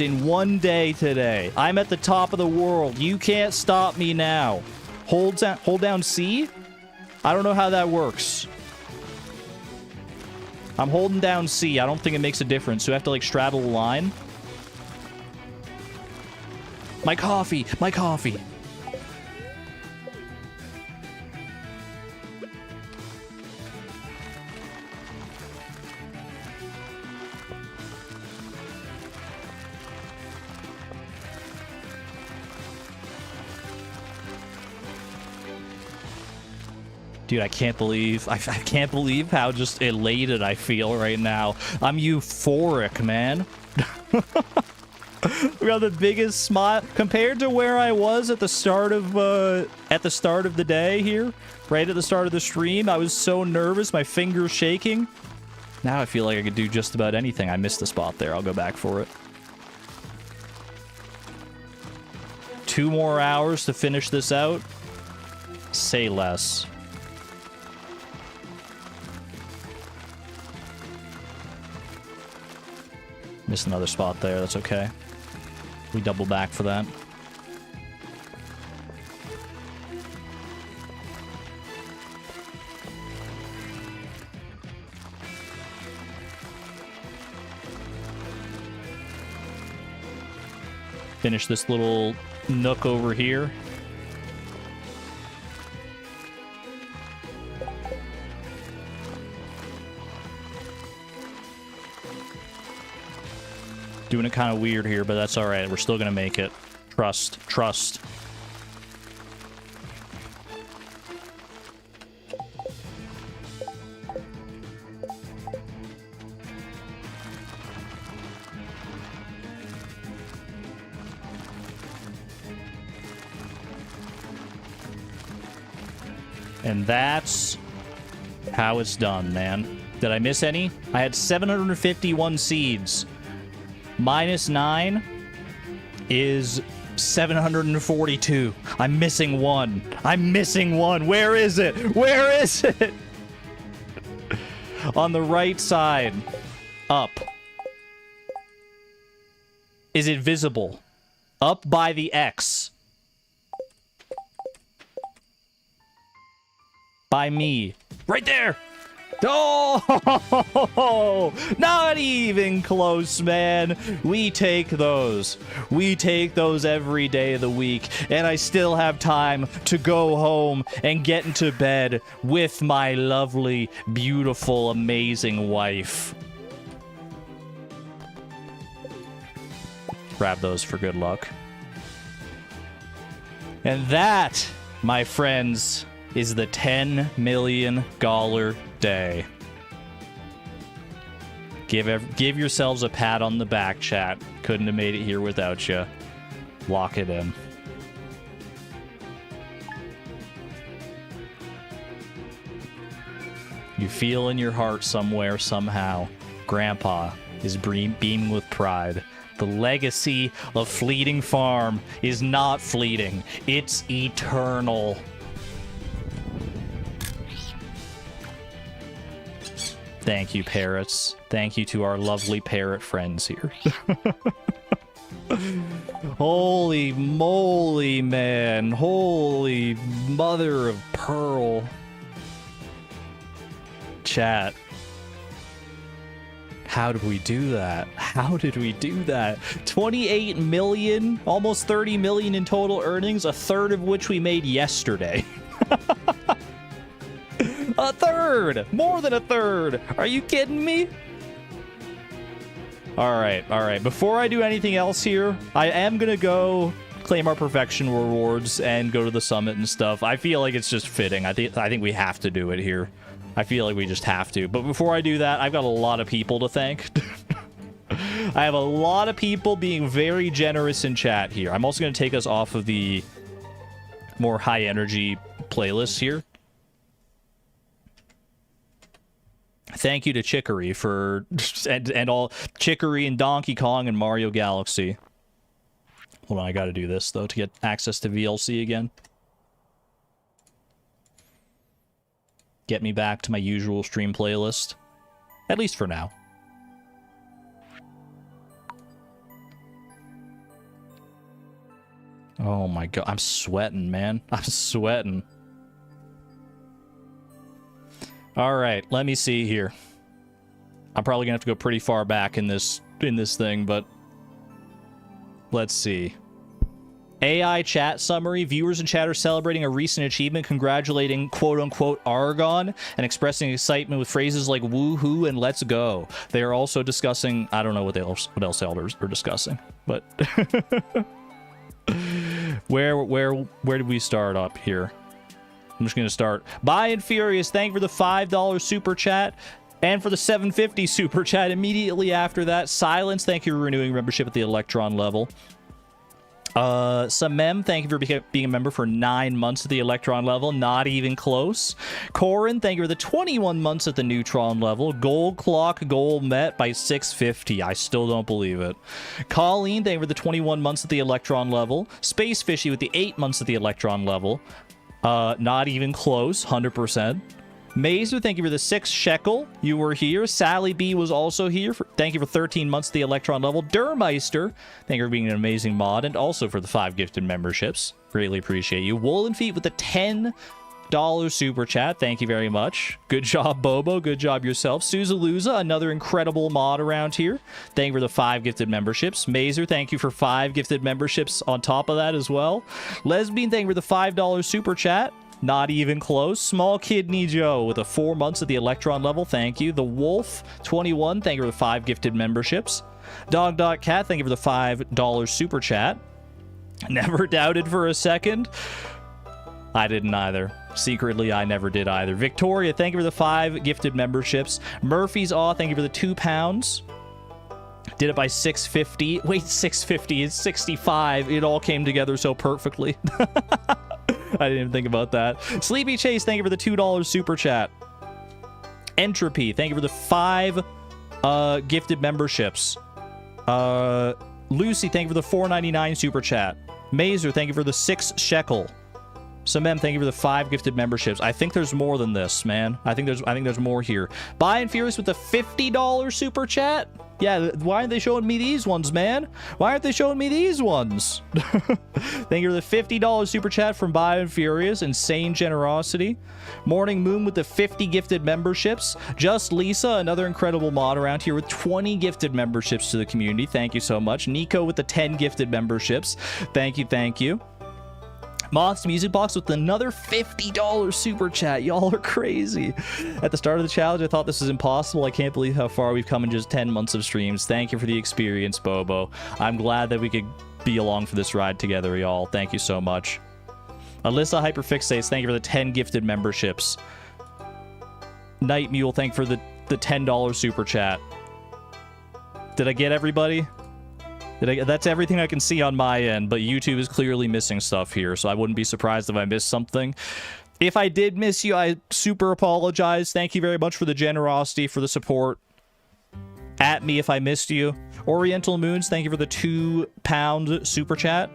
in one day today. I'm at the top of the world. You can't stop me now. Hold down C? I don't know how that works. I'm holding down C. I don't think it makes a difference. So I have to, like, straddle the line. My coffee! My coffee! Dude, I can't believe I can't believe how just elated I feel right now. I'm euphoric, man. We got the biggest smile compared to where I was at the start of the day here, right at the start of the stream. I was so nervous, my fingers shaking. Now I feel like I could do just about anything. I missed the spot there. I'll go back for it. 2 more hours to finish this out. Say less. Missed another spot there. That's okay. We double back for that. Finish this little nook over here. Doing it kind of weird here, but that's all right. We're still gonna make it. Trust, trust. And that's how it's done, man. Did I miss any? I had 751 seeds. Minus 9 is 742. I'm missing one. I'm missing one. Where is it? Where is it? On the right side. Up. Is it visible? Up by the X. By me. Right there! Oh, not even close, man. We take those. We take those every day of the week. And I still have time to go home and get into bed with my lovely, beautiful, amazing wife. Grab those for good luck. And that, my friends, is the $10 million day. Give yourselves a pat on the back, chat. Couldn't have made it here without you. Lock it in. You feel in your heart somewhere, somehow, Grandpa is beaming with pride. The legacy of Fleeting Farm is not fleeting. It's eternal. Thank you, parrots. Thank you to our lovely parrot friends here. Holy moly, man. Holy mother of pearl. Chat. How did we do that? How did we do that? 28 million, almost 30 million in total earnings, a third of which we made yesterday. A third! More than a third! Are you kidding me? Alright, alright. Before I do anything else here, I am gonna go claim our perfection rewards and go to the summit and stuff. I feel like it's just fitting. I think we have to do it here. I feel like we just have to. But before I do that, I've got a lot of people to thank. I have a lot of people being very generous in chat here. I'm also going to take us off of the more high energy playlists here. Thank you to Chicory for and all Chicory and Donkey Kong and Mario Galaxy. Hold on, I gotta do this though to get access to VLC again. Get me back to my usual stream playlist. At least for now. Oh my god, I'm sweating, man. I'm sweating. Alright, let me see here. I'm probably gonna have to go pretty far back in this thing, but let's see. AI chat summary. Viewers in chat are celebrating a recent achievement, congratulating quote-unquote Argon, and expressing excitement with phrases like woohoo and let's go. They are also discussing... I don't know what else elders are discussing, but... where did we start up here? I'm just going to start. Buy and Furious, thank you for the $5 super chat. And for the $7.50 super chat immediately after that. Silence, thank you for renewing membership at the Electron level. Samem, thank you for being a member for 9 months at the Electron level. Not even close. Corin, thank you for the 21 months at the Neutron level. Gold Clock goal met by 650. I still don't believe it. Colleen, thank you for the 21 months at the Electron level. Space Fishy with the 8 months at the Electron level. Not even close. 100%. Mazer, thank you for the 6 shekel. You were here. Sally B was also here. Thank you for 13 months at the Electron level. Durmeister, thank you for being an amazing mod, and also for the 5 gifted memberships. Greatly appreciate you. Woolen Feet with the $10 super chat. Thank you very much. Good job, Bobo. Good job yourself. Suzaluza, another incredible mod around here. Thank you for the 5 gifted memberships. Mazer, thank you for 5 gifted memberships on top of that as well. Lesbian, thank you for the $5 super chat. Not even close. Small Kidney Joe with the 4 months at the Electron level. Thank you. The Wolf 21. Thank you for the 5 gifted memberships. Dog.cat. Thank you for the $5 super chat. Never doubted for a second. I didn't either. Secretly, I never did either. Victoria, thank you for the 5 gifted memberships. Murphy's Awe, thank you for the £2. Did it by 650. Wait, 650 is 65. It all came together so perfectly. I didn't even think about that. Sleepy Chase, thank you for the $2 super chat. Entropy, thank you for the 5 gifted memberships. Lucy, thank you for the $4.99 super chat. Mazer, thank you for the 6 shekel. Samem, thank you for the 5 gifted memberships. I think there's more than this, man. I think there's more here. Buy and Furious with the $50 super chat. Yeah, why aren't they showing me these ones, man? Why aren't they showing me these ones? Thank you for the $50 super chat from Buy and Furious. Insane generosity. Morning Moon with the 50 gifted memberships. Just Lisa, another incredible mod around here with 20 gifted memberships to the community. Thank you so much. Nico with the 10 gifted memberships. Thank you, thank you. Moth's Music Box with another $50 super chat. Y'all are crazy. At the start of the challenge, I thought this was impossible. I can't believe how far we've come in just 10 months of streams. Thank you for the experience, Bobo. I'm glad that we could be along for this ride together, y'all. Thank you so much. Alyssa Hyperfixates, thank you for the 10 gifted memberships. Night Mule, thank you for the $10 super chat. Did I get everybody? That's everything I can see on my end, but YouTube is clearly missing stuff here, so I wouldn't be surprised if I missed something. If I did miss you, I super apologize. Thank you very much for the generosity, for the support. At me if I missed you. Oriental Moons, thank you for the £2 super chat.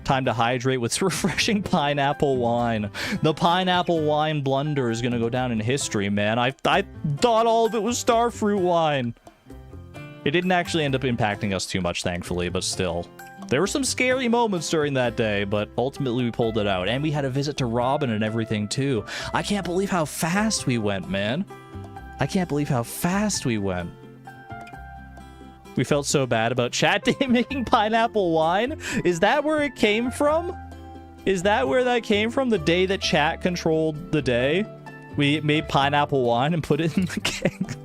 Time to hydrate with refreshing pineapple wine. The pineapple wine blunder is going to go down in history, man. I thought all of it was starfruit wine. It didn't actually end up impacting us too much, thankfully, but still. There were some scary moments during that day, but ultimately we pulled it out. And we had a visit to Robin and everything, too. I can't believe how fast we went, man. I can't believe how fast we went. We felt so bad about Chat Day making pineapple wine. Is that where it came from? Is that where that came from? The day that chat controlled the day? We made pineapple wine and put it in the keg.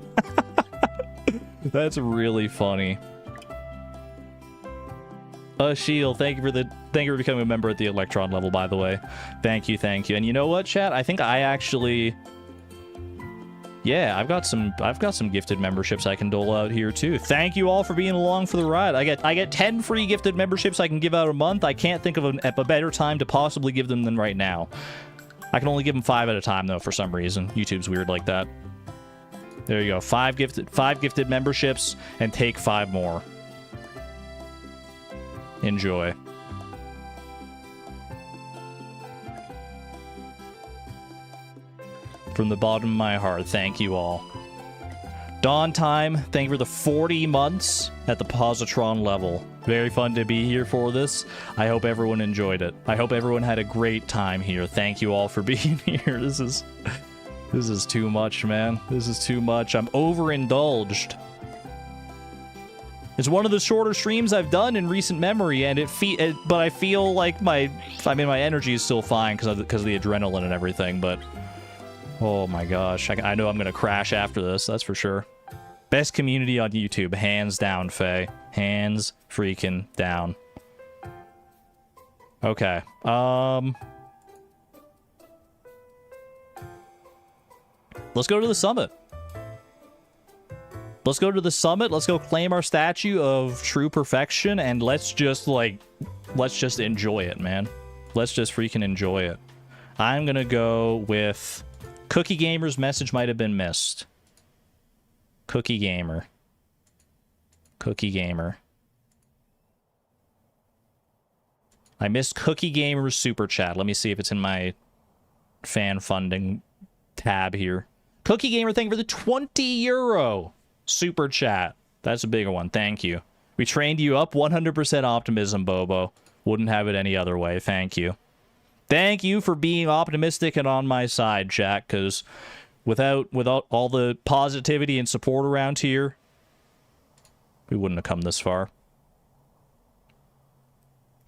That's really funny. Shield, thank you for becoming a member at the Electron level, by the way. Thank you, thank you. And you know what, chat? I think I actually... Yeah, I've got some gifted memberships I can dole out here too. Thank you all for being along for the ride. I get 10 free gifted memberships I can give out a month. I can't think of a better time to possibly give them than right now. I can only give them 5 at a time though, for some reason. YouTube's weird like that. There you go. 5 gifted memberships, and take 5 more. Enjoy. From the bottom of my heart, thank you all. Dawn Time, thank you for the 40 months at the Positron level. Very fun to be here for this. I hope everyone enjoyed it. I hope everyone had a great time here. Thank you all for being here. This is too much, man. This is too much. I'm overindulged. It's one of the shorter streams I've done in recent memory, and but I feel like my energy is still fine because of the adrenaline and everything, but oh my gosh, I know I'm gonna crash after this, that's for sure. Best community on YouTube, hands down, Faye. Hands freaking down. Okay, Let's go to the summit. Let's go to the summit. Let's go claim our statue of true perfection, and let's just enjoy it, man. Let's just freaking enjoy it. I'm gonna go with Cookie Gamer's message might have been missed. Cookie Gamer. Cookie Gamer. I missed Cookie Gamer's super chat. Let me see if it's in my fan funding tab here. Cookie Gamer, thank you for the 20 euro super chat. That's a bigger one. Thank you. We trained you up. 100% optimism, Bobo. Wouldn't have it any other way. Thank you. Thank you for being optimistic and on my side, chat, because without all the positivity and support around here, we wouldn't have come this far.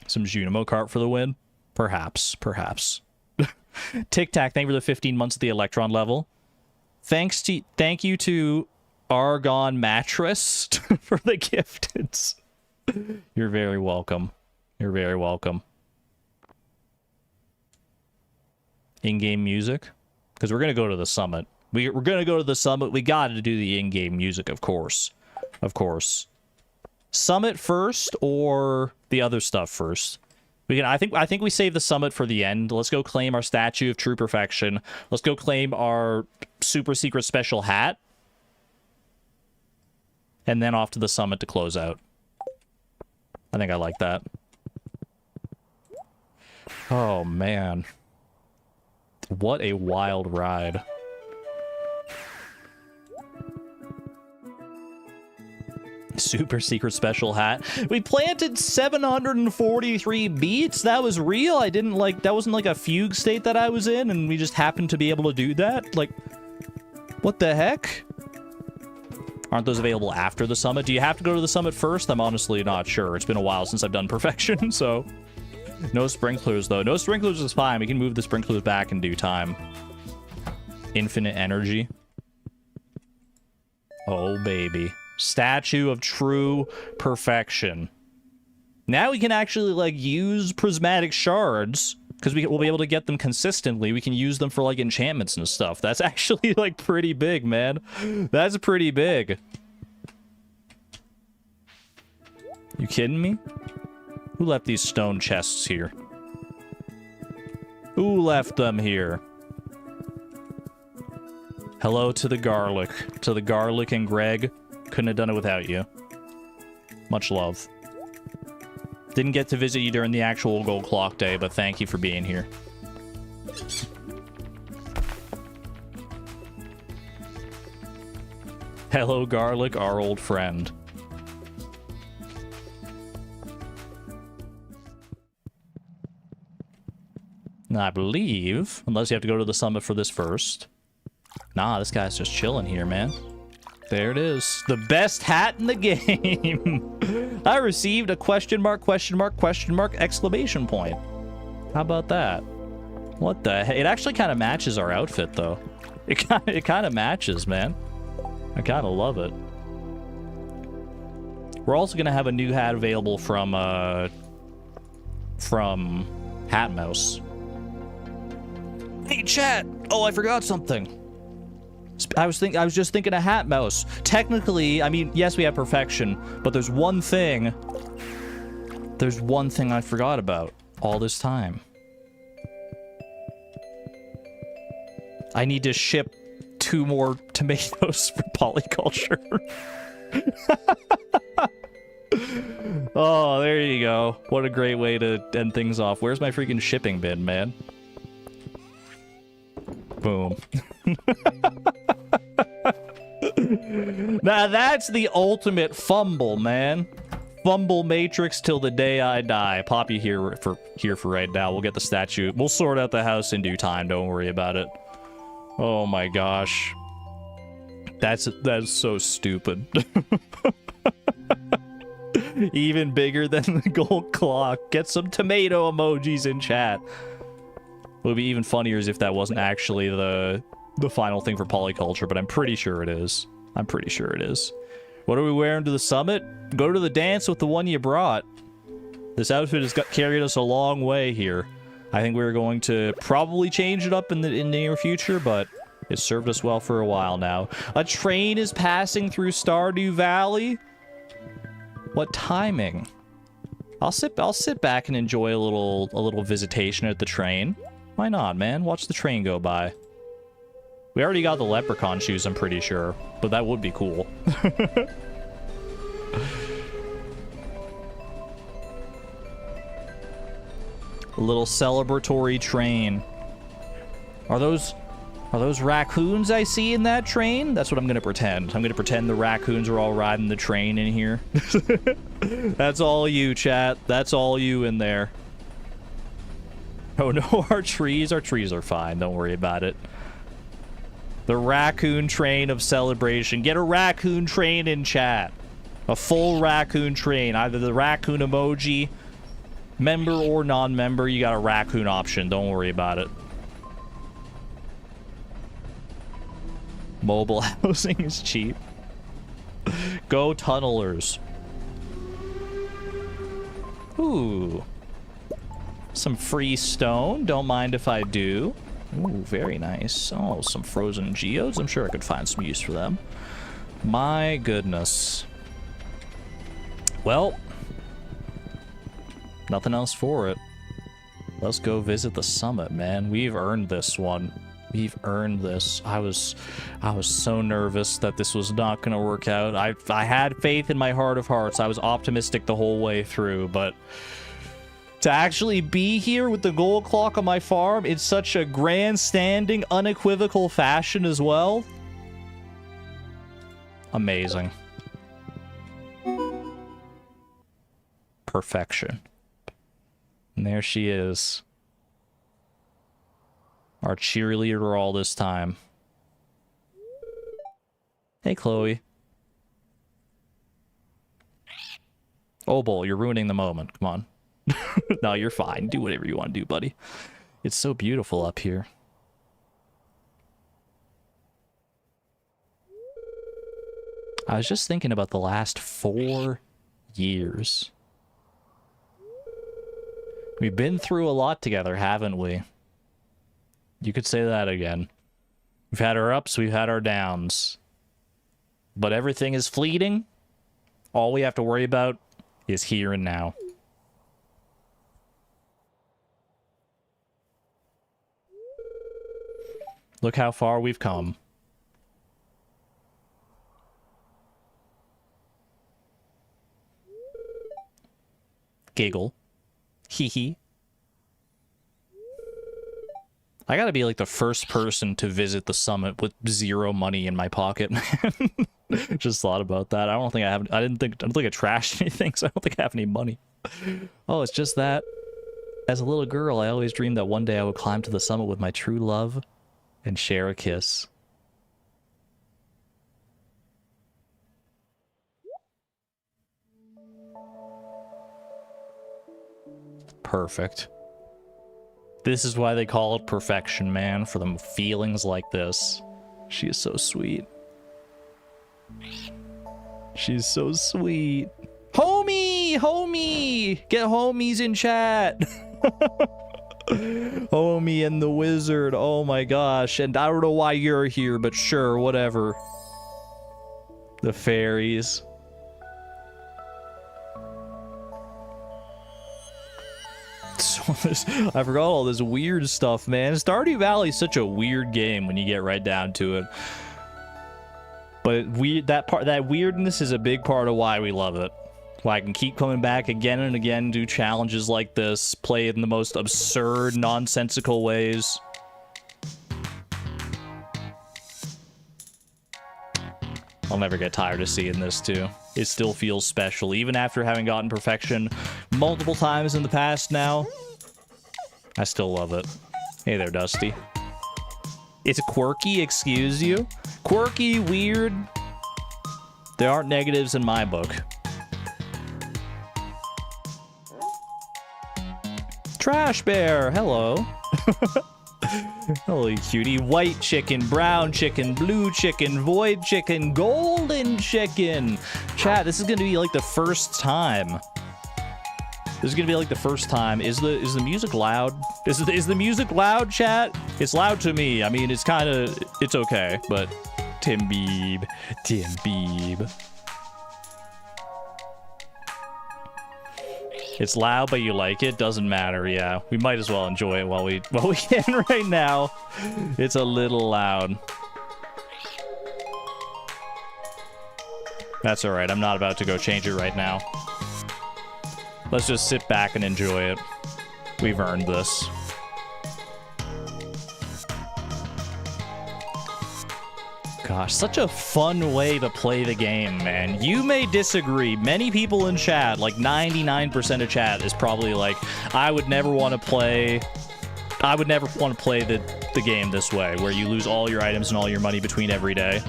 Some Junimo cart for the win? Perhaps. Perhaps. Tic Tac, thank you for the 15 months at the Electron level. Thank you to Argon Mattress for the gifteds. You're very welcome. You're very welcome. In-game music? Because we're going to go to the summit. We're going to go to the summit. We got to do the in-game music, of course. Of course. Summit first or the other stuff first? I think we save the summit for the end. Let's go claim our statue of true perfection. Let's go claim our super secret special hat. And then off to the summit to close out. I think I like that. Oh, man. What a wild ride. Super secret special hat. We planted 743 beets. That was real. I didn't like, that wasn't like a fugue state that I was in and we just happened to be able to do that. Like, what the heck? Aren't those available after the summit? Do you have to go to the summit first? I'm honestly not sure. It's been a while since I've done perfection, so. No sprinklers, though. No sprinklers is fine. We can move the sprinklers back in due time. Infinite energy. Oh, baby. Statue of true perfection. Now we can actually, like, use prismatic shards, because we'll be able to get them consistently. We can use them for, like, enchantments and stuff. That's actually, like, pretty big, man. That's pretty big. You kidding me? Who left these stone chests here? Who left them here? Hello to the garlic. To the garlic and Greg. Couldn't have done it without you. Much love. Didn't get to visit you during the actual gold clock day, but thank you for being here. Hello, garlic, our old friend. And I believe, unless you have to go to the summit for this first. Nah, this guy's just chilling here, man. There it is. The best hat in the game. I received a question mark, exclamation point. How about that? What the heck? It actually kind of matches our outfit, though. It kind of matches, man. I kind of love it. We're also going to have a new hat available from Hat Mouse. Hey, chat! Oh, I forgot something. I was just thinking of Hat Mouse. Technically, I mean, yes, we have perfection, but there's one thing I forgot about all this time. I need to ship 2 more tomatoes for polyculture. Oh, there you go. What a great way to end things off. Where's my freaking shipping bin, man? Boom. Now that's the ultimate fumble, man. Fumble matrix till the day I die. Poppy here for right now. We'll get the statue. We'll sort out the house in due time. Don't worry about it. Oh my gosh. That's so stupid. Even bigger than the gold clock. Get some tomato emojis in chat. What would be even funnier is if that wasn't actually the final thing for polyculture, but I'm pretty sure it is. I'm pretty sure it is. What are we wearing to the summit? Go to the dance with the one you brought. This outfit has carried us a long way here. I think we're going to probably change it up in the near future, but It's served us well for a while now. A train is passing through Stardew Valley? What timing? I'll sit back and enjoy a little visitation at the train. Why not, man? Watch the train go by. We already got the leprechaun shoes, I'm pretty sure, but that would be cool. A little celebratory train. Are those raccoons I see in that train? That's what I'm gonna pretend. I'm gonna pretend the raccoons are all riding the train in here. That's all you, chat. That's all you in there. Oh no, our trees are fine. Don't worry about it. The raccoon train of celebration. Get a raccoon train in chat. A full raccoon train. Either the raccoon emoji, member or non-member, you got a raccoon option. Don't worry about it. Mobile housing is cheap. Go tunnelers. Ooh. Some free stone. Don't mind if I do. Ooh, very nice. Oh, some frozen geodes. I'm sure I could find some use for them. My goodness. Well, nothing else for it. Let's go visit the summit, man. We've earned this one. We've earned this. I was so nervous that this was not going to work out. I had faith in my heart of hearts. I was optimistic the whole way through, but to actually be here with the gold clock on my farm in such a grandstanding, unequivocal fashion as well. Amazing. Perfection. And there she is. Our cheerleader all this time. Hey, Chloe. Oh, Bull, you're ruining the moment. Come on. No, you're fine. Do whatever you want to do, buddy. It's so beautiful up here. I was just thinking about the last 4 years. We've been through a lot together, haven't we? You could say that again. We've had our ups, we've had our downs. But everything is fleeting. All we have to worry about is here and now. Look how far we've come. Giggle. Hee hee. I gotta be like the first person to visit the summit with 0 money in my pocket, man. Just thought about that. I don't think I don't think I trashed anything, so I don't think I have any money. Oh, it's just that as a little girl, I always dreamed that one day I would climb to the summit with my true love and share a kiss. Perfect. This is why they call it perfection, man, for the feelings like this. She is so sweet. She's so sweet. Homie! Homie! Get homies in chat! Homie and the wizard. Oh my gosh. And I don't know why you're here, but sure, whatever. The fairies. I forgot all this weird stuff, man. Stardew Valley is such a weird game when you get right down to it. But that weirdness is a big part of why we love it. Why I can keep coming back again and again, do challenges like this, play in the most absurd, nonsensical ways. I'll never get tired of seeing this too. It still feels special, even after having gotten perfection multiple times in the past now. I still love it. Hey there, Dusty. It's quirky, excuse you? Quirky, weird. There aren't negatives in my book. Trash Bear, hello. Holy cutie. White chicken, brown chicken, blue chicken, void chicken, golden chicken. Chat, this is gonna be like the first time This is gonna be like the first time. Is the music loud? Is the music loud, chat? It's loud to me. I mean, it's kind of, it's okay, but Tim Beeb. It's loud, but you like it. Doesn't matter. Yeah, we might as well enjoy it while we can right now. It's a little loud. That's all right. I'm not about to go change it right now. Let's just sit back and enjoy it. We've earned this. Gosh, such a fun way to play the game, man. You may disagree. Many people in chat, like 99% of chat, is probably like, I would never want to play the game this way, where you lose all your items and all your money between every day.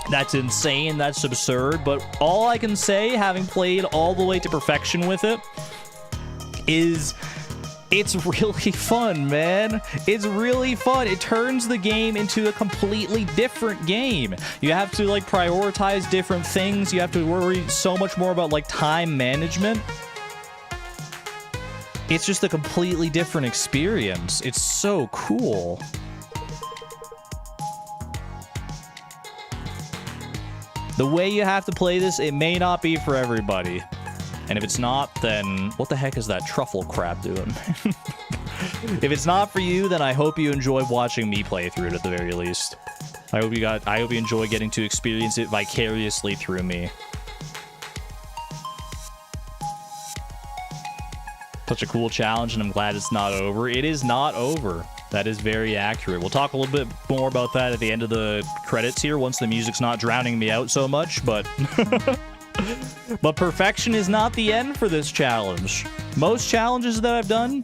That's insane. That's absurd. But all I can say, having played all the way to perfection with it, is it's really fun, man. It's really fun. It turns the game into a completely different game. You have to, like, prioritize different things. You have to worry so much more about, like, time management. It's just a completely different experience. It's so cool. The way you have to play this, it may not be for everybody. And if it's not, then what the heck is that truffle crab doing? If it's not for you, then I hope you enjoy watching me play through it at the very least. I hope you enjoy getting to experience it vicariously through me. Such a cool challenge, and I'm glad it's not over. It is not over. That is very accurate. We'll talk a little bit more about that at the end of the credits here, once the music's not drowning me out so much, but... But perfection is not the end for this challenge. Most challenges that I've done,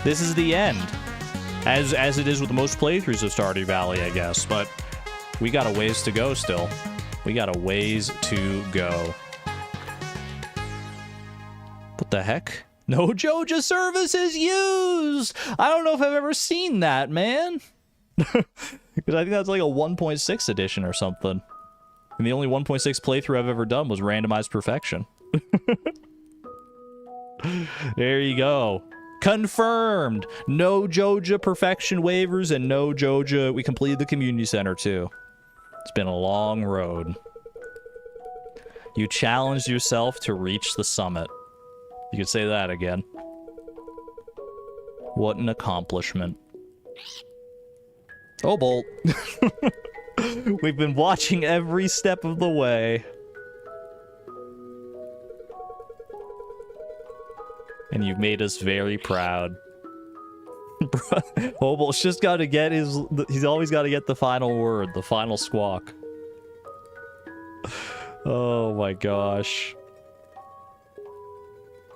this is the end. As it is with most playthroughs of Stardew Valley, I guess. But we got a ways to go still. We got a ways to go. What the heck? No Joja services used! I don't know if I've ever seen that, man. Because I think that's like a 1.6 edition or something. And the only 1.6 playthrough I've ever done was randomized perfection. There you go. Confirmed. No Joja perfection waivers and no Joja. We completed the community center too. It's been a long road. You challenged yourself to reach the summit. You could say that again. What an accomplishment. Oh, Bolt. We've been watching every step of the way. And you've made us very proud. Hobolt's just got to get he's always got to get the final word, the final squawk. Oh my gosh.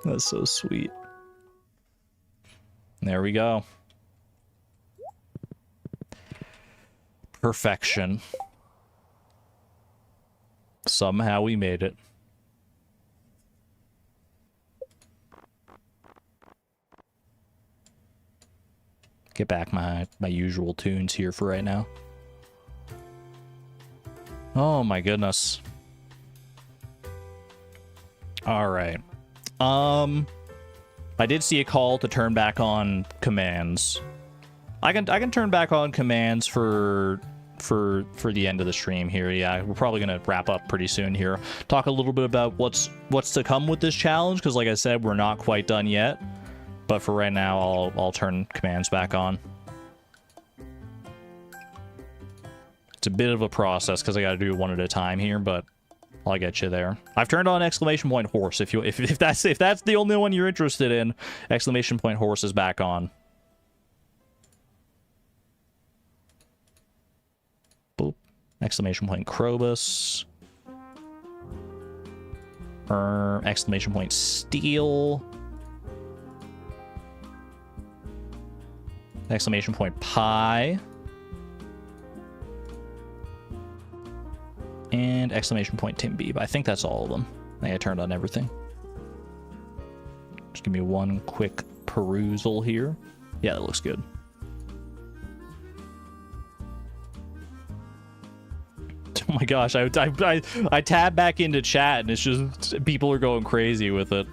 That's so sweet. There we go. Perfection. Somehow we made it. Get back my usual tunes here for right now. Oh my goodness. All right. I did see a call to turn back on commands. I can turn back on commands for the end of the stream here. Yeah, we're probably gonna wrap up pretty soon here. Talk a little bit about what's to come with this challenge, because like I said, we're not quite done yet. But for right now, I'll turn commands back on. It's a bit of a process because I got to do it one at a time here, but I'll get you there. I've turned on exclamation point horse. If that's the only one you're interested in, exclamation point horse is back on. Boop. Exclamation point Krobus. Exclamation point steel. Exclamation point pie. And exclamation point Tim Beeb. I think that's all of them. I think I turned on everything. Just give me one quick perusal here. Yeah, that looks good. Oh my gosh, I tab back into chat and it's just people are going crazy with it.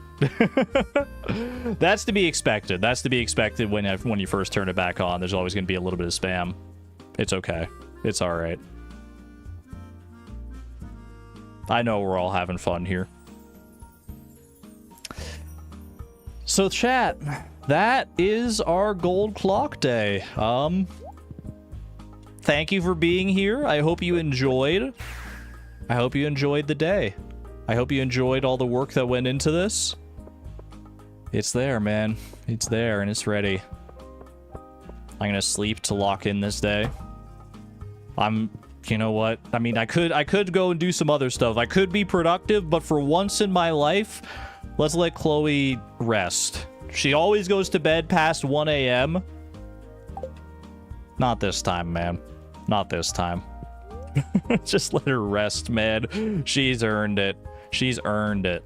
That's to be expected. That's to be expected when you first turn it back on. There's always going to be a little bit of spam. It's okay. It's all right. I know we're all having fun here. So chat, that is our gold clock day. Thank you for being here. I hope you enjoyed. I hope you enjoyed the day. I hope you enjoyed all the work that went into this. It's there, man. It's there and it's ready. I'm gonna sleep to lock in this day. You know what? I mean, I could go and do some other stuff. I could be productive, but for once in my life, let's let Chloe rest. She always goes to bed past 1 a.m. Not this time, man. Not this time. Just let her rest, man. She's earned it. She's earned it.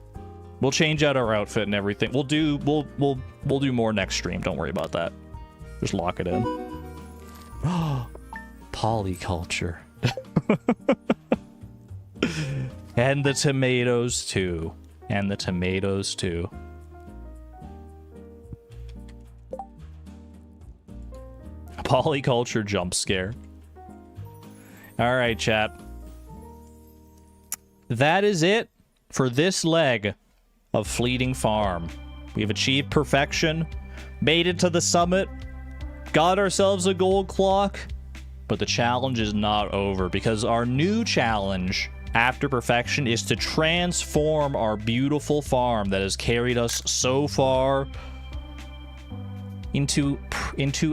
We'll change out our outfit and everything. We'll do more next stream. Don't worry about that. Just lock it in. Polyculture. And the tomatoes too. And the tomatoes too. Polyculture jump scare. All right, chat. That is it for this leg of Fleeting Farm. We've achieved perfection, made it to the summit, got ourselves a gold clock, but the challenge is not over because our new challenge after perfection is to transform our beautiful farm that has carried us so far into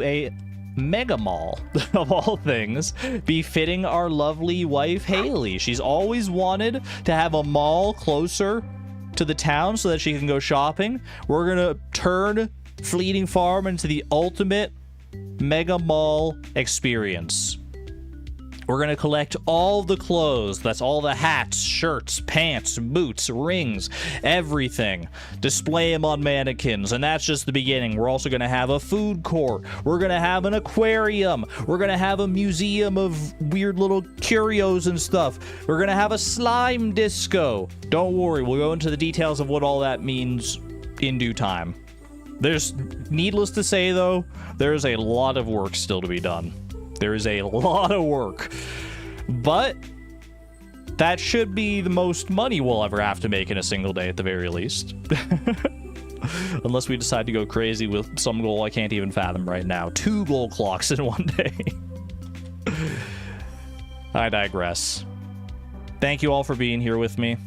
a mega mall of all things, befitting our lovely wife Haley. She's always wanted to have a mall closer to the town so that she can go shopping. We're gonna turn Fleeting Farm into the ultimate mega mall experience. We're gonna collect all the clothes. That's all the hats, shirts, pants, boots, rings, everything. Display them on mannequins, and that's just the beginning. We're also gonna have a food court. We're gonna have an aquarium. We're gonna have a museum of weird little curios and stuff. We're gonna have a slime disco. Don't worry, we'll go into the details of what all that means in due time. There's, needless to say though, there's a lot of work still to be done. There is a lot of work, but that should be the most money we'll ever have to make in a single day at the very least. Unless we decide to go crazy with some goal I can't even fathom right now. 2 gold clocks in one day. I digress. Thank you all for being here with me.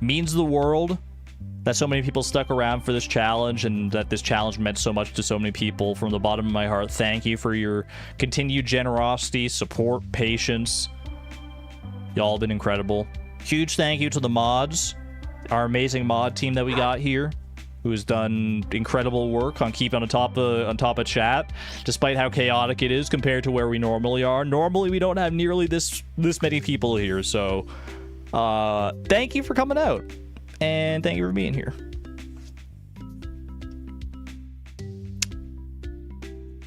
Means the world that so many people stuck around for this challenge and that this challenge meant so much to so many people. From the bottom of my heart, thank you for your continued generosity, support, patience. Y'all been incredible. Huge thank you to the mods, our amazing mod team that we got here, who has done incredible work on keeping on top of chat, despite how chaotic it is compared to where we normally are. Normally, we don't have nearly this many people here, so thank you for coming out. And thank you for being here.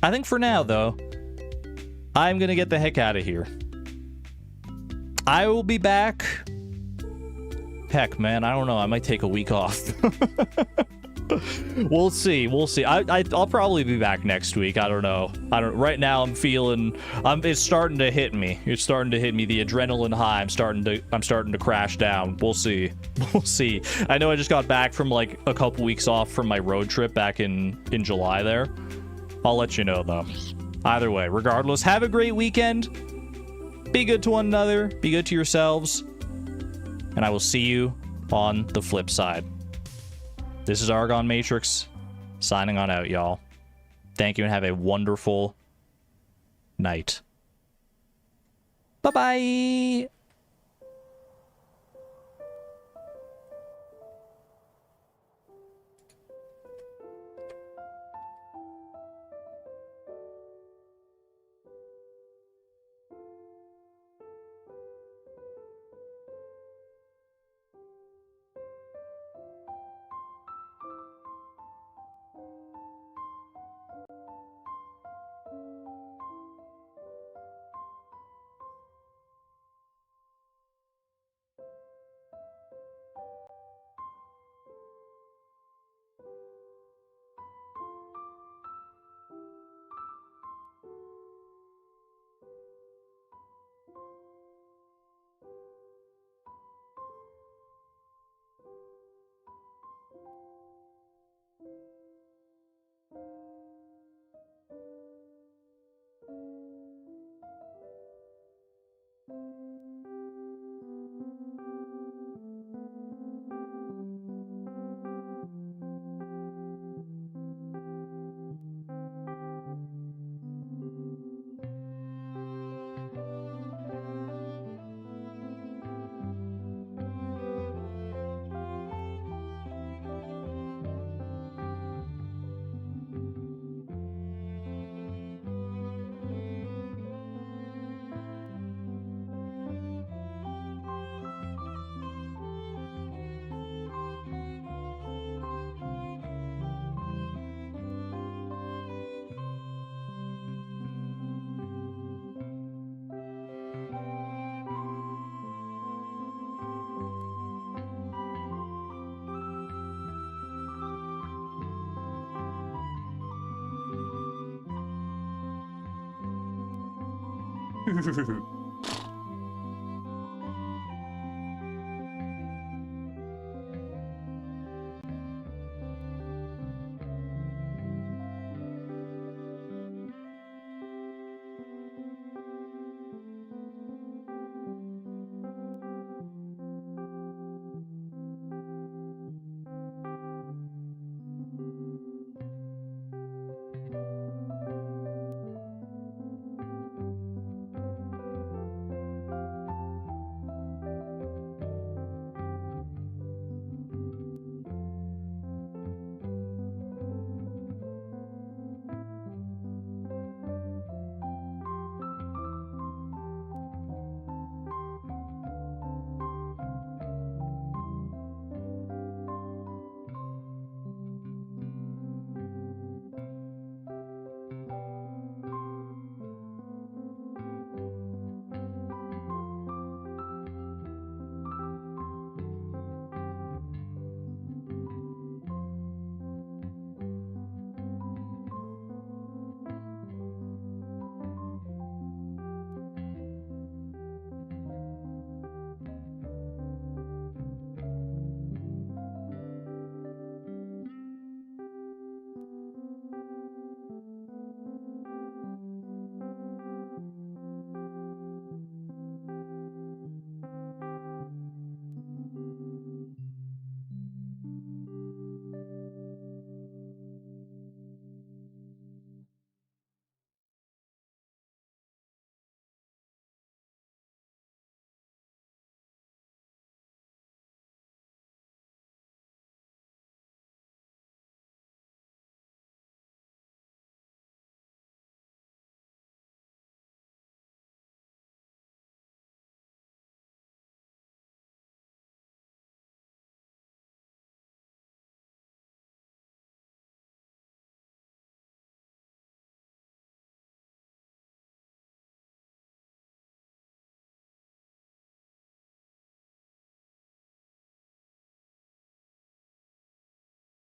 I think for now, though, I'm going to get the heck out of here. I will be back. Heck, man, I don't know. I might take a week off. We'll see. We'll see. I'll probably be back next week. I don't know. Right now I'm feeling it's starting to hit me. It's starting to hit me. The adrenaline high. I'm starting to crash down. We'll see. We'll see. I know I just got back from like a couple weeks off from my road trip back in July there. I'll let you know though. Either way, regardless, have a great weekend. Be good to one another. Be good to yourselves. And I will see you on the flip side. This is Argon Matrix, signing on out, y'all. Thank you and have a wonderful night. Bye-bye!